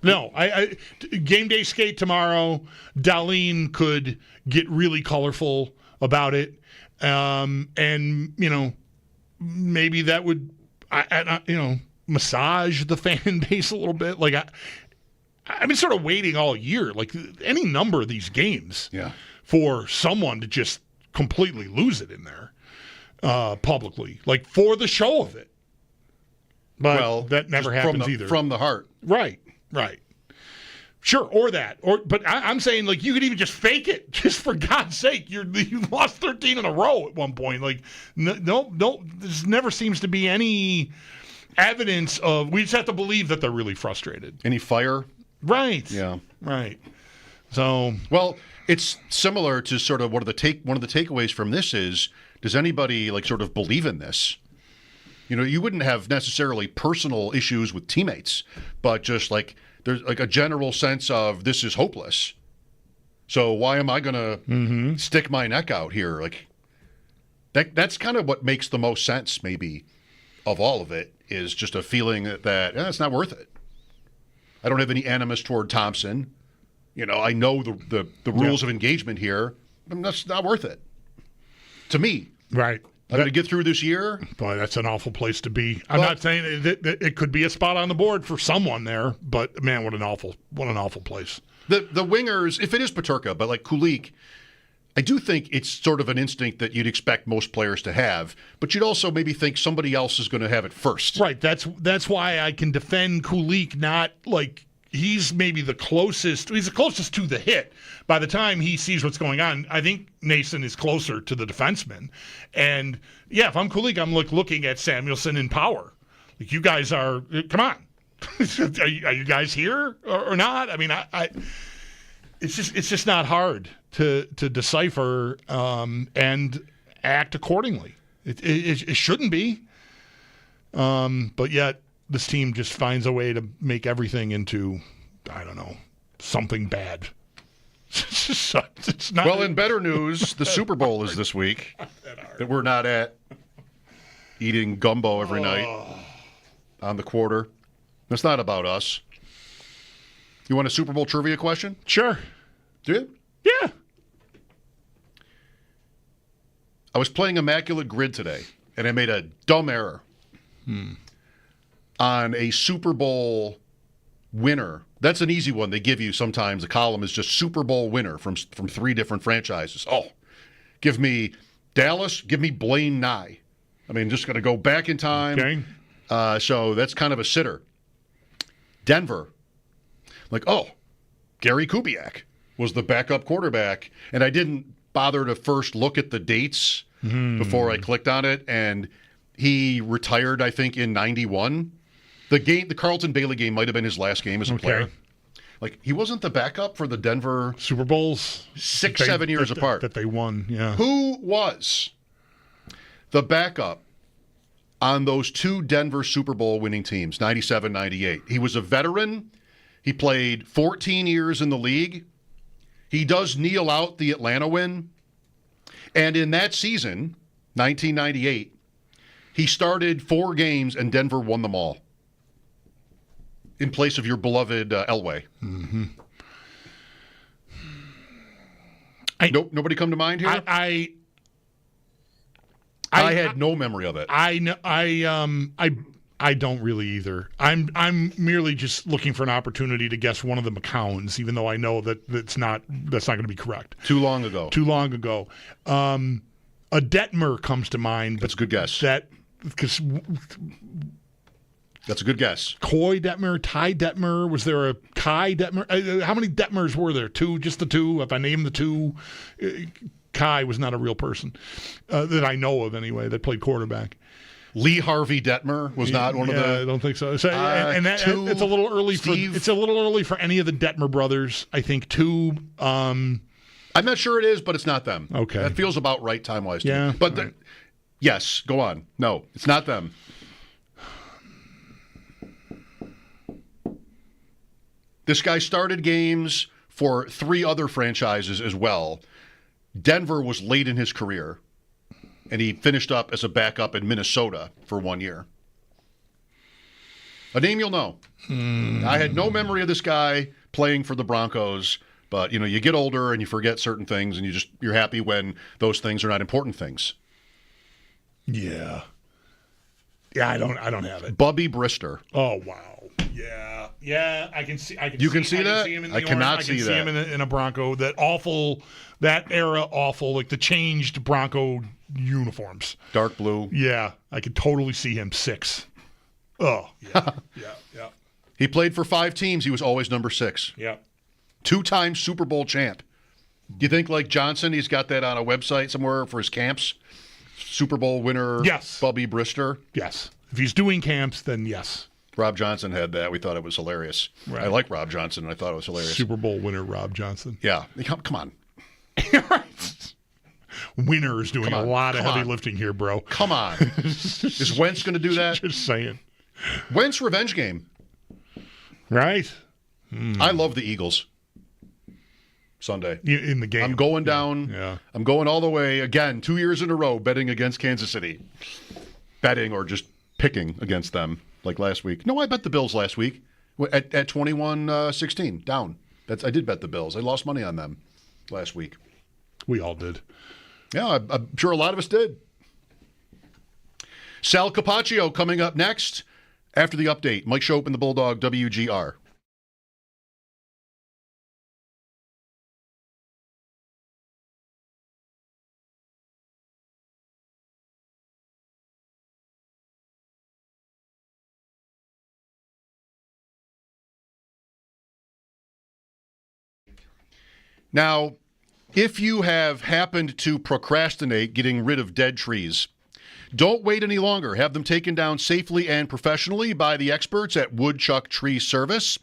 No, I game day skate tomorrow. Darlene could get really colorful about it, and maybe that would, massage the fan base a little bit. Like I've been sort of waiting all year, like any number of these games, for someone to just completely lose it in there publicly, like for the show of it. But that never happens either. From the heart, right. Sure, but I'm saying, like, you could even just fake it, just for God's sake. You lost 13 in a row at one point. Like, no, there never seems to be any evidence of. We just have to believe that they're really frustrated. Any fire? Right. Yeah. Right. So, well, it's similar to sort of one of the takeaways from this is, does anybody like sort of believe in this? You wouldn't have necessarily personal issues with teammates, but just like there's like a general sense of this is hopeless. So why am I going to stick my neck out here? Like that's kind of what makes the most sense, maybe, of all of it, is just a feeling that it's not worth it. I don't have any animus toward Thompson. I know the rules of engagement here. That's not worth it to me. Right. I'm going to get through this year. Boy, that's an awful place to be. I'm not saying that it could be a spot on the board for someone there, but man, what an awful place. The wingers, if it is Peterka, but like Kulik, I do think it's sort of an instinct that you'd expect most players to have, but you'd also maybe think somebody else is going to have it first. Right. That's why I can defend Kulik, not like he's maybe the closest. He's the closest to the hit. By the time he sees what's going on, I think Nason is closer to the defenseman. And yeah, if I'm Kulik, I'm looking at Samuelson and Power. Like, you guys are. Come on, are you guys here or not? I mean, it's just not hard to decipher and act accordingly. It shouldn't be. But yet this team just finds a way to make everything into, I don't know, something bad. It's not. Well, in better news, the Super Bowl is this week. That we're not at eating gumbo every night on the quarter. That's not about us. You want a Super Bowl trivia question? Sure. Do you? Yeah. I was playing Immaculate Grid today, and I made a dumb error on a Super Bowl winner. That's an easy one. They give you sometimes. The column is just Super Bowl winner from 3 different franchises. Oh, give me Dallas. Give me Blaine Nye. I mean, just going to go back in time. Okay. So that's kind of a sitter. Denver. Like, Gary Kubiak was the backup quarterback. And I didn't bother to first look at the dates before I clicked on it. And he retired, I think, in 91. The Carlton Bailey game might have been his last game as a player. Like, he wasn't the backup for the Denver Super Bowls 7 years apart that they won. Yeah. Who was the backup on those 2 Denver Super Bowl winning teams, 97, 98? He was a veteran. He played 14 years in the league. He does kneel out the Atlanta win. And in that season, 1998, he started 4 games and Denver won them all, in place of your beloved Elway. Mm-hmm. Nobody come to mind here? I had no memory of it. I don't really either. I'm merely just looking for an opportunity to guess one of the McCowns, even though I know that's not going to be correct. Too long ago. A Detmer comes to mind. That's a good guess. Because That's a good guess. Coy Detmer, Ty Detmer. Was there a Kai Detmer? How many Detmers were there? Two, just the two. If I name the two, Kai was not a real person that I know of anyway that played quarterback. Lee Harvey Detmer was not one of the. I don't think so. So it's a little early for any of the Detmer brothers. I think two. I'm not sure it is, but it's not them. Okay, that feels about right time wise. Yeah, but yes, go on. No, it's not them. This guy started games for 3 other franchises as well. Denver was late in his career, and he finished up as a backup in Minnesota for 1 year. A name you'll know. I had no memory of this guy playing for the Broncos, but you get older and you forget certain things, and you're happy when those things are not important things. Yeah. Yeah, I don't have it. Bubby Brister. Oh wow. Yeah, I can see. You can see that? I can see him in the I cannot see that. I can see him in a Bronco. That era awful, like the changed Bronco uniforms, dark blue. Yeah, I could totally see him 6. Oh yeah, yeah. He played for 5 teams. He was always number 6. Yeah, 2-time Super Bowl champ. Do you think like Johnson? He's got that on a website somewhere for his camps. Super Bowl winner. Yes. Bubby Brister. Yes. If he's doing camps, then yes. Rob Johnson had that. We thought it was hilarious. Right. I like Rob Johnson, and I thought it was hilarious. Super Bowl winner Rob Johnson. Yeah. Come on. Winner is doing a lot of heavy lifting here, bro. Come on. Is Wentz going to do that? Just saying. Wentz revenge game. Right. I love the Eagles. Sunday. In the game. I'm going down. Yeah. I'm going all the way, again, 2 years in a row, betting against Kansas City. Betting or just picking against them, like last week. No, I bet the Bills last week at 21-16, down. I did bet the Bills. I lost money on them last week. We all did. Yeah, I'm sure a lot of us did. Sal Capaccio coming up next after the update. Mike Schopp and the Bulldog, WGR. Now, if you have happened to procrastinate getting rid of dead trees, don't wait any longer. Have them taken down safely and professionally by the experts at Woodchuck Tree Service.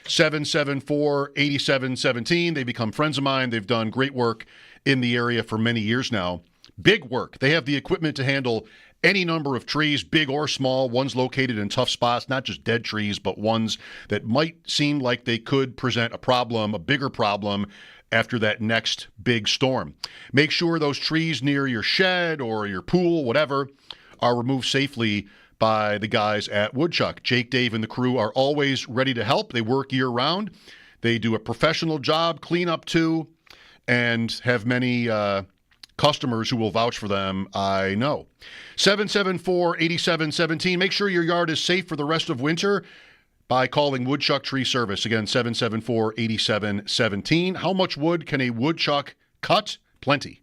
774-8717. They become friends of mine. They've done great work in the area for many years now. Big work. They have the equipment to handle any number of trees, big or small, ones located in tough spots, not just dead trees, but ones that might seem like they could present a problem, a bigger problem, after that next big storm. Make sure those trees near your shed or your pool, whatever, are removed safely by the guys at Woodchuck. Jake, Dave, and the crew are always ready to help. They work year-round. They do a professional job, clean up too, and have many customers who will vouch for them, I know. 774-8717. Make sure your yard is safe for the rest of winter by calling Woodchuck Tree Service. Again, 774-8717. How much wood can a woodchuck cut? Plenty.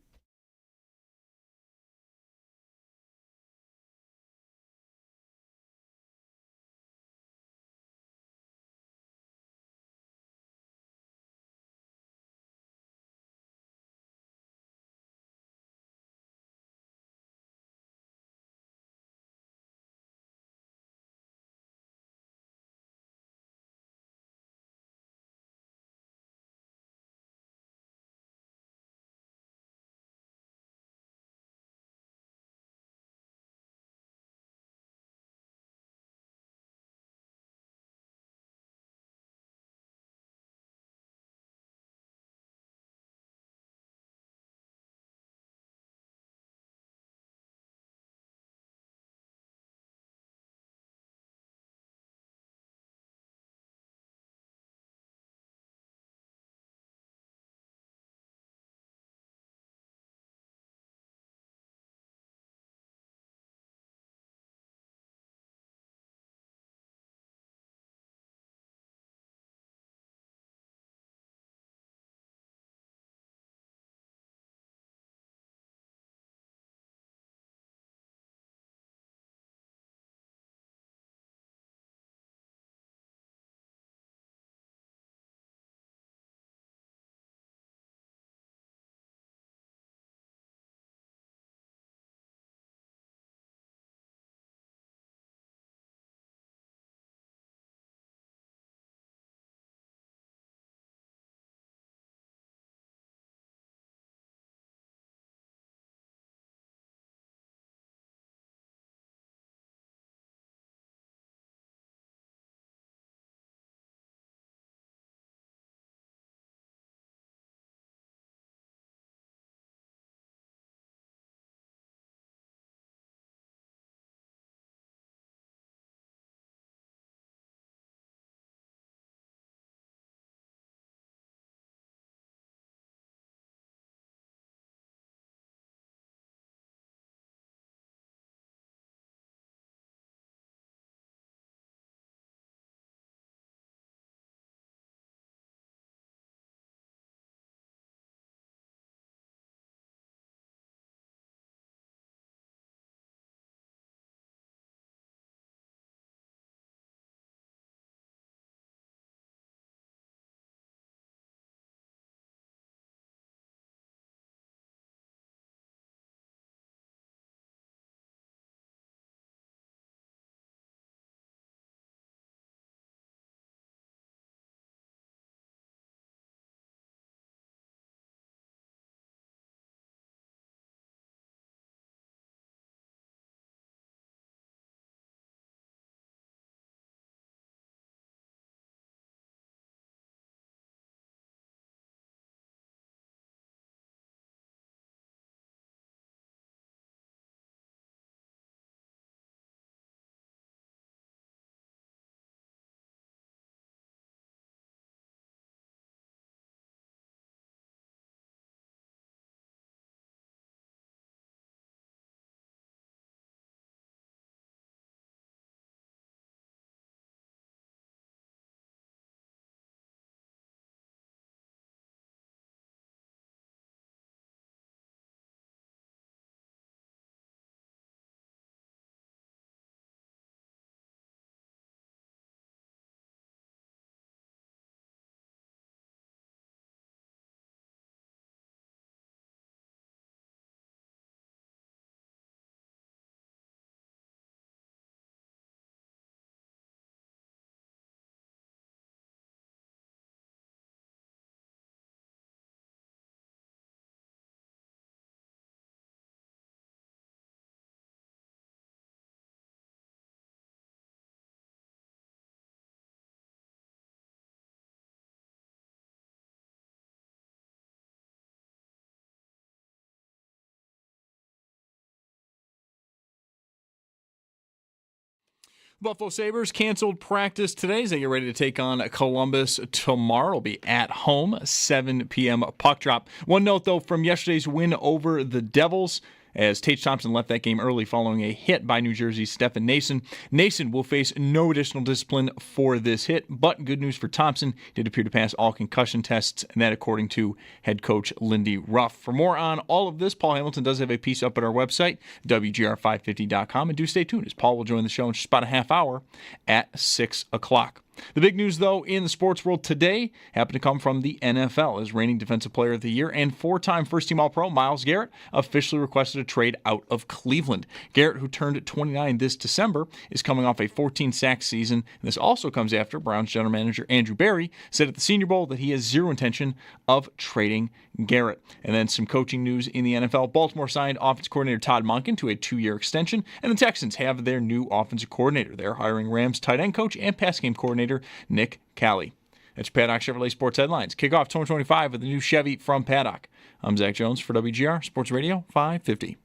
Buffalo Sabres canceled practice today as they get ready to take on Columbus tomorrow. It'll be at home, 7 p.m. puck drop. One note, though, from yesterday's win over the Devils, as Tage Thompson left that game early following a hit by New Jersey's Stefan Noesen. Noesen will face no additional discipline for this hit, but good news for Thompson. He did appear to pass all concussion tests, and that according to head coach Lindy Ruff. For more on all of this, Paul Hamilton does have a piece up at our website, WGR550.com, and do stay tuned as Paul will join the show in just about a half hour at 6 o'clock. The big news, though, in the sports world today happened to come from the NFL, as reigning Defensive Player of the Year and four-time first-team All-Pro Myles Garrett officially requested a trade out of Cleveland. Garrett, who turned 29 this December, is coming off a 14-sack season, and this also comes after Browns general manager Andrew Berry said at the Senior Bowl that he has zero intention of trading Garrett. And then some coaching news in the NFL. Baltimore signed offensive coordinator Todd Monken to a 2-year extension, and the Texans have their new offensive coordinator. They're hiring Rams tight end coach and pass game coordinator Nick Cali. That's Paddock Chevrolet Sports Headlines. Kick off 2025 with the new Chevy from Paddock. I'm Zach Jones for WGR Sports Radio 550.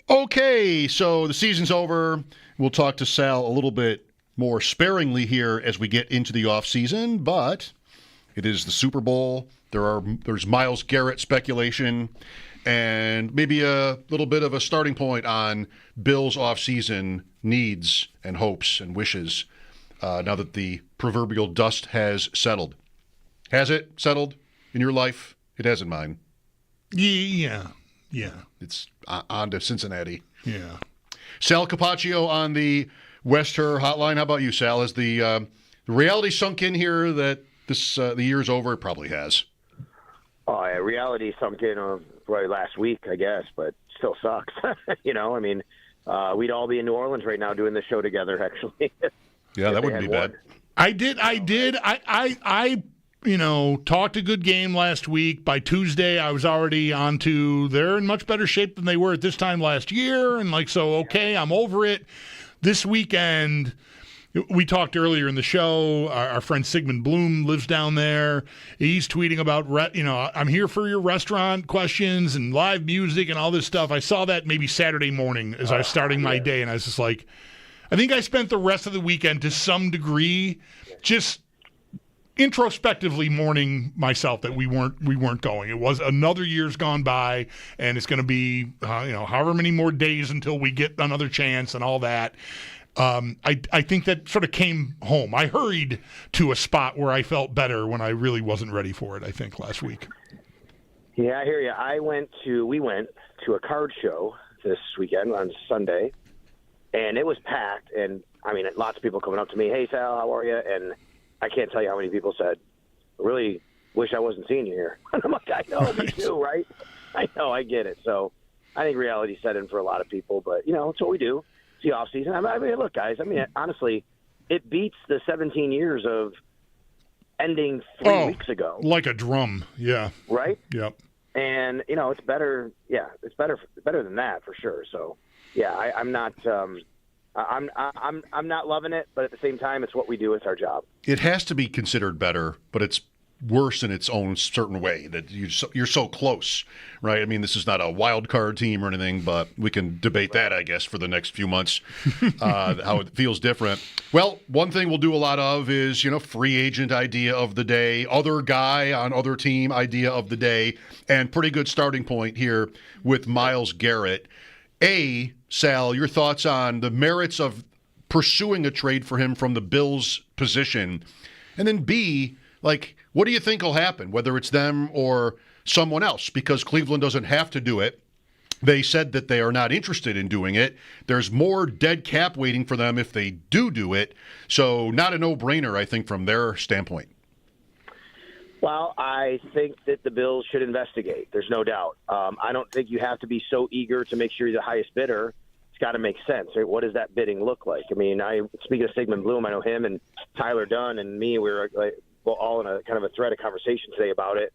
Okay, so the season's over. We'll talk to Sal a little bit more sparingly here as we get into the offseason, but it is the Super Bowl. There's Myles Garrett speculation and maybe a little bit of a starting point on Bills offseason needs and hopes and wishes now that the proverbial dust has settled. Has it settled in your life? It has in mine. Yeah. It's on to Cincinnati. Yeah. Sal Capaccio on the West Her hotline. How about you, Sal? Has the reality sunk in here that the year's over? It probably has. Oh, yeah, reality sunk in probably last week, I guess, but still sucks. We'd all be in New Orleans right now doing the show together, actually. Yeah, that wouldn't be bad. I did. I talked a good game last week. By Tuesday, I was already on to they're in much better shape than they were at this time last year. And okay, I'm over it. This weekend, we talked earlier in the show. Our friend Sigmund Bloom lives down there. He's tweeting about, I'm here for your restaurant questions and live music and all this stuff. I saw that maybe Saturday morning as I was starting my day. And I was just like, I think I spent the rest of the weekend to some degree just introspectively mourning myself that we weren't going. It was another year's gone by, and it's going to be however many more days until we get another chance and all that. I think that sort of came home. I hurried to a spot where I felt better when I really wasn't ready for it, I think, last week. Yeah, I hear you. We went to a card show this weekend on Sunday, and it was packed. And, lots of people coming up to me, hey, Sal, how are you? And I can't tell you how many people said, I really wish I wasn't seeing you here. And I'm like, I know, me too, right? I know, I get it. So I think reality set in for a lot of people, but, it's what we do. It's the offseason. Look, guys, honestly, it beats the 17 years of ending 3 weeks ago. Like a drum, yeah. Right? Yep. And, it's better. Yeah, it's better than that for sure. So, yeah, I'm not I'm not loving it, but at the same time, it's what we do. It's our job. It has to be considered better, but it's worse in its own certain way that you're so close, right? This is not a wild card team or anything, but we can debate that, I guess, for the next few months, how it feels different. Well, one thing we'll do a lot of is, free agent idea of the day, other guy on other team idea of the day, and pretty good starting point here with Myles Garrett. Sal, your thoughts on the merits of pursuing a trade for him from the Bills position? And then B, what do you think will happen, whether it's them or someone else? Because Cleveland doesn't have to do it. They said that they are not interested in doing it. There's more dead cap waiting for them if they do it. So not a no-brainer, I think, from their standpoint. Well, I think that the Bills should investigate. There's no doubt. I don't think you have to be so eager to make sure you're the highest bidder. It's got to make sense. Right? What does that bidding look like? Speaking of Sigmund Bloom, I know him and Tyler Dunn and me, we were all in a kind of a thread of conversation today about it.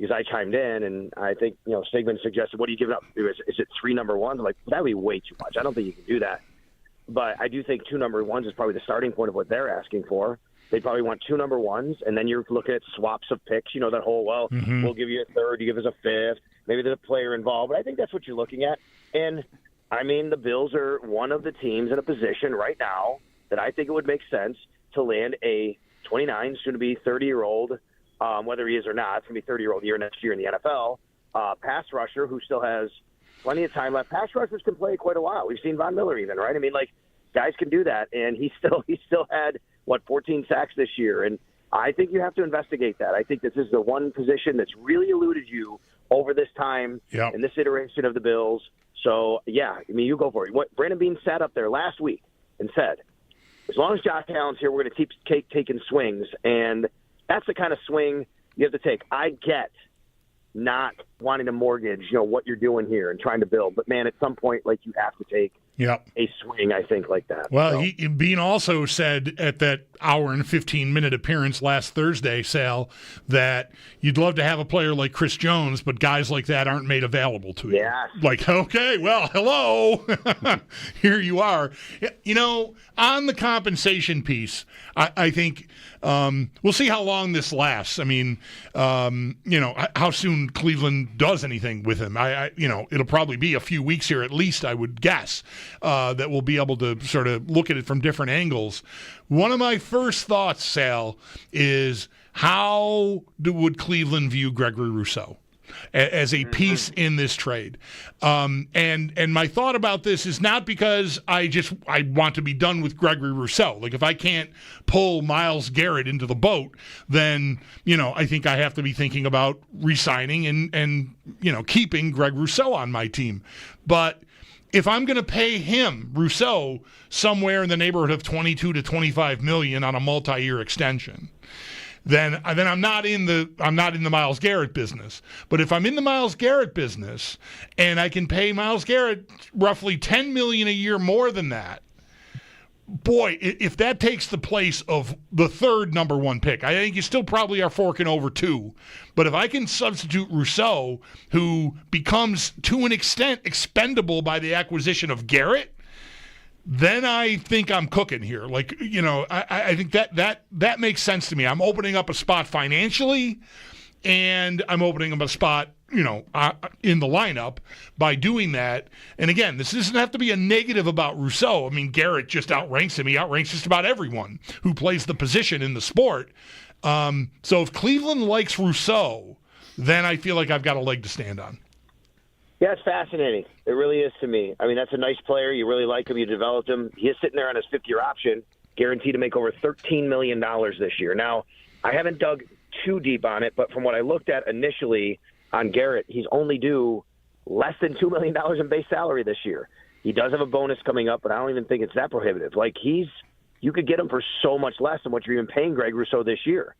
because I chimed in, and I think, Sigmund suggested, what are you giving up? Is it 3 number ones? I'm like, that would be way too much. I don't think you can do that. But I do think 2 number ones is probably the starting point of what they're asking for. They probably want 2 number ones, and then you're looking at swaps of picks. That whole, we'll give you a third, you give us a fifth. Maybe there's a player involved. But I think that's what you're looking at. And, the Bills are one of the teams in a position right now that I think it would make sense to land a 29, soon-to-be 30-year-old, whether he is or not, it's going to be 30-year-old year next year in the NFL, pass rusher who still has plenty of time left. Pass rushers can play quite a while. We've seen Von Miller even, right? Guys can do that, and he still had, 14 sacks this year, and I think you have to investigate that. I think this is the one position that's really eluded you over this time in this iteration of the Bills. So, you go for it. What Brandon Beane sat up there last week and said, as long as Josh Allen's here, we're going to keep taking swings, and that's the kind of swing you have to take. I get not wanting to mortgage, what you're doing here and trying to build, but man, at some point, you have to take a swing, I think, like that. Well, Beane also said at that hour and 15-minute appearance last Thursday, Sal, that you'd love to have a player like Chris Jones, but guys like that aren't made available to you. Yeah. Okay, well, hello. Here you are. On the compensation piece, I think we'll see how long this lasts. How soon Cleveland does anything with him. It'll probably be a few weeks here at least, I would guess, that we'll be able to sort of look at it from different angles. One of my first thoughts, Sal, is how would Cleveland view Gregory Rousseau as a piece in this trade? And my thought about this is not because I want to be done with Gregory Rousseau. If I can't pull Myles Garrett into the boat, then, I think I have to be thinking about re-signing and keeping Greg Rousseau on my team. But if I'm going to pay him, Rousseau, somewhere in the neighborhood of $22 to $25 million on a multi-year extension, then I'm not in the Myles Garrett business. But if I'm in the Myles Garrett business and I can pay Myles Garrett roughly $10 million a year more than that, boy, if that takes the place of the third number 1 pick, I think you still probably are forking over 2. But if I can substitute Rousseau, who becomes to an extent expendable by the acquisition of Garrett, then I think I'm cooking here. I think that makes sense to me. I'm opening up a spot financially, and I'm opening up a spot, in the lineup by doing that. And again, this doesn't have to be a negative about Rousseau. Garrett just outranks him. He outranks just about everyone who plays the position in the sport. So if Cleveland likes Rousseau, then I feel like I've got a leg to stand on. Yeah, it's fascinating. It really is to me. That's a nice player. You really like him. You developed him. He is sitting there on his 5th-year option, guaranteed to make over $13 million this year. Now, I haven't dug too deep on it, but from what I looked at initially on Garrett, he's only due less than $2 million in base salary this year. He does have a bonus coming up, but I don't even think it's that prohibitive. You could get him for so much less than what you're even paying Greg Rousseau this year.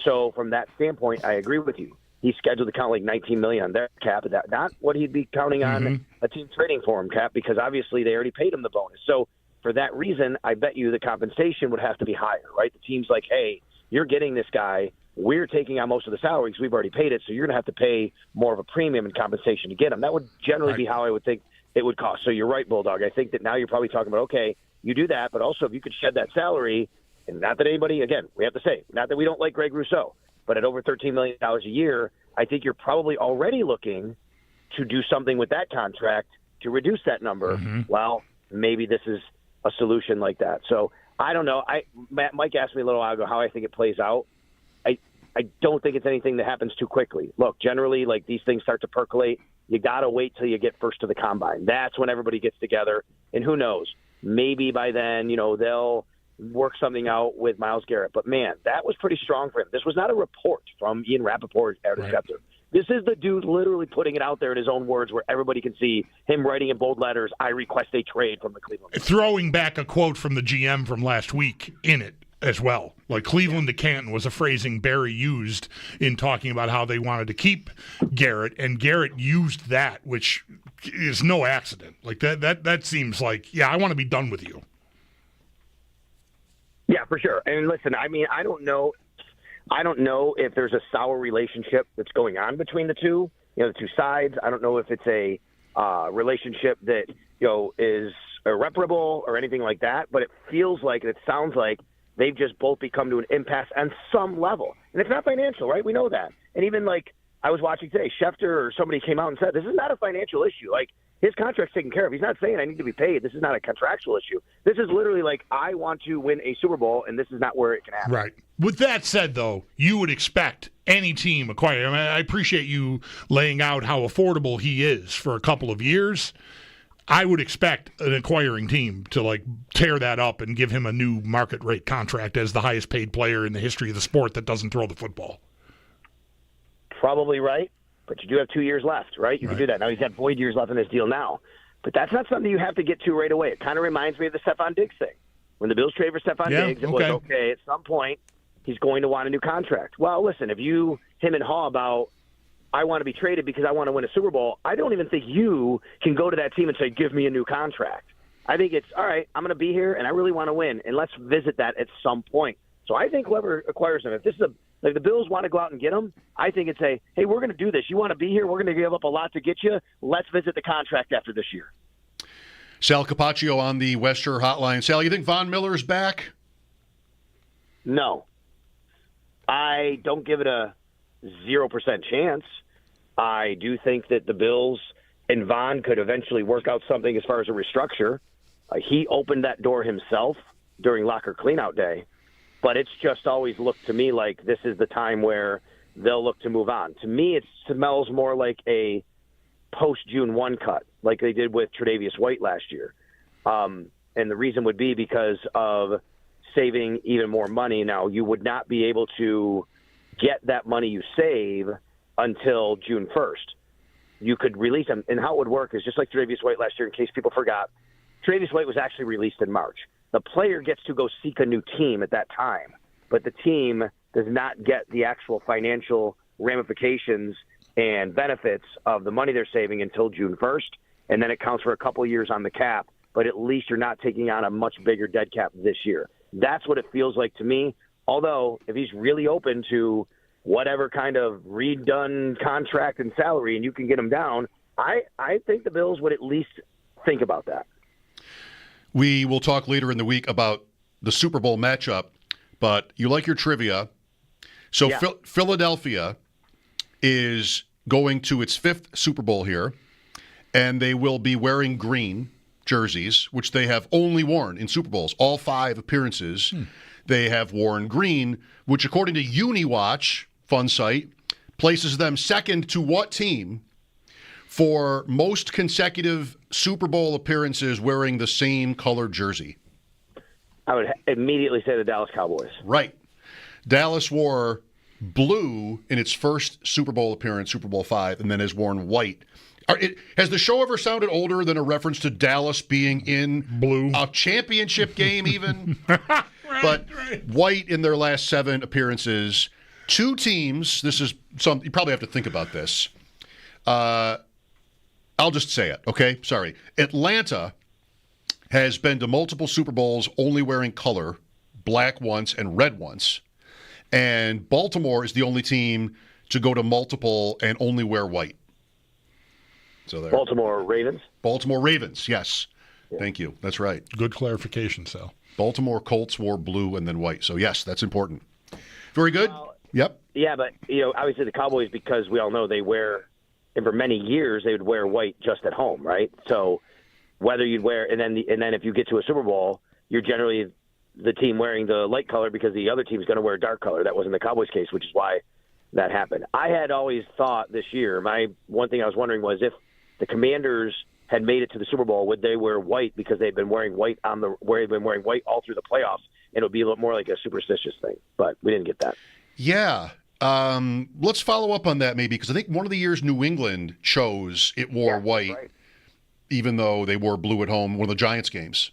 So from that standpoint, I agree with you. He's scheduled to count like $19 million on their cap. Not what he'd be counting on a team trading for him, cap, because obviously they already paid him the bonus. So for that reason, I bet you the compensation would have to be higher, right? The team's like, hey, you're getting this guy. We're taking on most of the salary because we've already paid it, so you're going to have to pay more of a premium in compensation to get him. That would generally be how I would think it would cost. So you're right, Bulldog. I think that now you're probably talking about, okay, you do that, but also if you could shed that salary, and not that anybody, again, we have to say, not that we don't like Greg Rousseau, but at over $13 million a year, I think you're probably already looking to do something with that contract to reduce that number. Well, maybe this is a solution like that. So I don't know. Mike asked me a little while ago how I think it plays out. I don't think it's anything that happens too quickly. Look, generally, these things start to percolate. You got to wait till you get first to the combine. That's when everybody gets together. And who knows? Maybe by then, they'll work something out with Myles Garrett. But, man, that was pretty strong for him. This was not a report from Ian Rappaport at the Scepter. This is the dude literally putting it out there in his own words where everybody can see him writing in bold letters, I request a trade from the Cleveland. Throwing back a quote from the GM from last week in it as well. Cleveland to Canton was a phrasing Barry used in talking about how they wanted to keep Garrett, and Garrett used that, which is no accident. That seems like, I want to be done with you. Yeah, for sure. And listen, I don't know. I don't know if there's a sour relationship that's going on between the two, the two sides. I don't know if it's a relationship that, is irreparable or anything like that, but it feels like, and it sounds like they've just both become to an impasse on some level. And it's not financial, right? We know that. And even I was watching today, Schefter or somebody came out and said, this is not a financial issue. His contract's taken care of. He's not saying I need to be paid. This is not a contractual issue. This is literally I want to win a Super Bowl, and this is not where it can happen. Right. With that said, though, you would expect any team acquiring. I appreciate you laying out how affordable he is for a couple of years. I would expect an acquiring team to tear that up and give him a new market rate contract as the highest paid player in the history of the sport that doesn't throw the football. Probably right, but you do have 2 years left, right? You can do that. Now he's got void years left in his deal now. But that's not something you have to get to right away. It kind of reminds me of the Stephon Diggs thing. When the Bills traded for Stephon Diggs, it was okay, at some point he's going to want a new contract. Well, listen, if him and Haw about, I want to be traded because I want to win a Super Bowl, I don't even think you can go to that team and say, give me a new contract. I think it's, all right, I'm going to be here and I really want to win, and let's visit that at some point. So I think whoever acquires him, if this is the Bills want to go out and get him, I think it's hey, we're going to do this. You want to be here? We're going to give up a lot to get you. Let's visit the contract after this year. Sal Capaccio on the Westshore Hotline. Sal, you think Von Miller's back? No. I don't give it a 0% chance. I do think that the Bills and Von could eventually work out something as far as a restructure. He opened that door himself during locker cleanout day. But it's just always looked to me like this is the time where they'll look to move on. To me, it smells more like a post-June 1 cut, like they did with Tre'Davious White last year. And the reason would be because of saving even more money. Now, you would not be able to get that money you save until June 1st. You could release them. And how it would work is just like Tre'Davious White last year, in case people forgot. Tre'Davious White was actually released in March. The player gets to go seek a new team at that time, but the team does not get the actual financial ramifications and benefits of the money they're saving until June 1st, and then it counts for a couple of years on the cap, but at least you're not taking on a much bigger dead cap this year. That's what it feels like to me, although if he's really open to whatever kind of redone contract and salary and you can get him down, I think the Bills would at least think about that. We will talk later in the week about the Super Bowl matchup, but you like your trivia. So yeah. Philadelphia is going to its 5th Super Bowl here, and they will be wearing green jerseys, which they have only worn in Super Bowls. All 5 appearances, they have worn green, which according to UniWatch, fun site, places them second to what team for most consecutive Super Bowl appearances wearing the same color jersey? I would immediately say the Dallas Cowboys. Right. Dallas wore blue in its first Super Bowl appearance, Super Bowl 5, and then has worn white. Has the show ever sounded older than a reference to Dallas being in blue, a championship game even? But white in their last 7 appearances. 2 teams, this is some, you probably have to think about this. I'll just say it, okay? Sorry. Atlanta has been to multiple Super Bowls only wearing color, black once and red once. And Baltimore is the only team to go to multiple and only wear white. So there. Baltimore Ravens? Baltimore Ravens, yes. Yeah. Thank you. That's right. Good clarification, Sal. Baltimore Colts wore blue and then white. So, yes, that's important. Very good. Yep. Yeah, but, obviously the Cowboys, because we all know they wear, and for many years they would wear white just at home, right? So whether you'd wear, and then if you get to a Super Bowl, you're generally the team wearing the light color because the other team's going to wear dark color. That wasn't the Cowboys' case, which is why that happened. I had always thought this year, one thing I was wondering was if the Commanders had made it to the Super Bowl, would they wear white because they've been wearing white all through the playoffs, and it would be a little more like a superstitious thing. But we didn't get that. Yeah. Let's follow up on that maybe, because I think one of the years New England chose it wore white, right, even though they wore blue at home, one of the Giants games.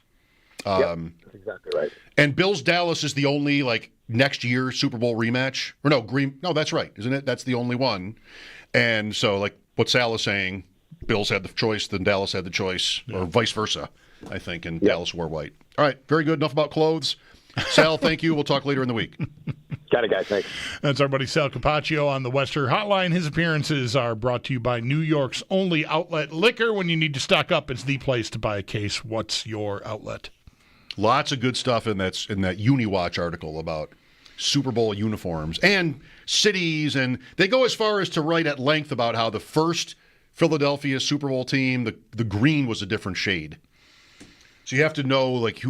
That's exactly right. And Bills Dallas is the only next year Super Bowl rematch. Or no, green. No, that's right, isn't it? That's the only one. And so what Sal is saying, Bills had the choice, then Dallas had the choice, or vice versa, I think, and Dallas wore white. All right, very good. Enough about clothes. Sal, thank you. We'll talk later in the week. Got it, guys. Thanks. That's our buddy Sal Capaccio on the Western Hotline. His appearances are brought to you by New York's only outlet liquor. When you need to stock up, it's the place to buy a case. What's your outlet? Lots of good stuff in that UniWatch article about Super Bowl uniforms and cities, and they go as far as to write at length about how the first Philadelphia Super Bowl team, the green was a different shade. So you have to know, like,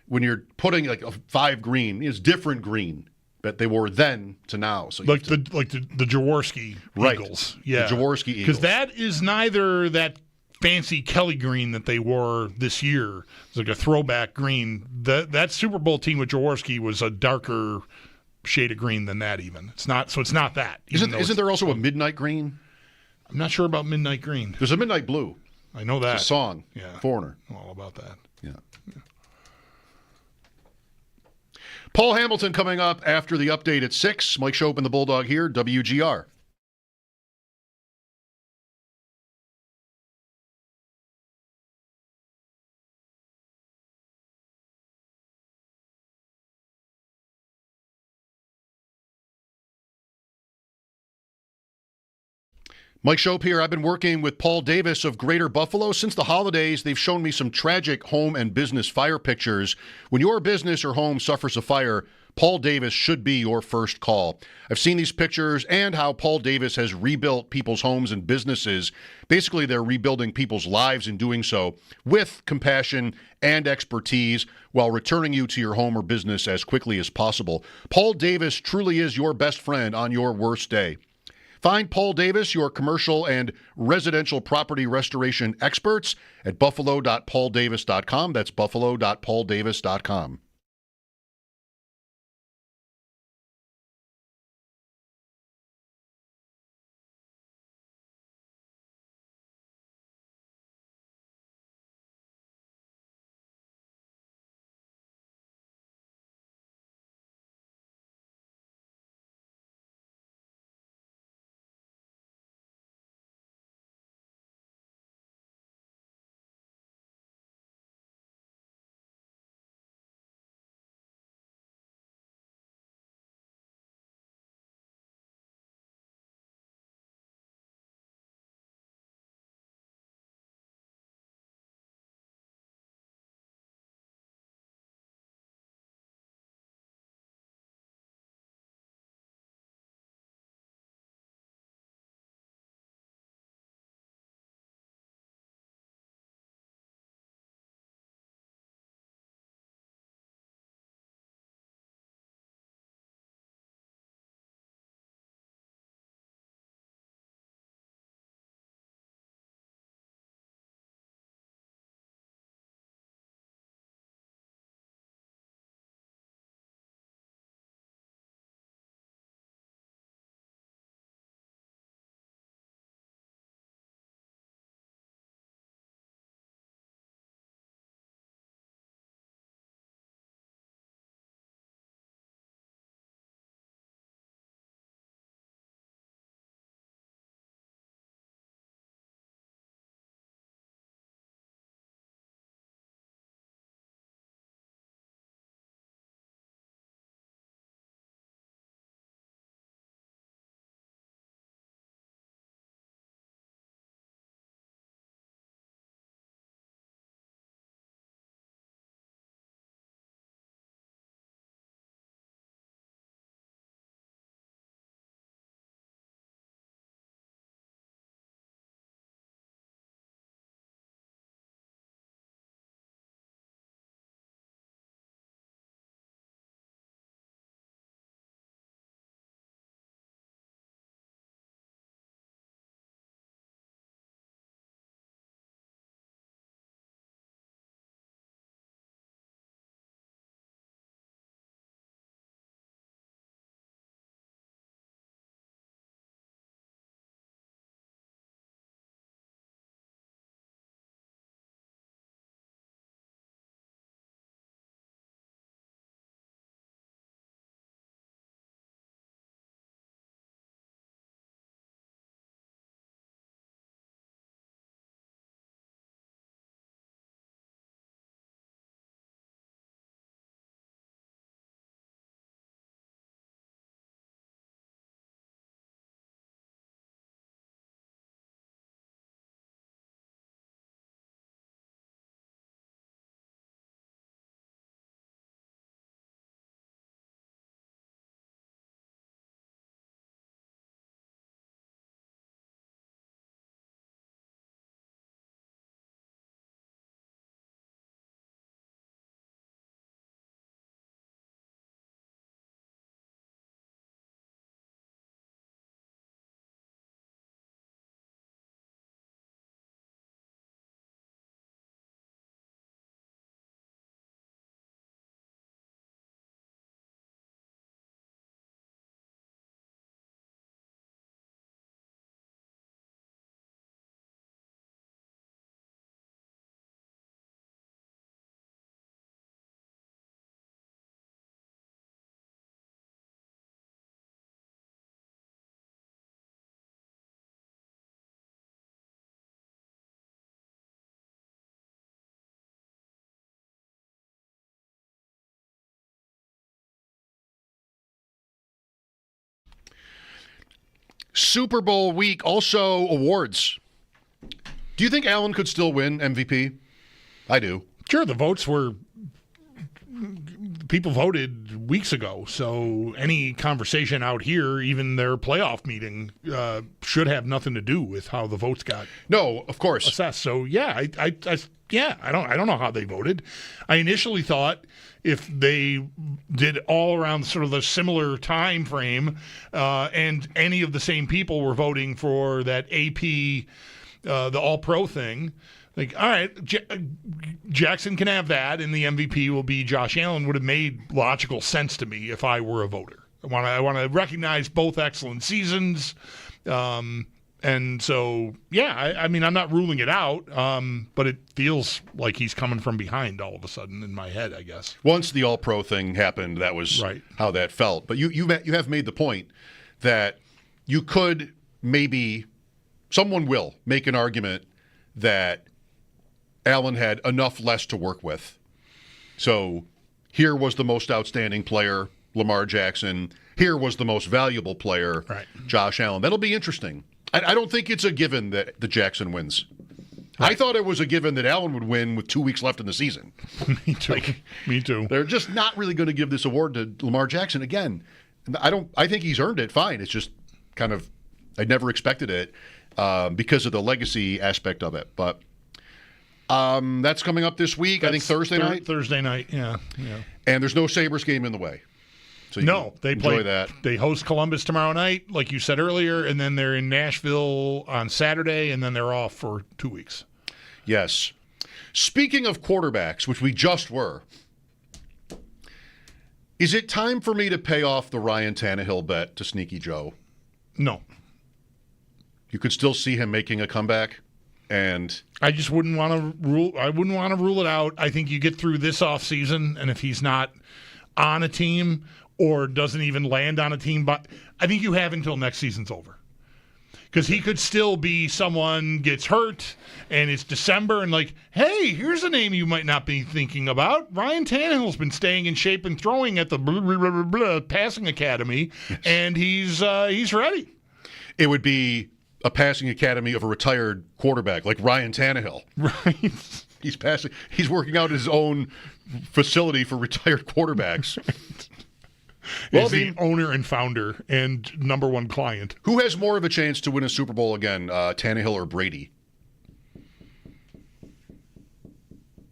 when you're putting like a 5 green, it's different green that they wore then to now. So like the Jaworski Eagles. Yeah. The Jaworski Eagles. Because that is neither that fancy Kelly green that they wore this year. It's like a throwback green. That Super Bowl team with Jaworski was a darker shade of green than that even. It's not that. Isn't there also a midnight green? I'm not sure about midnight green. There's a midnight blue. I know that. It's a song. Yeah. Foreigner. All about that. Yeah. Paul Hamilton coming up after the update at 6. Mike Schopp and the Bulldog here, WGR. Mike Schopp here. I've been working with Paul Davis of Greater Buffalo. Since the holidays, they've shown me some tragic home and business fire pictures. When your business or home suffers a fire, Paul Davis should be your first call. I've seen these pictures and how Paul Davis has rebuilt people's homes and businesses. Basically, they're rebuilding people's lives in doing so with compassion and expertise while returning you to your home or business as quickly as possible. Paul Davis truly is your best friend on your worst day. Find Paul Davis, your commercial and residential property restoration experts at buffalo.pauldavis.com. That's buffalo.pauldavis.com. Super Bowl week, also awards. Do you think Allen could still win MVP? I do. Sure, the votes were... People voted weeks ago, so any conversation out here, even their playoff meeting, should have nothing to do with how the votes got. No, of course. Assessed. So yeah, I don't know how they voted. I initially thought if they did all around sort of the similar time frame, and any of the same people were voting for that AP, the All Pro thing. Like, all right, Jackson can have that, and the MVP will be Josh Allen. Would have made logical sense to me if I were a voter. I want to recognize both excellent seasons, and so yeah. I mean, I'm not ruling it out, but it feels like he's coming from behind all of a sudden in my head, I guess. Once the All-Pro thing happened, that was right. How that felt. But you have made the point that you could maybe someone will make an argument that Allen had enough less to work with. So here was the most outstanding player, Lamar Jackson. Here was the most valuable player, right. Josh Allen. That'll be interesting. I don't think it's a given that the Jackson wins. Right. I thought it was a given that Allen would win with 2 weeks left in the season. Me too. Me too. They're just not really going to give this award to Lamar Jackson again. I think he's earned it fine. It's just kind of, I never expected it because of the legacy aspect of it. But that's coming up this week. I think Thursday night. Thursday night, yeah. And there's no Sabres game in the way. So they play that. They host Columbus tomorrow night, like you said earlier, and then they're in Nashville on Saturday, and then they're off for 2 weeks. Yes. Speaking of quarterbacks, which we just were, is it time for me to pay off the Ryan Tannehill bet to Sneaky Joe? No. You could still see him making a comeback, and I just wouldn't want to rule. I wouldn't want to rule it out. I think you get through this offseason, and if he's not on a team or doesn't even land on a team, but I think you have until next season's over. Because he could still be someone gets hurt, and it's December, and like, hey, here's a name you might not be thinking about. Ryan Tannehill's been staying in shape and throwing at the passing academy, and he's ready. It would be a passing academy of a retired quarterback like Ryan Tannehill. Right. He's working out his own facility for retired quarterbacks. Well, the owner and founder and number one client. Who has more of a chance to win a Super Bowl again, Tannehill or Brady?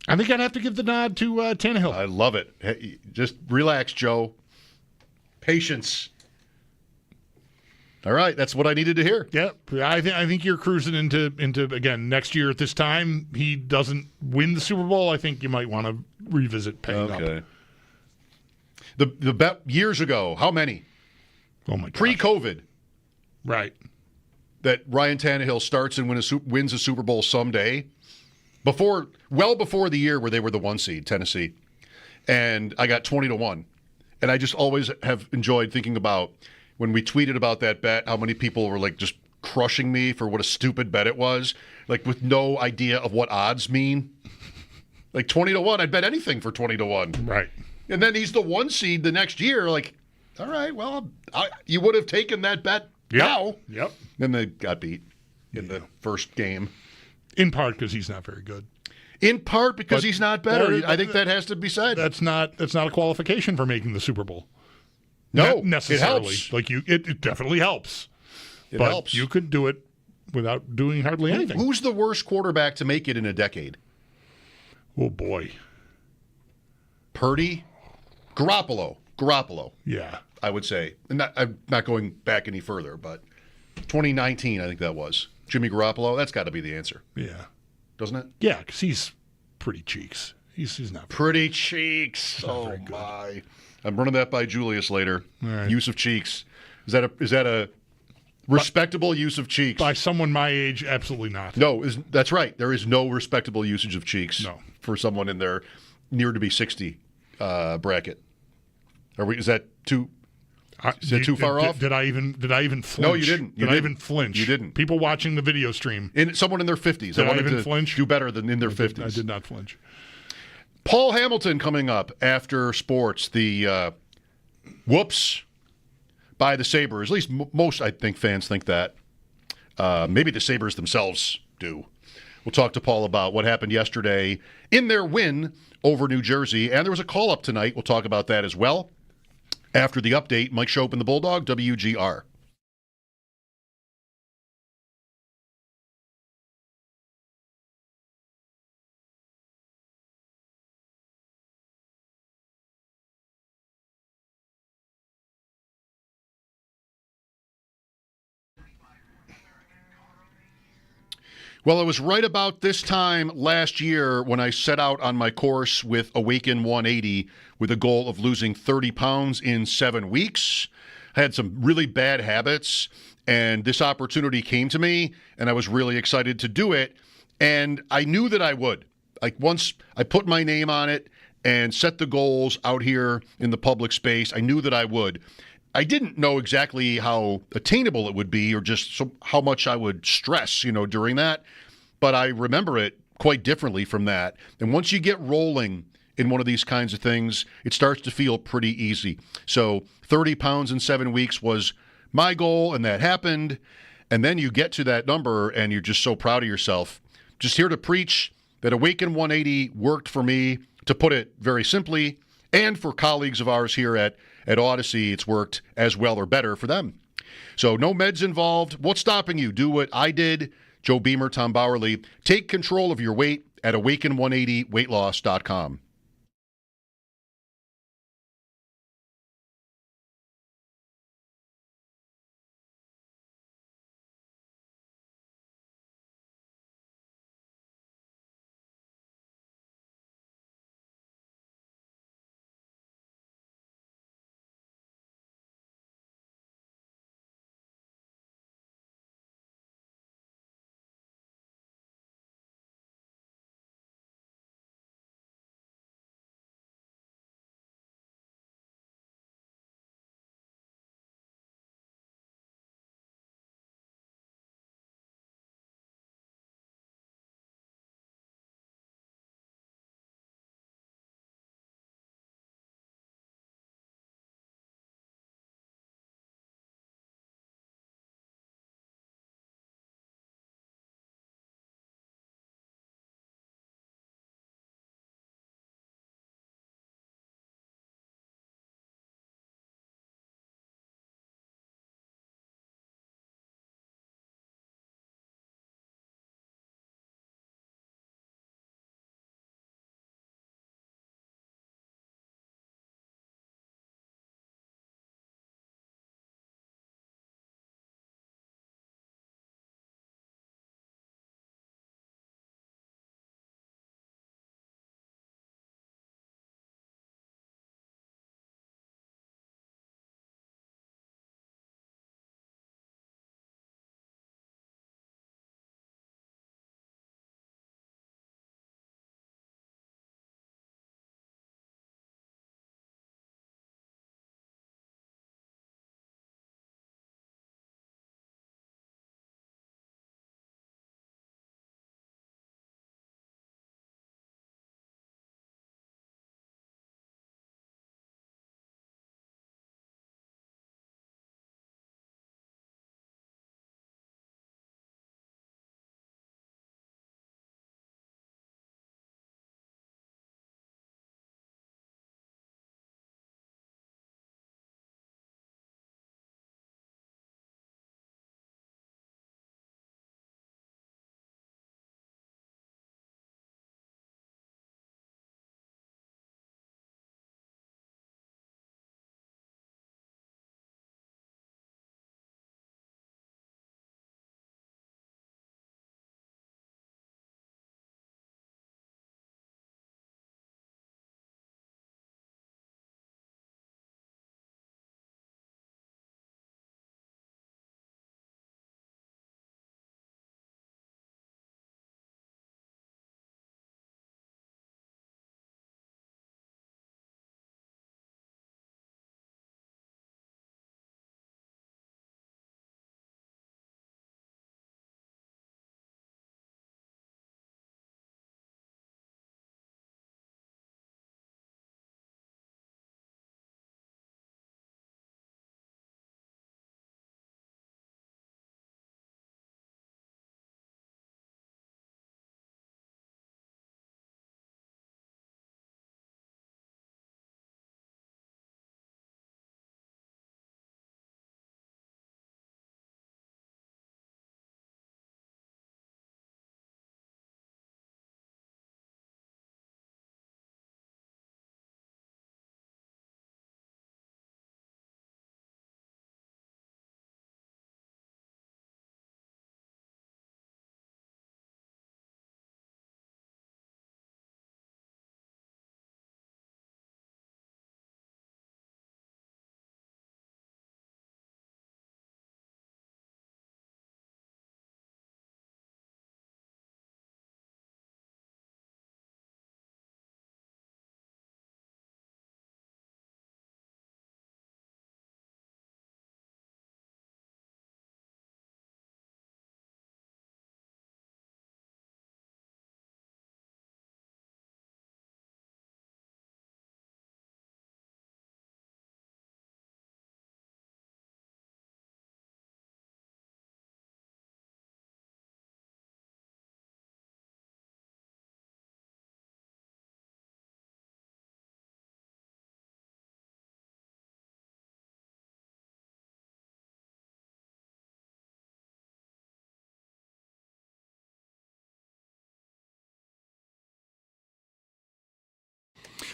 I think I'd have to give the nod to Tannehill. I love it. Hey, just relax, Joe. Patience. All right, that's what I needed to hear. Yeah, I think you're cruising into again next year at this time. He doesn't win the Super Bowl. I think you might want to revisit paying up. The bet years ago, how many? Oh my God. Pre-COVID. Right. That Ryan Tannehill starts and wins a Super Bowl someday. Well before the year where they were the 1 seed, Tennessee. And I got 20-1. And I just always have enjoyed thinking about when we tweeted about that bet, how many people were like just crushing me for what a stupid bet it was, like with no idea of what odds mean. Like 20-1, I'd bet anything for 20-1. Right. And then he's the 1 seed the next year. Like, all right, well, you would have taken that bet now. Yep. Then they got beat in the first game. In part because he's not very good. In part because he's not better. I think that has to be said. That's not a qualification for making the Super Bowl. No, not necessarily. It helps. Like it definitely helps. It helps. You could do it without doing hardly anything. Who's the worst quarterback to make it in a decade? Oh boy. Purdy? Garoppolo. Yeah. I would say. And I'm not going back any further, but 2019, I think that was. Jimmy Garoppolo, that's got to be the answer. Yeah. Doesn't it? Yeah, because he's pretty cheeks. He's not pretty cheeks. Oh, my. I'm running that by Julius later. Right. Use of cheeks. Is that a respectable use of cheeks? By someone my age, absolutely not. No, that's right. There is no respectable usage of cheeks for someone in their near to be 60 bracket. Is that too far off? Did I even flinch? No, you didn't. Did I even flinch? You didn't. People watching the video stream. Someone in their 50s. Did I even flinch? Do better than in their 50s. I did not flinch. Paul Hamilton coming up after sports. The whoops. by the Sabres. At least most, I think, fans think that. Maybe the Sabres themselves do. We'll talk to Paul about what happened yesterday in their win over New Jersey. And there was a call-up tonight. We'll talk about that as well. After the update, Mike Schopp and the Bulldog, WGR. Well, it was right about this time last year when I set out on my course with Awaken 180 with a goal of losing 30 pounds in 7 weeks. I had some really bad habits, and this opportunity came to me, and I was really excited to do it, and I knew that I would. Like, once I put my name on it and set the goals out here in the public space, I knew that I would. I didn't know exactly how attainable it would be or just how much I would stress, during that. But I remember it quite differently from that. And once you get rolling in one of these kinds of things, it starts to feel pretty easy. So 30 pounds in 7 weeks was my goal, and that happened. And then you get to that number, and you're just so proud of yourself. Just here to preach that Awaken 180 worked for me, to put it very simply, and for colleagues of ours here at Odyssey, it's worked as well or better for them. So no meds involved. What's stopping you? Do what I did. Joe Beamer, Tom Bowerly. Take control of your weight at awaken180weightloss.com.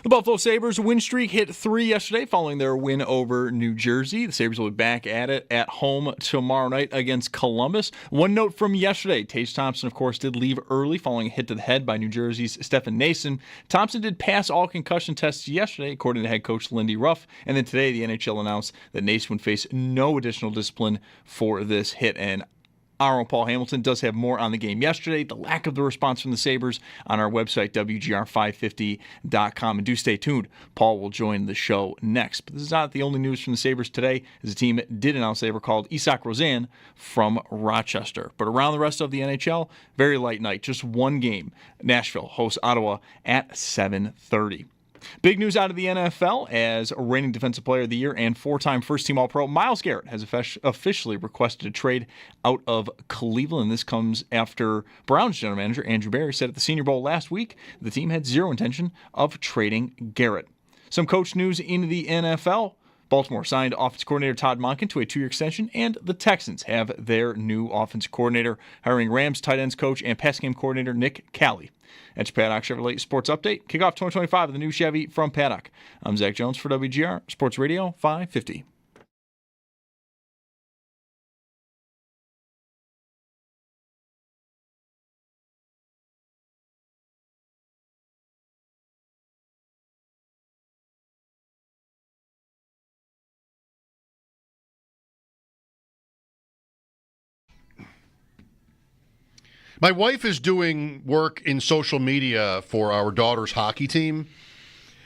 The Buffalo Sabres win streak hit 3 yesterday following their win over New Jersey. The Sabres will be back at it at home tomorrow night against Columbus. One note from yesterday, Tage Thompson, of course, did leave early following a hit to the head by New Jersey's Stefan Nason. Thompson did pass all concussion tests yesterday, according to head coach Lindy Ruff. And then today, the NHL announced that Nason would face no additional discipline for this hit. And our own Paul Hamilton does have more on the game yesterday, the lack of the response from the Sabres, on our website, WGR550.com. And do stay tuned. Paul will join the show next. But this is not the only news from the Sabres today, as the team did announce they were called Isak Rosen from Rochester. But around the rest of the NHL, very light night, just one game. Nashville hosts Ottawa at 7:30. Big news out of the NFL, as reigning Defensive Player of the Year and 4-time first-team All-Pro Myles Garrett has officially requested a trade out of Cleveland. This comes after Browns general manager Andrew Berry said at the Senior Bowl last week the team had zero intention of trading Garrett. Some coach news in the NFL. Baltimore signed offensive coordinator Todd Monken to a 2-year extension, and the Texans have their new offensive coordinator, hiring Rams tight ends coach and pass game coordinator Nick Cali. That's your Paddock Chevrolet Sports Update. Kick off 2025 with the new Chevy from Paddock. I'm Zach Jones for WGR Sports Radio 550. My wife is doing work in social media for our daughter's hockey team.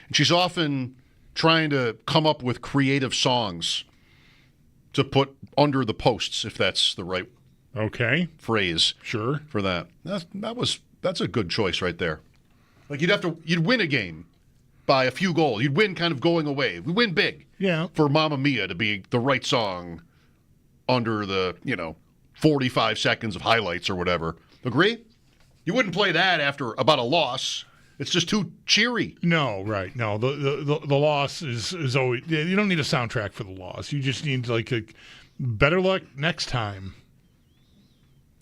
And she's often trying to come up with creative songs to put under the posts, if that's the right phrase. Sure. For that. That's a good choice right there. Like you'd win a game by a few goals. You'd win kind of going away. We win big. Yeah. For Mamma Mia to be the right song under the, 45 seconds of highlights or whatever. Agree? You wouldn't play that after about a loss. It's just too cheery. No, right. No, the loss is always. You don't need a soundtrack for the loss. You just need like a better luck next time,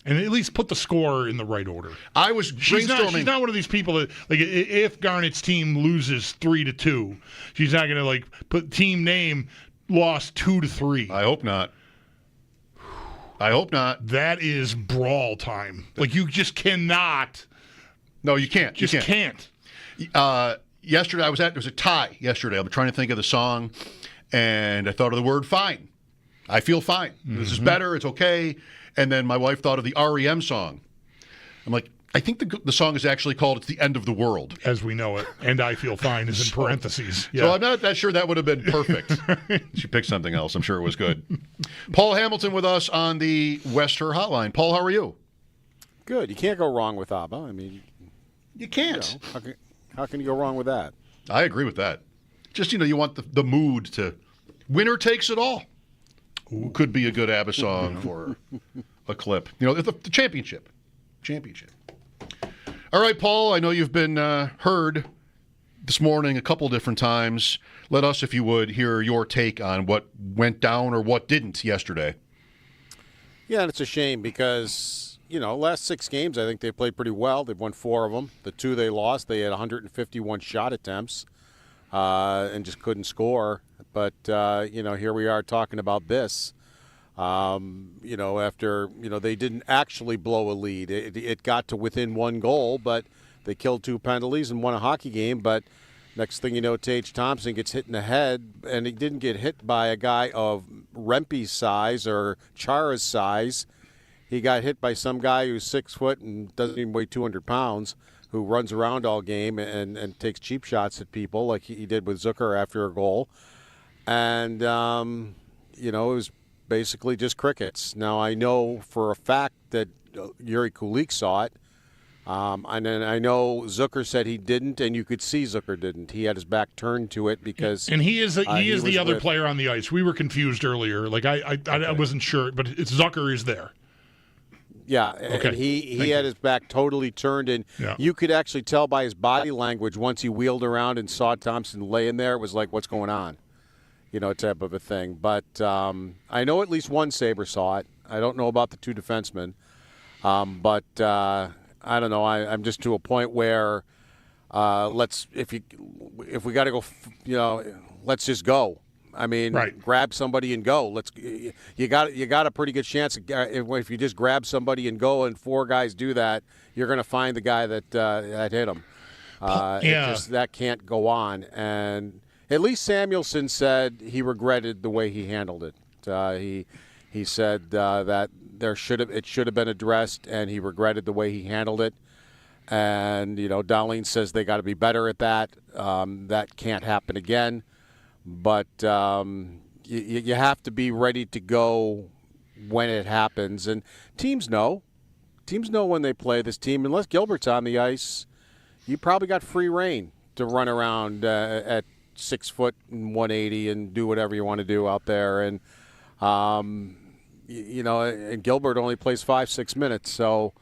and at least put the score in the right order. I was brainstorming. She's not one of these people that like if Garnett's team loses 3-2, she's not going to like put team name lost 2-3. I hope not. That is brawl time. Like, you just cannot. No, you can't. Just can't. Yesterday, there was a tie yesterday. I'm trying to think of the song, and I thought of the word fine. I feel fine. Mm-hmm. This is better. It's okay. And then my wife thought of the REM song. I'm like, I think the song is actually called It's the End of the World. As we know it. And I feel fine is in parentheses. Yeah. So I'm not that sure that would have been perfect. She picked something else. I'm sure it was good. Paul Hamilton with us on the Wester Hotline. Paul, how are you? Good. You can't go wrong with ABBA. I mean, you can't. How can you go wrong with that? I agree with that. Just, you want the mood to winner takes it all. Ooh. Could be a good ABBA song for a clip. The championship. All right, Paul, I know you've been heard this morning a couple different times. Let us, if you would, hear your take on what went down or what didn't yesterday. Yeah, and it's a shame because, last 6 games, I think they played pretty well. They've won 4 of them. The 2 they lost, they had 151 shot attempts and just couldn't score. But, here we are talking about this. After, they didn't actually blow a lead. It got to within 1 goal, but they killed 2 penalties and won a hockey game. But next thing you know, Tage Thompson gets hit in the head, and he didn't get hit by a guy of Rempe's size or Chara's size. He got hit by some guy who's 6 foot and doesn't even weigh 200 pounds, who runs around all game and takes cheap shots at people like he did with Zucker after a goal. And, it was basically just crickets. Now, I know for a fact that Yuri Kulik saw it. And then I know Zucker said he didn't, and you could see Zucker didn't. He had his back turned to it because... And he is the other player on the ice. We were confused earlier. Like, I wasn't sure, but Zucker is there. Yeah, okay. And he had his back totally turned, and you could actually tell by his body language once he wheeled around and saw Thompson laying there. It was like, what's going on? Type of a thing. But I know at least one Sabre saw it. I don't know about the 2 defensemen. But I don't know. I'm just to a point where if we got to go, let's just go. I mean, grab somebody and go. You got a pretty good chance if you just grab somebody and go, and 4 guys do that, you're going to find the guy that hit him. That can't go on. And at least Samuelson said he regretted the way he handled it. He said that it should have been addressed, and he regretted the way he handled it. And Darlene says they got to be better at that. That can't happen again. But you have to be ready to go when it happens. And teams know. Teams know when they play this team. Unless Gilbert's on the ice, you probably got free reign to run around at 6 foot and 180 and do whatever you want to do out there. And, and Gilbert only plays 5-6 minutes. So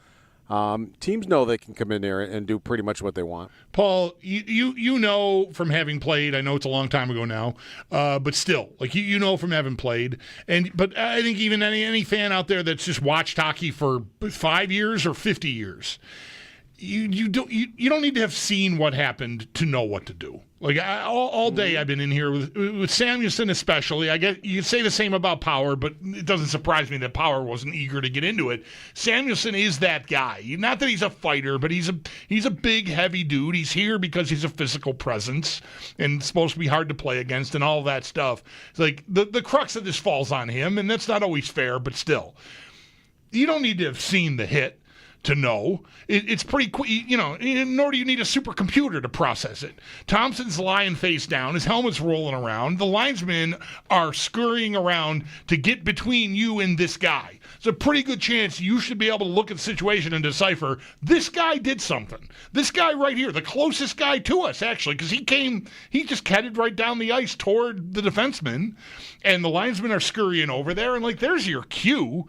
teams know they can come in there and do pretty much what they want. Paul, you know from having played, I know it's a long time ago now, but still, you know from having played, but I think even any fan out there that's just watched hockey for 5 years or 50 years, you don't need to have seen what happened to know what to do. All day I've been in here with Samuelson especially. I guess you could say the same about Power, but it doesn't surprise me that Power wasn't eager to get into it. Samuelson is that guy. Not that he's a fighter, but he's a big, heavy dude. He's here because he's a physical presence and supposed to be hard to play against and all that stuff. It's the crux of this falls on him, and that's not always fair, but still. You don't need to have seen the hit to know. It's pretty quick, nor do you need a supercomputer to process it. Thompson's lying face down, his helmet's rolling around, the linesmen are scurrying around to get between you and this guy. It's a pretty good chance you should be able to look at the situation and decipher, this guy did something. This guy right here, the closest guy to us, actually, because he just headed right down the ice toward the defenseman, and the linesmen are scurrying over there, and there's your cue.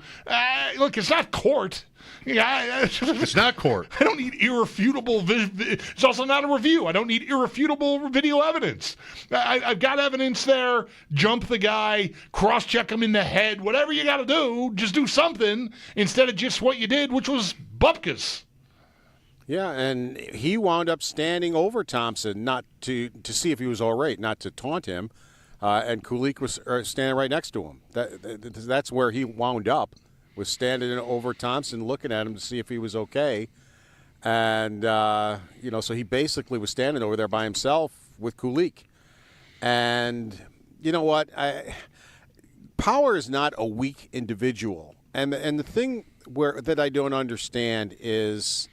Look, it's not court. It's not court. I don't need irrefutable. It's also not a review. I don't need irrefutable video evidence. I've got evidence there. Jump the guy, cross-check him in the head. Whatever you got to do, just do something instead of just what you did, which was bupkis. Yeah, and he wound up standing over Thompson, not to see if he was all right, not to taunt him. And Kulik was standing right next to him. That's where he wound up. Was standing over Thompson looking at him to see if he was okay. And, so he basically was standing over there by himself with Kulik. And you know what? Power is not a weak individual. And the thing that I don't understand is,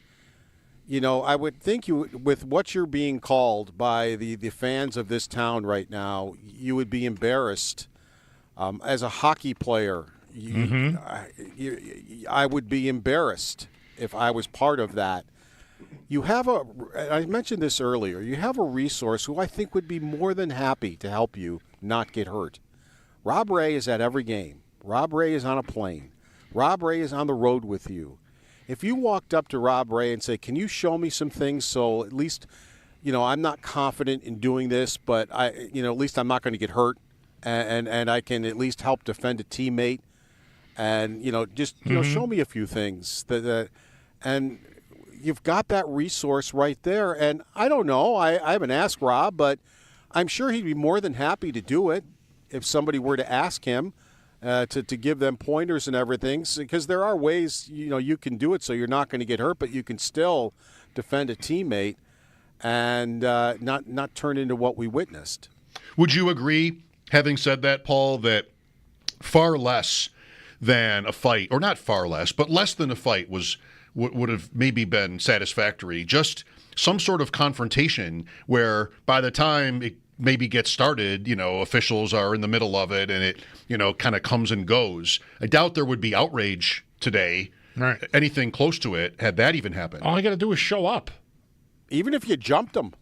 I would think with what you're being called by the fans of this town right now, you would be embarrassed as a hockey player. I would be embarrassed if I was part of that. I mentioned this earlier, you have a resource who I think would be more than happy to help you not get hurt. Rob Ray is at every game. Rob Ray is on a plane. Rob Ray is on the road with you. If you walked up to Rob Ray and say, can you show me some things so at least, I'm not confident in doing this, but at least I'm not going to get hurt and I can at least help defend a teammate. And, show me a few things. And you've got that resource right there. And I don't know. I haven't asked Rob, but I'm sure he'd be more than happy to do it if somebody were to ask him to give them pointers and everything. Because there are ways, you can do it so you're not going to get hurt, but you can still defend a teammate and not turn into what we witnessed. Would you agree, having said that, Paul, that far less than a fight, or not far less, but less than a fight would have maybe been satisfactory? Just some sort of confrontation where by the time it maybe gets started, officials are in the middle of it and it, kind of comes and goes. I doubt there would be outrage today, right? Anything close to it, had that even happened. All you got to do is show up. Even if you jumped them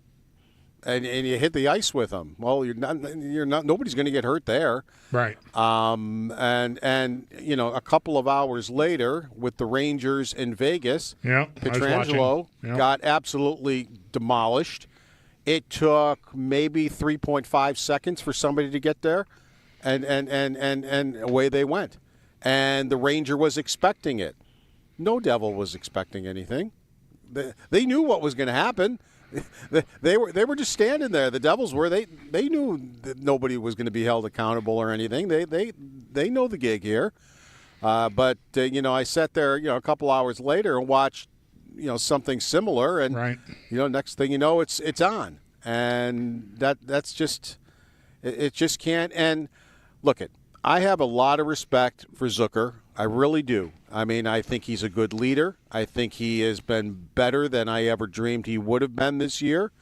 and you hit the ice with them, well, you're not. Nobody's going to get hurt there, right? And a couple of hours later, with the Rangers in Vegas, Pietrangelo got absolutely demolished. It took maybe 3.5 seconds for somebody to get there, and away they went. And the Ranger was expecting it. No Devil was expecting anything. They knew what was going to happen. They were just standing there. The Devils were. They knew that nobody was going to be held accountable or anything. They know the gig here. But I sat there, a couple hours later and watched, something similar, and right. Next thing you know, it's on, and that's just it just can't. And look, I have a lot of respect for Zucker. I really do. I mean, I think he's a good leader. I think he has been better than I ever dreamed he would have been this year.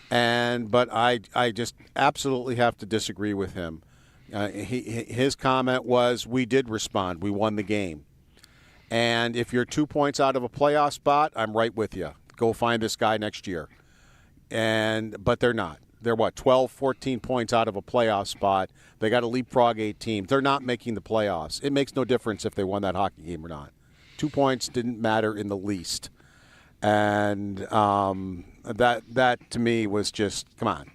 But I just absolutely have to disagree with him. His comment was, we did respond. We won the game. And if you're 2 points out of a playoff spot, I'm right with you. Go find this guy next year. But they're not. They're 12, 14 points out of a playoff spot. They got to leapfrog 8 teams. They're not making the playoffs. It makes no difference if they won that hockey game or not. 2 points didn't matter in the least. And that to me was just, come on.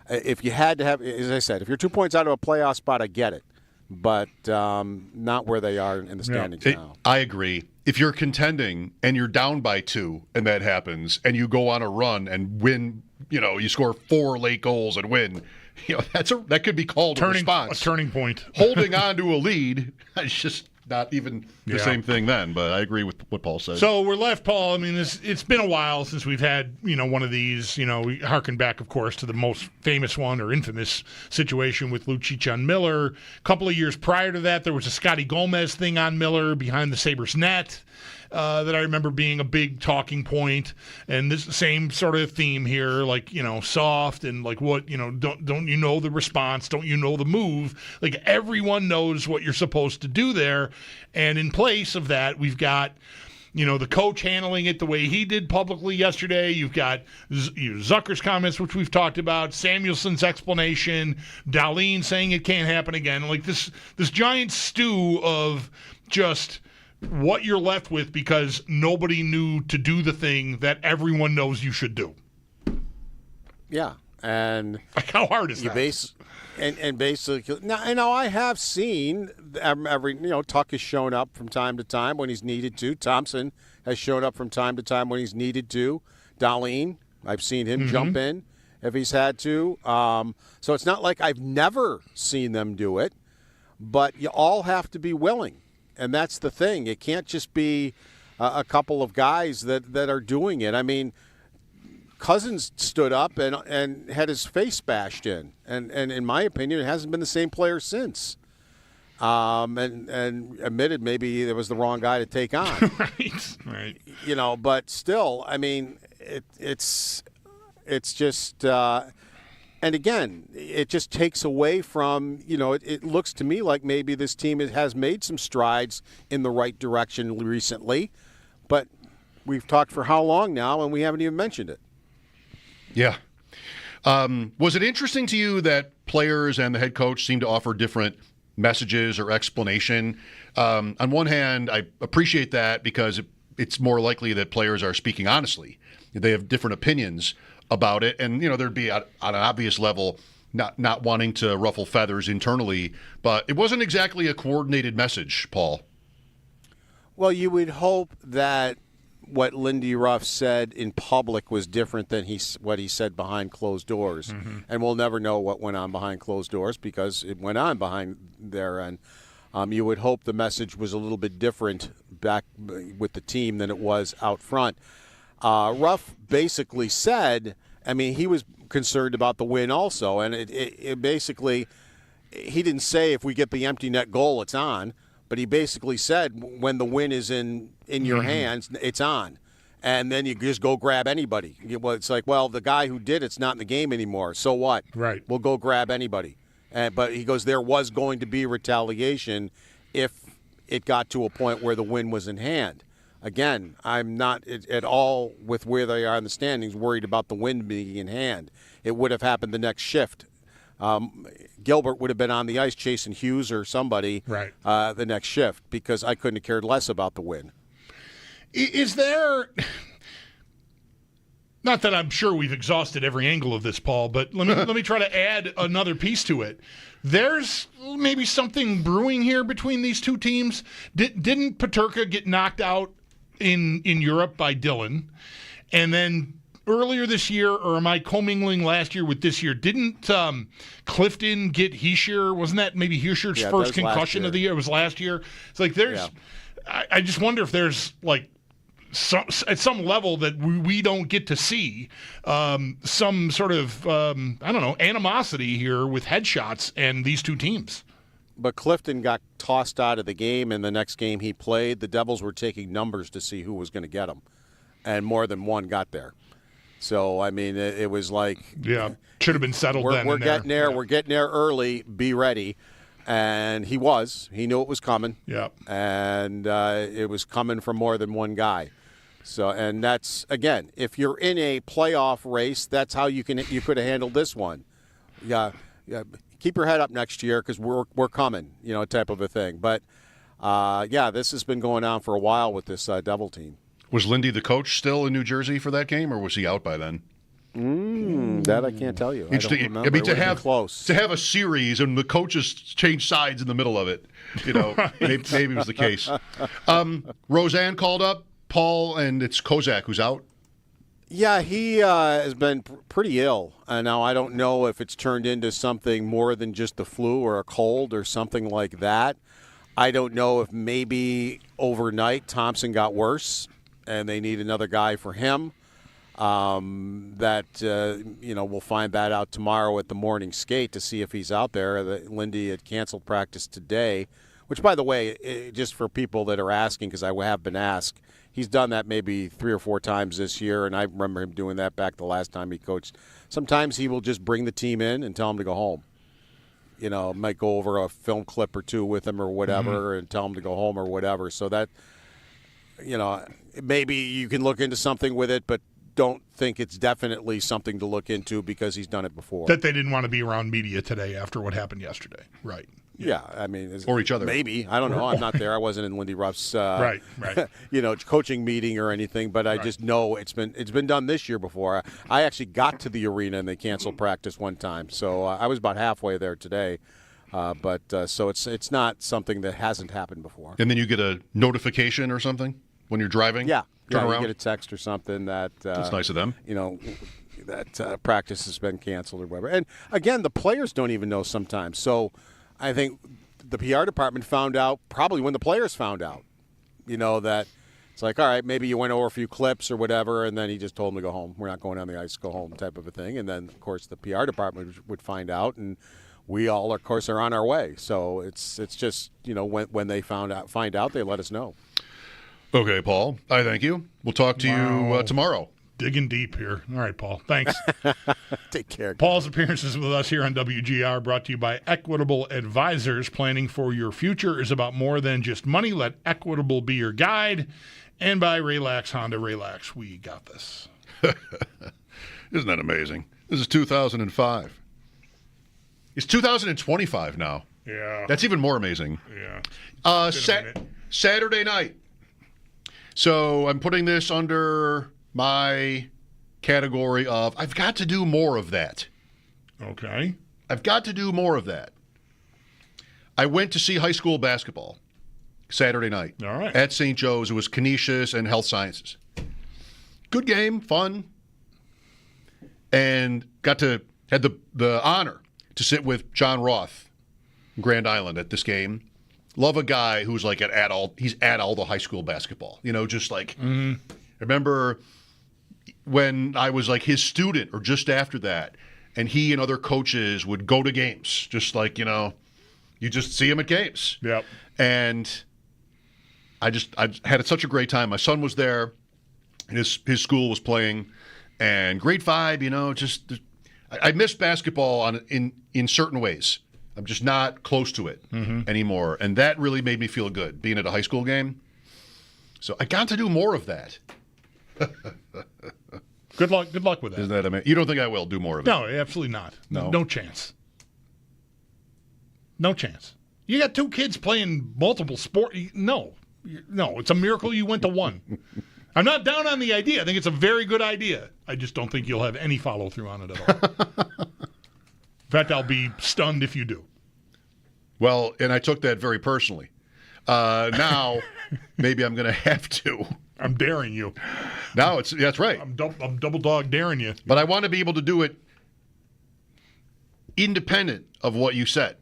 If you had to have, as I said, if you're 2 points out of a playoff spot, I get it. But not where they are in the standings now. I agree. If you're contending and you're down by 2 and that happens and you go on a run and win, you score 4 late goals and win, that could be called a response. A turning point. Holding on to a lead is just not even the same thing then, but I agree with what Paul said. So we're left, Paul. I mean, it's been a while since we've had, one of these. We harken back, of course, to the most famous one or infamous situation with Lucic on Miller. A couple of years prior to that, there was a Scotty Gomez thing on Miller behind the Sabres net that I remember being a big talking point. And this same sort of theme here, like, soft and like what, don't you know the response? Don't you know the move? Like everyone knows what you're supposed to do there. And in place of that, we've got, the coach handling it the way he did publicly yesterday. You've got Zucker's comments, which we've talked about, Samuelson's explanation, Dahlin saying it can't happen again. Like this giant stew of just what you're left with because nobody knew to do the thing that everyone knows you should do. Yeah, and like how hard is that? And basically, now I have seen every Tuck has shown up from time to time when he's needed to. Thompson has shown up from time to time when he's needed to. Dahlin, I've seen him jump in if he's had to. So it's not like I've never seen them do it, but you all have to be willing. And that's the thing. It can't just be a couple of guys that are doing it. I mean, Cousins stood up and had his face bashed in. And in my opinion, it hasn't been the same player since. And admitted maybe it was the wrong guy to take on. Right. But still, I mean, it's just and again, it just takes away from, it looks to me like maybe this team has made some strides in the right direction recently, but we've talked for how long now and we haven't even mentioned it. Yeah. Was it interesting to you that players and the head coach seem to offer different messages or explanation? On one hand, I appreciate that because it's more likely that players are speaking honestly. They have different opinions about it, and there'd be on an obvious level not wanting to ruffle feathers internally, but it wasn't exactly a coordinated message, Paul. Well, you would hope that what Lindy Ruff said in public was different than what he said behind closed doors, and we'll never know what went on behind closed doors because it went on behind there, and you would hope the message was a little bit different back with the team than it was out front. Ruff basically said, I mean, he was concerned about the win also, and it basically, he didn't say if we get the empty net goal, it's on, but he basically said when the win is in your hands, it's on. And then you just go grab anybody. It's like, well, the guy who did it's not in the game anymore, so what? Right. We'll go grab anybody. But he goes, there was going to be retaliation if it got to a point where the win was in hand. Again, I'm not at all, with where they are in the standings, worried about the win being in hand. It would have happened the next shift. Gilbert would have been on the ice chasing Hughes or somebody the next shift because I couldn't have cared less about the win. Is there, not that I'm sure we've exhausted every angle of this, Paul, but let me try to add another piece to it. There's maybe something brewing here between these two teams. Didn't Peterka get knocked out in Europe by Dillon, and then earlier this year, or am I commingling last year with this year? Didn't Clifton get Heischer? Wasn't that maybe Heischer's first concussion of the year? It was last year. It's like there's. Yeah. I just wonder if there's like. At some level that we don't get to see some sort of, animosity here with headshots and these two teams. But Clifton got tossed out of the game, and the next game he played, the Devils were taking numbers to see who was going to get him, and more than one got there. So, I mean, it was like... Yeah, should have been settled then. We're getting there. Yeah. We're getting there early. Be ready. And he was. He knew it was coming. Yeah. And it was coming from more than one guy. So, and that's, again, if you're in a playoff race, that's how you could have handled this one. Yeah, keep your head up next year because we're coming, type of a thing. But, this has been going on for a while with this Devil team. Was Lindy the coach still in New Jersey for that game, or was he out by then? That I can't tell you. I don't remember. I mean, to have a series and the coaches change sides in the middle of it, maybe it was the case. Roseanne called up Paul, and it's Kozak who's out. Yeah, he has been pretty ill. Now, I don't know if it's turned into something more than just the flu or a cold or something like that. I don't know if maybe overnight Thompson got worse and they need another guy for him. We'll find that out tomorrow at the morning skate to see if he's out there. Lindy had canceled practice today, which, by the way, just for people that are asking, because I have been asked, he's done that maybe 3 or 4 times this year, and I remember him doing that back the last time he coached. Sometimes he will just bring the team in and tell them to go home. Might go over a film clip or two with him or whatever and tell them to go home or whatever. So that, maybe you can look into something with it, but don't think it's definitely something to look into because he's done it before. That they didn't want to be around media today after what happened yesterday. Right. Yeah, I mean, or each other. Maybe, I don't know. I'm not there. I wasn't in Lindy Ruff's right. coaching meeting or anything. But I just know it's been done this year before. I actually got to the arena and they canceled practice one time, so I was about halfway there today. So it's not something that hasn't happened before. And then you get a notification or something when you're driving. Yeah, turn around. You get a text or something that that's nice of them. That practice has been canceled or whatever. And again, the players don't even know sometimes. So I think the PR department found out probably when the players found out, that it's like, all right, maybe you went over a few clips or whatever, and then he just told them to go home. We're not going on the ice, go home type of a thing. And then, of course, the PR department would find out, and we all, of course, are on our way. So it's just, when they find out, they let us know. Okay, Paul, I thank you. We'll talk to you tomorrow. Digging deep here. All right, Paul. Thanks. Take care. Paul's appearances with us here on WGR brought to you by Equitable Advisors. Planning for your future is about more than just money. Let Equitable be your guide. And by Relax Honda. Relax. We got this. Isn't that amazing? This is 2005. It's 2025 now. Yeah. That's even more amazing. Yeah. Saturday night. So I'm putting this under my category of I've got to do more of that. Okay. I've got to do more of that. I went to see high school basketball Saturday night. All right. At St. Joe's. It was Canisius and Health Sciences. Good game, fun. And had the honor to sit with John Roth in Grand Island at this game. Love a guy who's like he's at all the high school basketball. Just like I remember when I was like his student or just after that, and he and other coaches would go to games, just like, you just see him at games. Yep. And I had such a great time. My son was there, and his school was playing, and great vibe, I miss basketball in certain ways. I'm just not close to it anymore. And that really made me feel good, being at a high school game. So I got to do more of that. Good luck with that. Isn't that amazing? You don't think I will do more of it? No, absolutely not. No. No chance. No chance. You got 2 kids playing multiple sports. No, it's a miracle you went to one. I'm not down on the idea. I think it's a very good idea. I just don't think you'll have any follow-through on it at all. In fact, I'll be stunned if you do. Well, and I took that very personally. Now, maybe I'm going to have to. I'm daring you. No, that's right. I'm double dog daring you. But I want to be able to do it independent of what you said.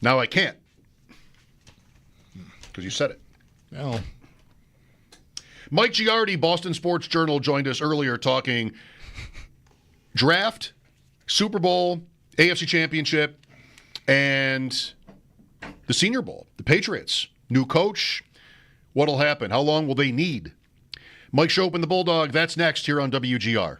Now I can't. Because you said it. Well, Mike Giardi, Boston Sports Journal, joined us earlier talking draft, Super Bowl, AFC Championship, and the Senior Bowl. The Patriots. New coach. What'll happen? How long will they need? Mike Schopp and the Bulldog. That's next here on WGR.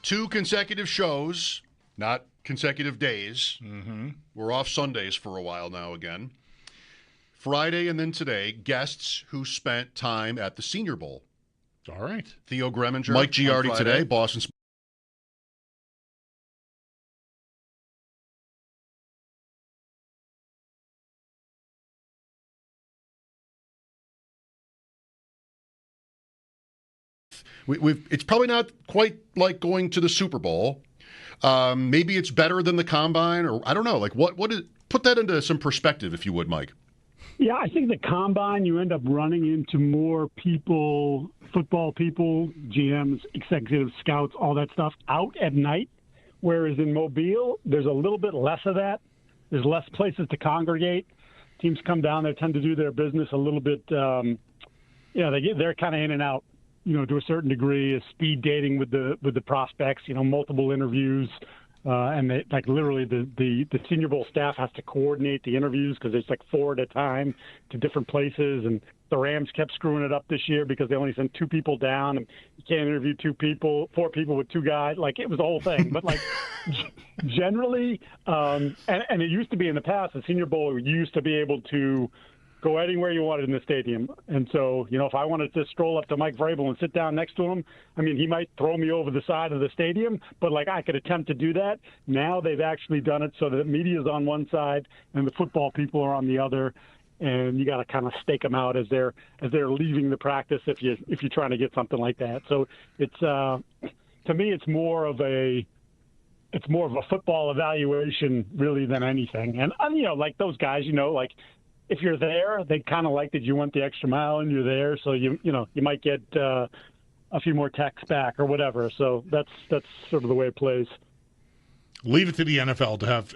2 consecutive shows, not consecutive days. Mm-hmm. We're off Sundays for a while now again. Friday and then today, guests who spent time at the Senior Bowl. All right. Theo Greminger. Mike Giardi today, Boston. It's probably not quite like going to the Super Bowl. Maybe it's better than the Combine, or I don't know. Like put that into some perspective, if you would, Mike. Yeah, I think the Combine, you end up running into more people, football people, GMs, executives, scouts, all that stuff out at night. Whereas in Mobile, there's a little bit less of that. There's less places to congregate. Teams come down there, tend to do their business a little bit. They're kind of in and out, to a certain degree. Speed dating with the prospects. Multiple interviews. And they, literally the Senior Bowl staff has to coordinate the interviews because it's 4 at a time to different places. And the Rams kept screwing it up this year because they only sent 2 people down. And you can't interview 4 people with 2 guys. It was the whole thing. But generally, and it used to be in the past, the Senior Bowl used to be able to go anywhere you wanted in the stadium. And so, if I wanted to stroll up to Mike Vrabel and sit down next to him, he might throw me over the side of the stadium, but I could attempt to do that. Now they've actually done it so that the media's on one side and the football people are on the other. And you got to kind of stake them out as they're leaving the practice if you're trying to get something like that. So it's to me it's more of a football evaluation really than anything. And those guys, if you're there, they kind of like that you went the extra mile and you're there, so you might get a few more texts back or whatever. So that's sort of the way it plays. Leave it to the NFL to have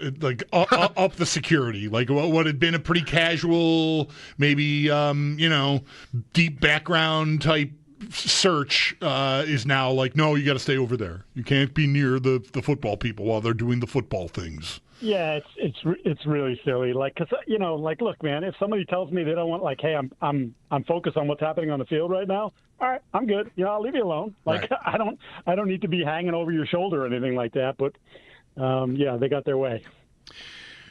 up the security. What had been a pretty casual, maybe deep background type search is now no, you got to stay over there. You can't be near the football people while they're doing the football things. Yeah, it's really silly. Because look, man, if somebody tells me they don't want, hey, I'm focused on what's happening on the field right now. All right, I'm good. I'll leave you alone. Right. I don't need to be hanging over your shoulder or anything like that. But they got their way.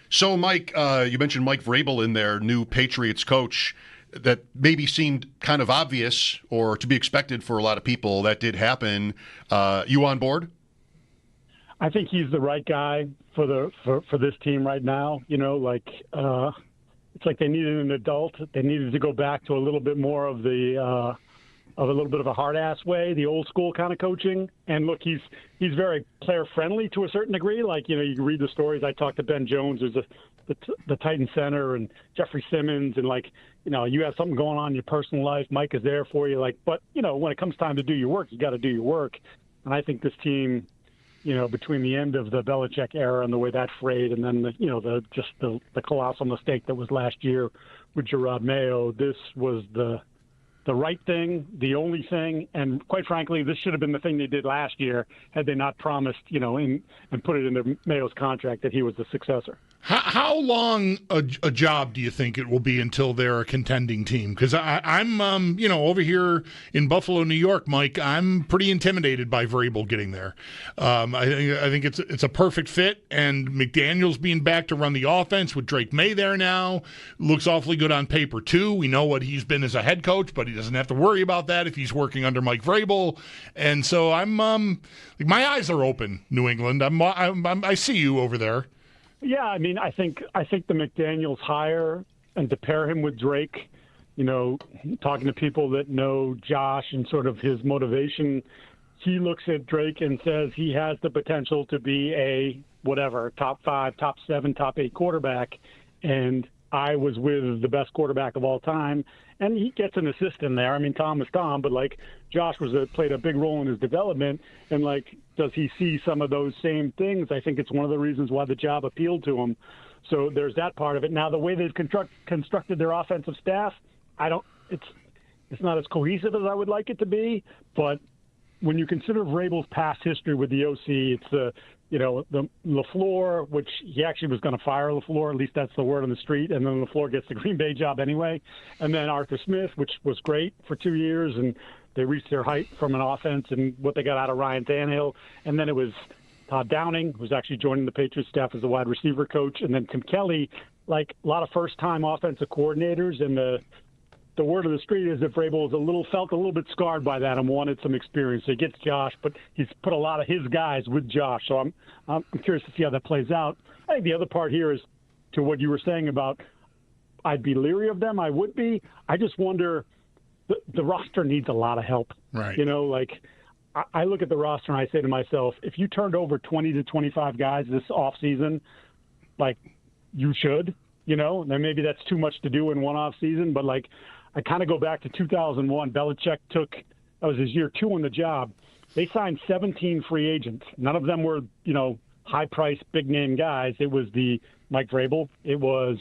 So, Mike, you mentioned Mike Vrabel in there, new Patriots coach. That maybe seemed kind of obvious or to be expected for a lot of people. That did happen. You on board? I think he's the right guy for this team right now. It's like they needed an adult. They needed to go back to a little bit more of a little bit of a hard ass way, the old school kind of coaching. And look, he's very player friendly to a certain degree. You can read the stories. I talked to Ben Jones, who's the Titan center, and Jeffrey Simmons, and you have something going on in your personal life, Mike is there for you. But when it comes time to do your work, you got to do your work. And I think this team, between the end of the Belichick era and the way that frayed, and then the colossal mistake that was last year with Gerard Mayo, this was the right thing, the only thing, and quite frankly, this should have been the thing they did last year had they not promised, and put it into Mayo's contract that he was the successor. How long a job do you think it will be until they're a contending team? Because I'm over here in Buffalo, New York, Mike, I'm pretty intimidated by Vrabel getting there. I think it's a perfect fit, and McDaniel's being back to run the offense with Drake May there now looks awfully good on paper too. We know what he's been as a head coach, but he doesn't have to worry about that if he's working under Mike Vrabel. And so I'm my eyes are open, New England. I see you over there. Yeah, I think the McDaniels hire and to pair him with Drake, talking to people that know Josh and sort of his motivation, he looks at Drake and says he has the potential to be a top 5, top 7, top 8 quarterback. And I was with the best quarterback of all time, and he gets an assist in there. Tom is Tom, but Josh played a big role in his development, and does he see some of those same things? I think it's one of the reasons why the job appealed to him. So there's that part of it. Now the way they've constructed their offensive staff, it's not as cohesive as I would like it to be, but when you consider Vrabel's past history with the OC, it's the LaFleur, which he actually was going to fire LaFleur, at least that's the word on the street, and then LaFleur gets the Green Bay job anyway. And then Arthur Smith, which was great for 2 years, and they reached their height from an offense and what they got out of Ryan Tannehill. And then it was Todd Downing, who's actually joining the Patriots staff as a wide receiver coach. And then Tim Kelly, like a lot of first-time offensive coordinators. And the word of the street is that Vrabel felt a little bit scarred by that and wanted some experience. So he gets Josh, but he's put a lot of his guys with Josh. So I'm curious to see how that plays out. I think the other part here is to what you were saying about I'd be leery of them. I would be. I just wonder the roster needs a lot of help. Right. You know, like I look at the roster and I say to myself, if you turned over 20 to 25 guys this offseason, like you should, you know, then maybe that's too much to do in one offseason. But like I kind of go back to 2001. Belichick that was his year 2 on the job. They signed 17 free agents. None of them were, you know, high-priced, big-name guys. It was the Mike Vrabel. It was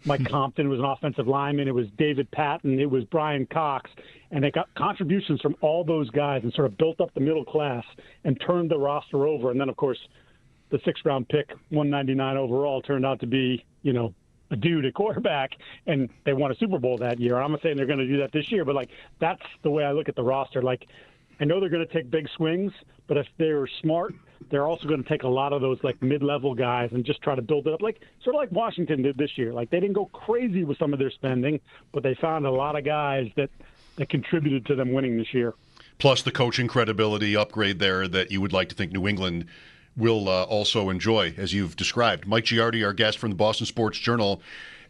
Mike Compton was an offensive lineman. It was David Patton. It was Brian Cox. And they got contributions from all those guys and sort of built up the middle class and turned the roster over. And then, of course, the 6th-round pick, 199 overall, turned out to be, you know, a dude at quarterback, and they won a Super Bowl that year. I'm not saying they're going to do that this year, but, like, that's the way I look at the roster. Like, I know they're going to take big swings, but if they're smart, they're also going to take a lot of those, like, mid-level guys and just try to build it up, like sort of like Washington did this year. Like, they didn't go crazy with some of their spending, but they found a lot of guys that contributed to them winning this year. Plus the coaching credibility upgrade there that you would like to think New England will also enjoy, as you've described. Mike Giardi, our guest from the Boston Sports Journal.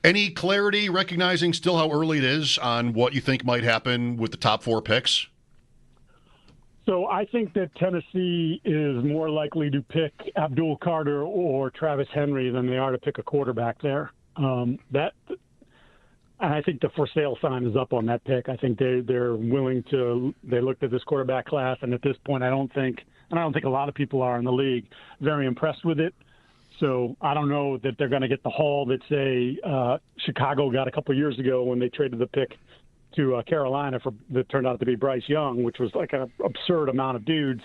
Any clarity, recognizing still how early it is, on what you think might happen with the top 4 picks? So I think that Tennessee is more likely to pick Abdul Carter or Travis Henry than they are to pick a quarterback there. And I think the for sale sign is up on that pick. I think they're willing to. They looked at this quarterback class, and at this point, I don't think a lot of people are in the league very impressed with it. So I don't know that they're going to get the haul that, say, Chicago got a couple of years ago when they traded the pick to Carolina that turned out to be Bryce Young, which was like an absurd amount of dudes.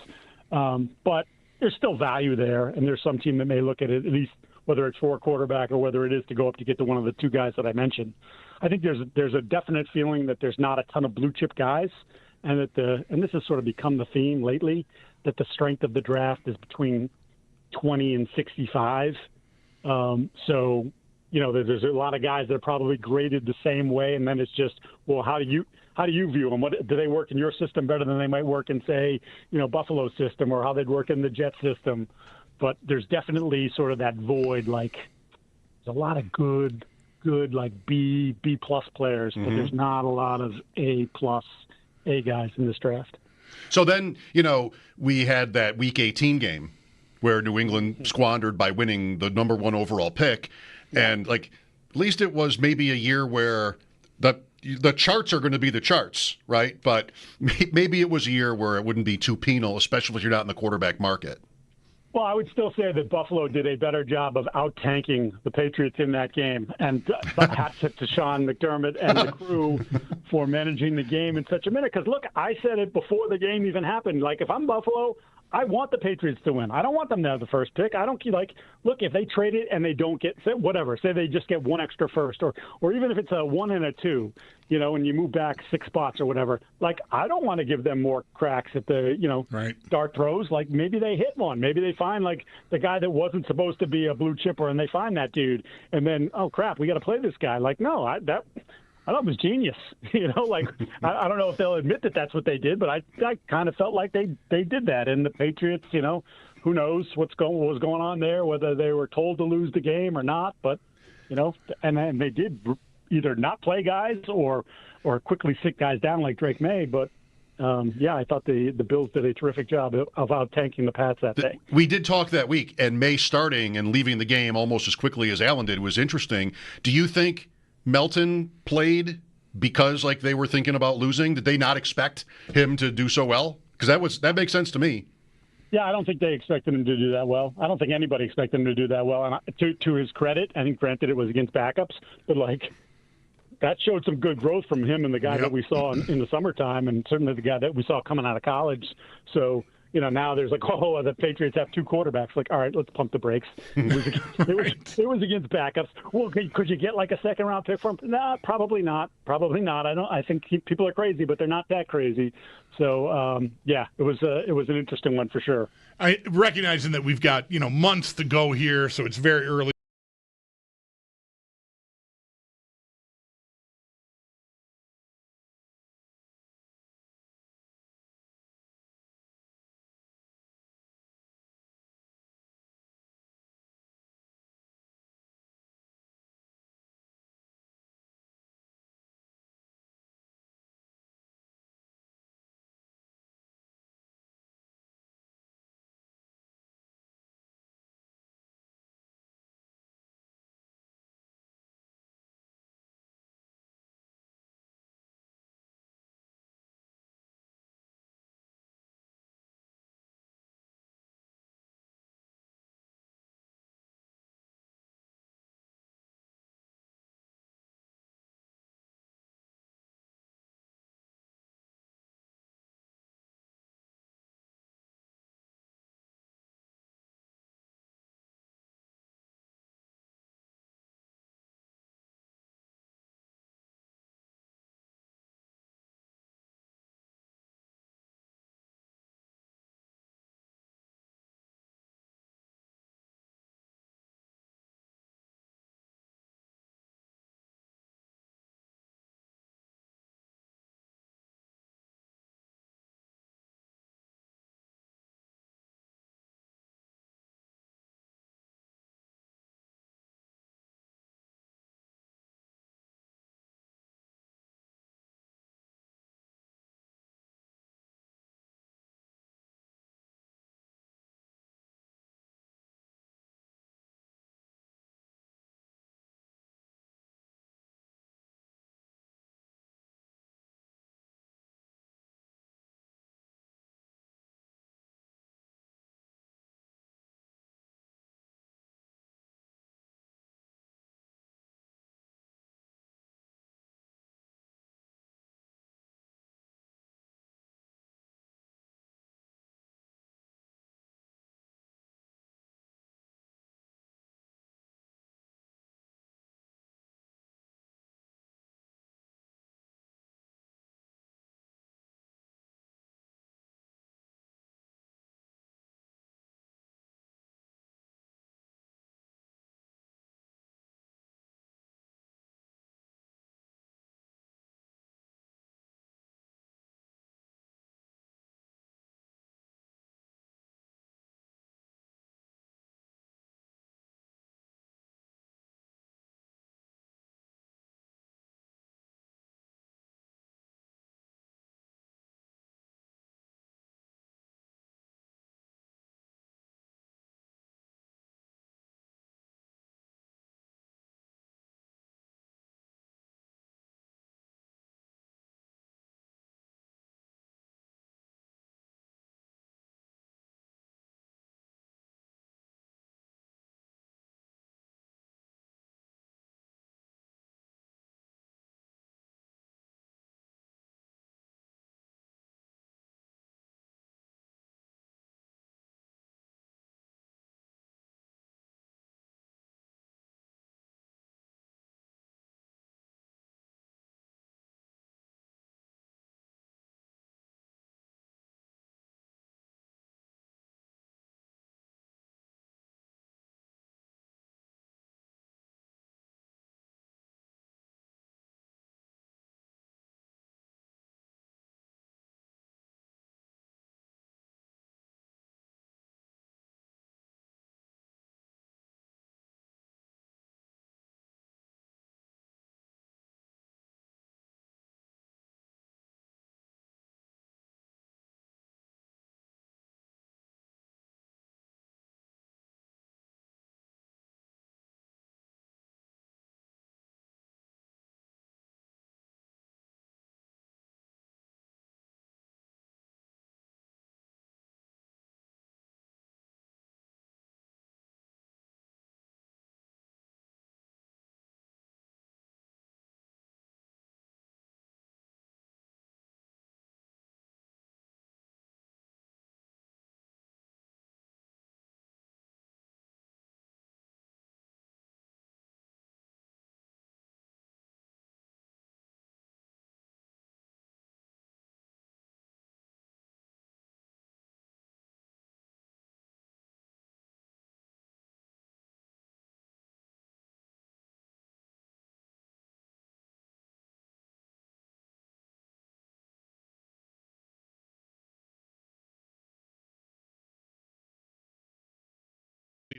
But there's still value there, and there's some team that may look at it, at least whether it's for a quarterback or whether it is to go up to get to one of the 2 guys that I mentioned. I think there's a definite feeling that there's not a ton of blue chip guys, and and this has sort of become the theme lately, that the strength of the draft is between 20 and 65. So, you know, there's a lot of guys that are probably graded the same way, and then it's just, well, how do you view them? What do they work in your system better than they might work in, say, you know, Buffalo's system, or how they'd work in the Jets system? But there's definitely sort of that void. Like, there's a lot of good like B plus players, but there's not a lot of A guys in this draft. So then, you know, we had that Week 18 game where New England squandered by winning the number 1 overall pick. And, like, at least it was maybe a year where the charts are going to be the charts, right? But maybe it was a year where it wouldn't be too penal, especially if you're not in the quarterback market. Well, I would still say that Buffalo did a better job of out-tanking the Patriots in that game. And hats tip to Sean McDermott and the crew for managing the game in such a minute. Because, look, I said it before the game even happened. Like, if I'm Buffalo, I want the Patriots to win. I don't want them to have the first pick. I don't like, look, if they trade it and they don't get, say they just get 1 extra first, or even if it's a 1 and a 2, you know, and you move back 6 spots or whatever, like, I don't want to give them more cracks at the, you know, dart throws. Like, maybe they hit one. Maybe they find, like, the guy that wasn't supposed to be a blue chipper, and they find that dude. And then, oh, crap, we got to play this guy. Like, no, I thought it was genius. You know, like, I don't know if they'll admit that that's what they did, but I kind of felt like they did that. And the Patriots, you know, who knows what was going on there, whether they were told to lose the game or not. But, you know, and they did either not play guys or quickly sit guys down like Drake May. But, yeah, I thought the Bills did a terrific job of out-tanking the Pats that day. We did talk that week, and May starting and leaving the game almost as quickly as Allen did was interesting. Do you think Melton played because, like, they were thinking about losing? Did they not expect him to do so well? Because that makes sense to me. Yeah, I don't think they expected him to do that well. I don't think anybody expected him to do that well. And to his credit, I think, granted, it was against backups, but, like, that showed some good growth from him and the guy that we saw in the summertime, and certainly the guy that we saw coming out of college. So, now there's like, oh, the Patriots have 2 quarterbacks. Like, all right, let's pump the brakes. It was against backups. Well, could you get like a second-round pick from? Nah, probably not. Probably not. I think people are crazy, but they're not that crazy. So, it was an interesting one for sure. Recognizing that we've got months to go here, so it's very early.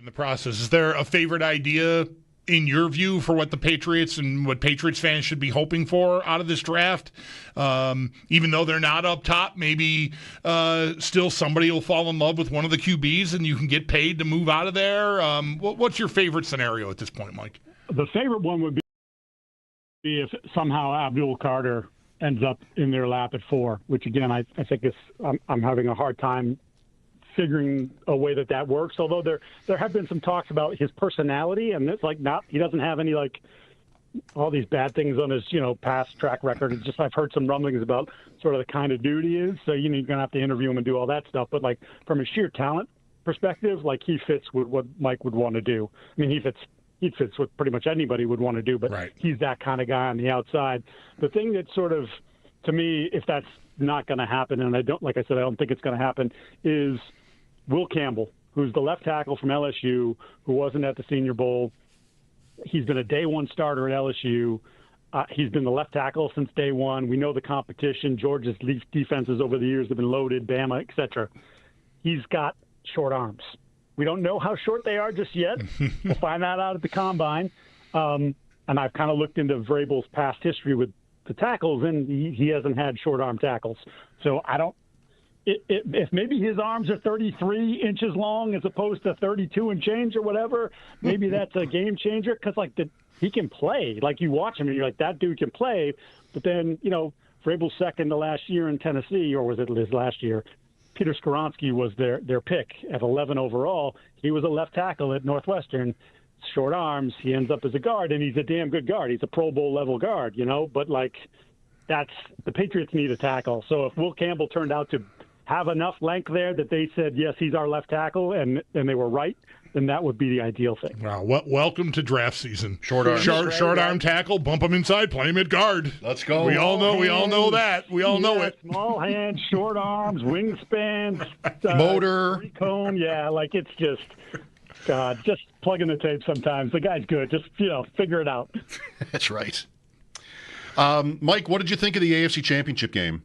in the process. Is there a favorite idea in your view for what the Patriots and what Patriots fans should be hoping for out of this draft? Even though they're not up top, maybe still somebody will fall in love with one of the QBs and you can get paid to move out of there. What's your favorite scenario at this point, Mike? The favorite one would be if somehow Abdul Carter ends up in their lap at 4, which again I think is I'm having a hard time figuring a way that works. Although there have been some talks about his personality, and it's like he doesn't have any like all these bad things on his past track record. It's just I've heard some rumblings about sort of the kind of dude he is. So you're gonna have to interview him and do all that stuff. But like from a sheer talent perspective, like he fits with what Mike would want to do. I mean, he fits what pretty much anybody would want to do. But right. He's that kind of guy on the outside. The thing that sort of, to me, if that's not going to happen, and I don't think it's going to happen, is Will Campbell, who's the left tackle from LSU, who wasn't at the Senior Bowl. He's been a day one starter at LSU. He's been the left tackle since day one. We know the competition. Georgia's defenses over the years have been loaded, Bama, etc. He's got short arms. We don't know how short they are just yet. We'll find that out at the Combine. And I've kind of looked into Vrabel's past history with the tackles, and he hasn't had short arm tackles. So I don't. If maybe his arms are 33 inches long as opposed to 32 and change or whatever, maybe that's a game changer because he can play. Like you watch him and you're like, that dude can play. But then, Vrabel's second to last year in Tennessee, or was it his last year? Peter Skoronski was their pick at 11 overall. He was a left tackle at Northwestern. Short arms. He ends up as a guard, and he's a damn good guard. He's a Pro Bowl level guard, But that's the Patriots need a tackle. So if Will Campbell turned out to have enough length there that they said, yes, he's our left tackle, and they were right, then that would be the ideal thing. Wow. Welcome to draft season. Short arm tackle, bump him inside, play him at guard. Let's go. We all know that. We all know it. Small hands, short arms, wingspans, motor. Cone. Yeah, it's just, God, just plug in the tape sometimes. The guy's good. Just, figure it out. That's right. Mike, what did you think of the AFC Championship game?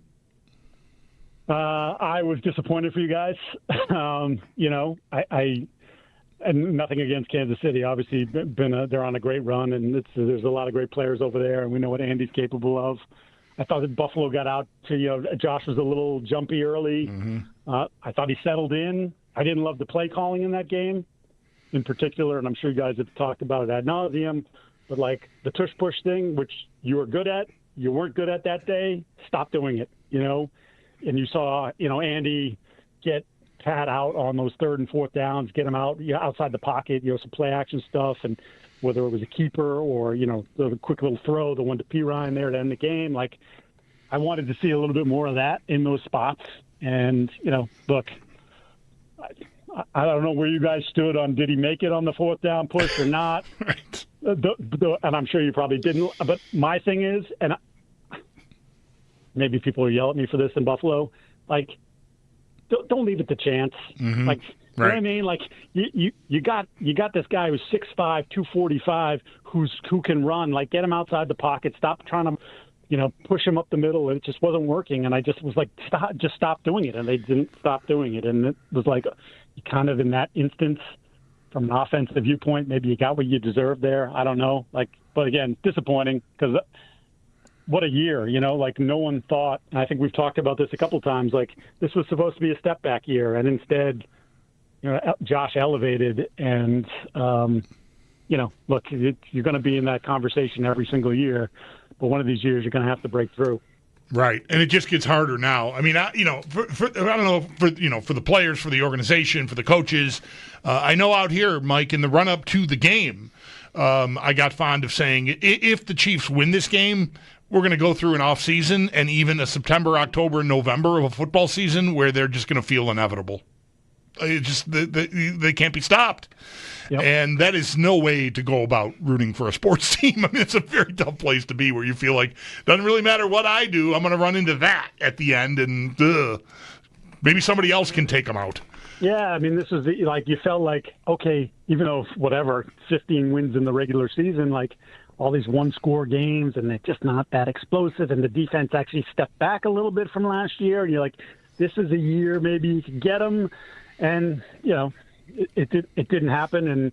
I was disappointed for you guys. I and nothing against Kansas City. Obviously, they're on a great run, and there's a lot of great players over there, and we know what Andy's capable of. I thought that Buffalo got out to, Josh was a little jumpy early. Mm-hmm. I thought he settled in. I didn't love the play calling in that game in particular, and I'm sure you guys have talked about it ad nauseum. But the tush push thing, which you were good at, you weren't good at that day, stop doing it, And you saw, Andy get Pat out on those 3rd and 4th downs, get him out outside the pocket, some play action stuff, and whether it was a keeper or, the quick little throw, the one to P. Ryan there to end the game. I wanted to see a little bit more of that in those spots. And, look, I don't know where you guys stood on did he make it on the 4th down push or not. Right. And I'm sure you probably didn't. But my thing is, and maybe people will yell at me for this in Buffalo, don't leave it to chance. Mm-hmm. You know what I mean? You got this guy who's 6'5", 245, who can run. Get him outside the pocket. Stop trying to, push him up the middle. It just wasn't working, and I just was stop doing it, and they didn't stop doing it. And it was kind of in that instance, from an offensive viewpoint, maybe you got what you deserved there. I don't know. But again, disappointing because. What a year, no one thought, and I think we've talked about this a couple times, this was supposed to be a step back year, and instead, Josh elevated, and, look, you're going to be in that conversation every single year, but one of these years you're going to have to break through. Right, and it just gets harder now. I mean, I don't know, for the players, for the organization, for the coaches, I know out here, Mike, in the run-up to the game, I got fond of saying, if the Chiefs win this game, we're going to go through an off season and even a September, October, and November of a football season where they're just going to feel inevitable. They can't be stopped. Yep. And that is no way to go about rooting for a sports team. I mean, it's a very tough place to be where you feel like it doesn't really matter what I do. I'm going to run into that at the end, and maybe somebody else can take them out. Yeah, I mean, this is you felt okay, even though 15 wins in the regular season, all these one-score games, and they're just not that explosive, and the defense actually stepped back a little bit from last year, and you're this is a year maybe you can get them, and, it didn't happen. And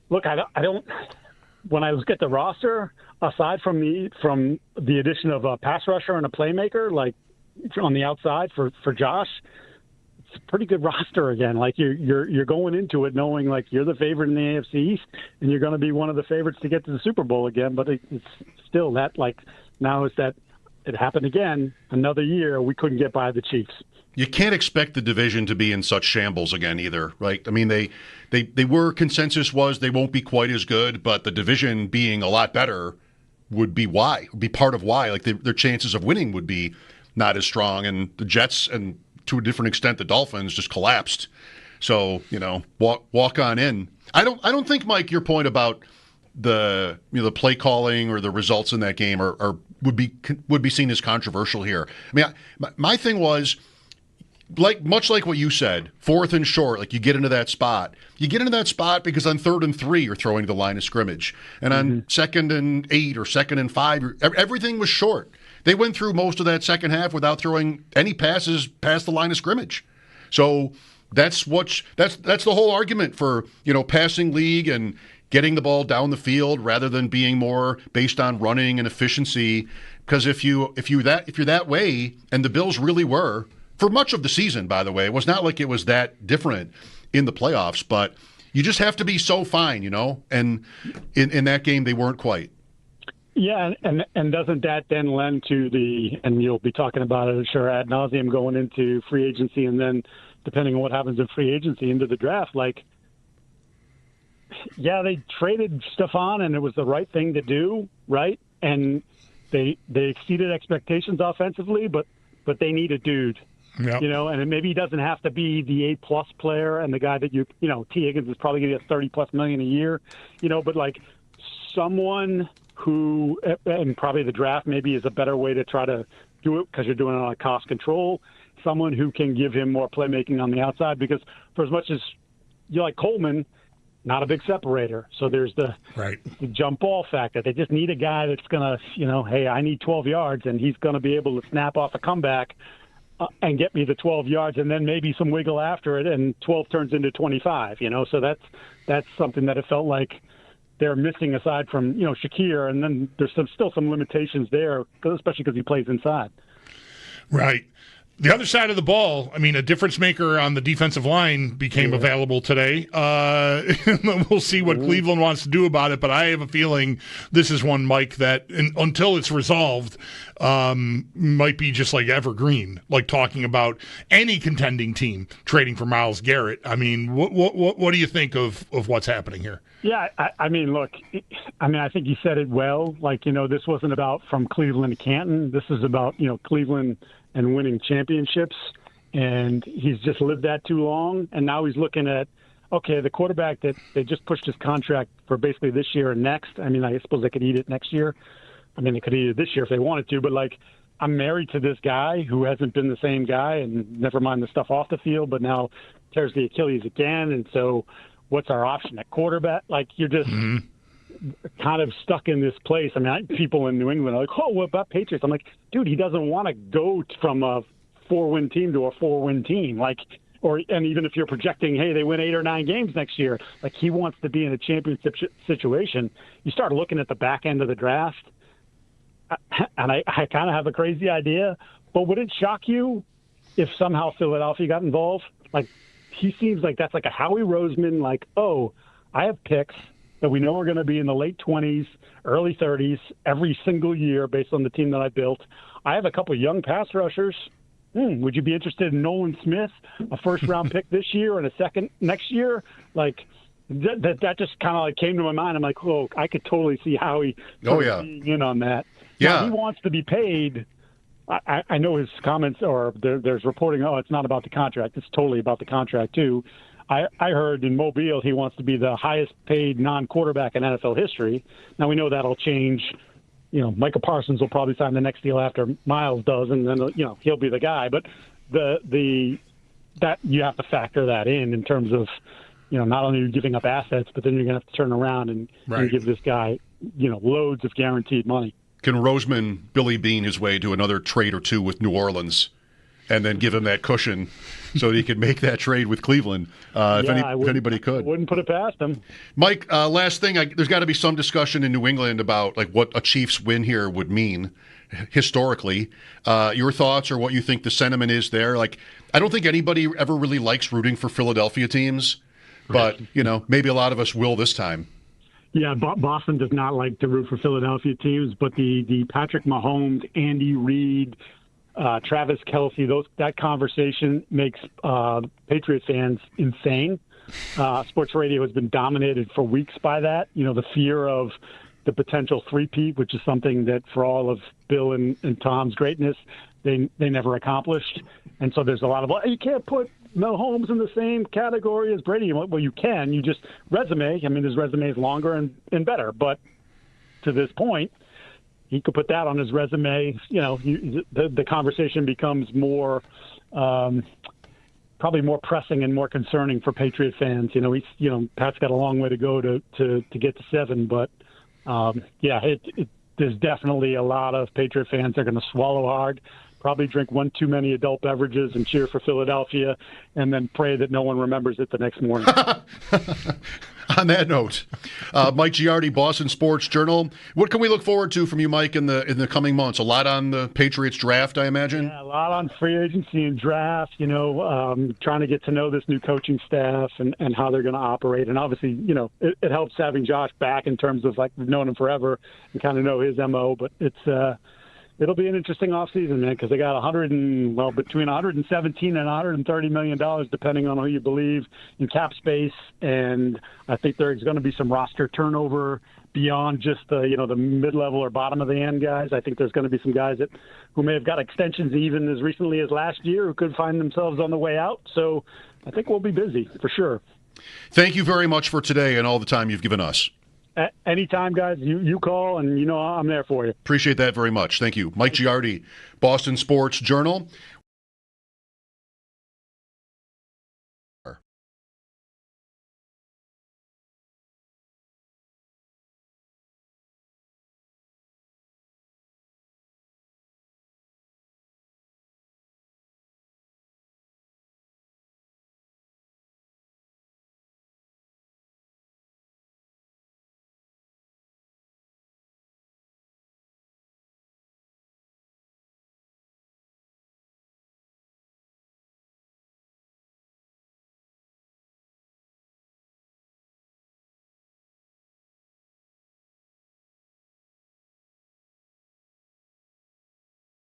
look, I don't. When I look at the roster, aside from the addition of a pass rusher and a playmaker, like on the outside for Josh, it's a pretty good roster again. Like you're going into it knowing like you're the favorite in the AFC East and you're going to be one of the favorites to get to the Super Bowl again. But it's still that like now is that it happened again. Another year we couldn't get by the Chiefs. You can't expect the division to be in such shambles again either, right? I mean, they were, consensus was they won't be quite as good, but the division being a lot better would be part of why. Like their chances of winning would be not as strong, and the Jets and to a different extent the Dolphins just collapsed. So walk on in. I don't think, Mike, your point about the play calling or the results in that game would be seen as controversial here. I mean, my thing was, much like what you said, 4th and short, like you get into that spot. You get into that spot because on 3rd and 3, you're throwing to the line of scrimmage. And on 2nd and 8 or 2nd and 5, everything was short. They went through most of that second half without throwing any passes past the line of scrimmage. So that's the whole argument for, passing league and getting the ball down the field rather than being more based on running and efficiency. Because if you're that way, and the Bills really were, for much of the season, by the way, it was not like it was that different in the playoffs, but you just have to be so fine, and in that game they weren't quite. Yeah, and doesn't that then lend to and you'll be talking about it, sure, ad nauseum going into free agency, and then depending on what happens in free agency into the draft, like, yeah, they traded Stephon and it was the right thing to do, right? And they exceeded expectations offensively, but they need a dude. Yep. And maybe he doesn't have to be the A+ player and the guy that T. Higgins is probably going to get $30+ million a year, but like someone who, and probably the draft maybe is a better way to try to do it because you're doing it on cost control, someone who can give him more playmaking on the outside, because for as much as you like Coleman, not a big separator. So there's the jump ball factor. They just need a guy that's going to, hey, I need 12 yards, and he's going to be able to snap off a comeback and get me the 12 yards, and then maybe some wiggle after it, and 12 turns into 25, So that's something that it felt like they're missing aside from, Shakir, and then there's still some limitations there, especially because he plays inside. Right. The other side of the ball, I mean, a difference maker on the defensive line became available today. We'll see what Cleveland wants to do about it, but I have a feeling this is one, Mike, that until it's resolved, might be just like evergreen, like talking about any contending team trading for Myles Garrett. I mean, what do you think of what's happening here? Yeah, I mean, look, I think you said it well. Like, this wasn't about from Cleveland to Canton. This is about, Cleveland and winning championships, and he's just lived that too long. And now he's looking at, okay, the quarterback that they just pushed his contract for basically this year and next. I mean, I suppose they could eat it next year. I mean, they could eat it this year if they wanted to, but like, I'm married to this guy who hasn't been the same guy, and never mind the stuff off the field, but now tears the Achilles again. And so what's our option at quarterback? Like, you're just kind of stuck in this place. I mean, people in New England are like, oh, what about Patriots? I'm like, dude, he doesn't want to go from a 4-win team to a 4-win team. Like, and even if you're projecting, hey, they win 8 or 9 games next year, like, he wants to be in a championship situation. You start looking at the back end of the draft, and I kind of have a crazy idea, but would it shock you if somehow Philadelphia got involved? Like, he seems like that's like a Howie Roseman, like, oh, I have picks that we know are going to be in the late 20s, early 30s every single year based on the team that I built. I have a couple of young pass rushers. Would you be interested in Nolan Smith, a first-round pick this year and a second next year? Like, that just kind of like came to my mind. I'm like, oh, I could totally see Howie being in on that. Yeah. Now, he wants to be paid. I know his comments, or there's reporting, oh, it's not about the contract. It's totally about the contract, too. I heard in Mobile he wants to be the highest paid non-quarterback in NFL history. Now, we know that'll change. Micah Parsons will probably sign the next deal after Miles does, and then, he'll be the guy. But that you have to factor that in terms of, not only are you giving up assets, but then you're going to have to turn around and give this guy, loads of guaranteed money. Can Roseman Billy Bean his way to another trade or two with New Orleans and then give him that cushion so that he could make that trade with Cleveland if anybody could. I wouldn't put it past him. Mike, last thing, there's got to be some discussion in New England about like what a Chiefs win here would mean historically. Your thoughts or what you think the sentiment is there? Like, I don't think anybody ever really likes rooting for Philadelphia teams, but maybe a lot of us will this time. Yeah, Boston does not like to root for Philadelphia teams, but the Patrick Mahomes, Andy Reid, Travis Kelce, that conversation makes Patriot fans insane. Sports radio has been dominated for weeks by that. The fear of the potential three-peat, which is something that for all of Bill and Tom's greatness, they never accomplished. And so there's a lot of, you can't put Mahomes in the same category as Brady. Well, you can. You just resume. I mean, his resume is longer and better. But to this point, he could put that on his resume. The conversation becomes more, probably more pressing and more concerning for Patriot fans. Pat's got a long way to go to get to 7, but there's definitely a lot of Patriot fans that are going to swallow hard, probably drink one too many adult beverages and cheer for Philadelphia, and then pray that no one remembers it the next morning. On that note, Mike Giardi, Boston Sports Journal. What can we look forward to from you, Mike, in the coming months? A lot on the Patriots draft, I imagine? Yeah, a lot on free agency and draft, trying to get to know this new coaching staff and how they're going to operate. And obviously, it helps having Josh back in terms of, like, we've known him forever and kind of know his MO. But it'll be an interesting offseason, man, because they got between $117 and $130 million, depending on who you believe, in cap space. And I think there's going to be some roster turnover beyond just the mid-level or bottom of the end guys. I think there's going to be some guys who may have got extensions even as recently as last year who could find themselves on the way out. So I think we'll be busy for sure. Thank you very much for today and all the time you've given us. Anytime, guys, you call, and I'm there for you. Appreciate that very much. Thank you. Mike Giardi, Boston Sports Journal.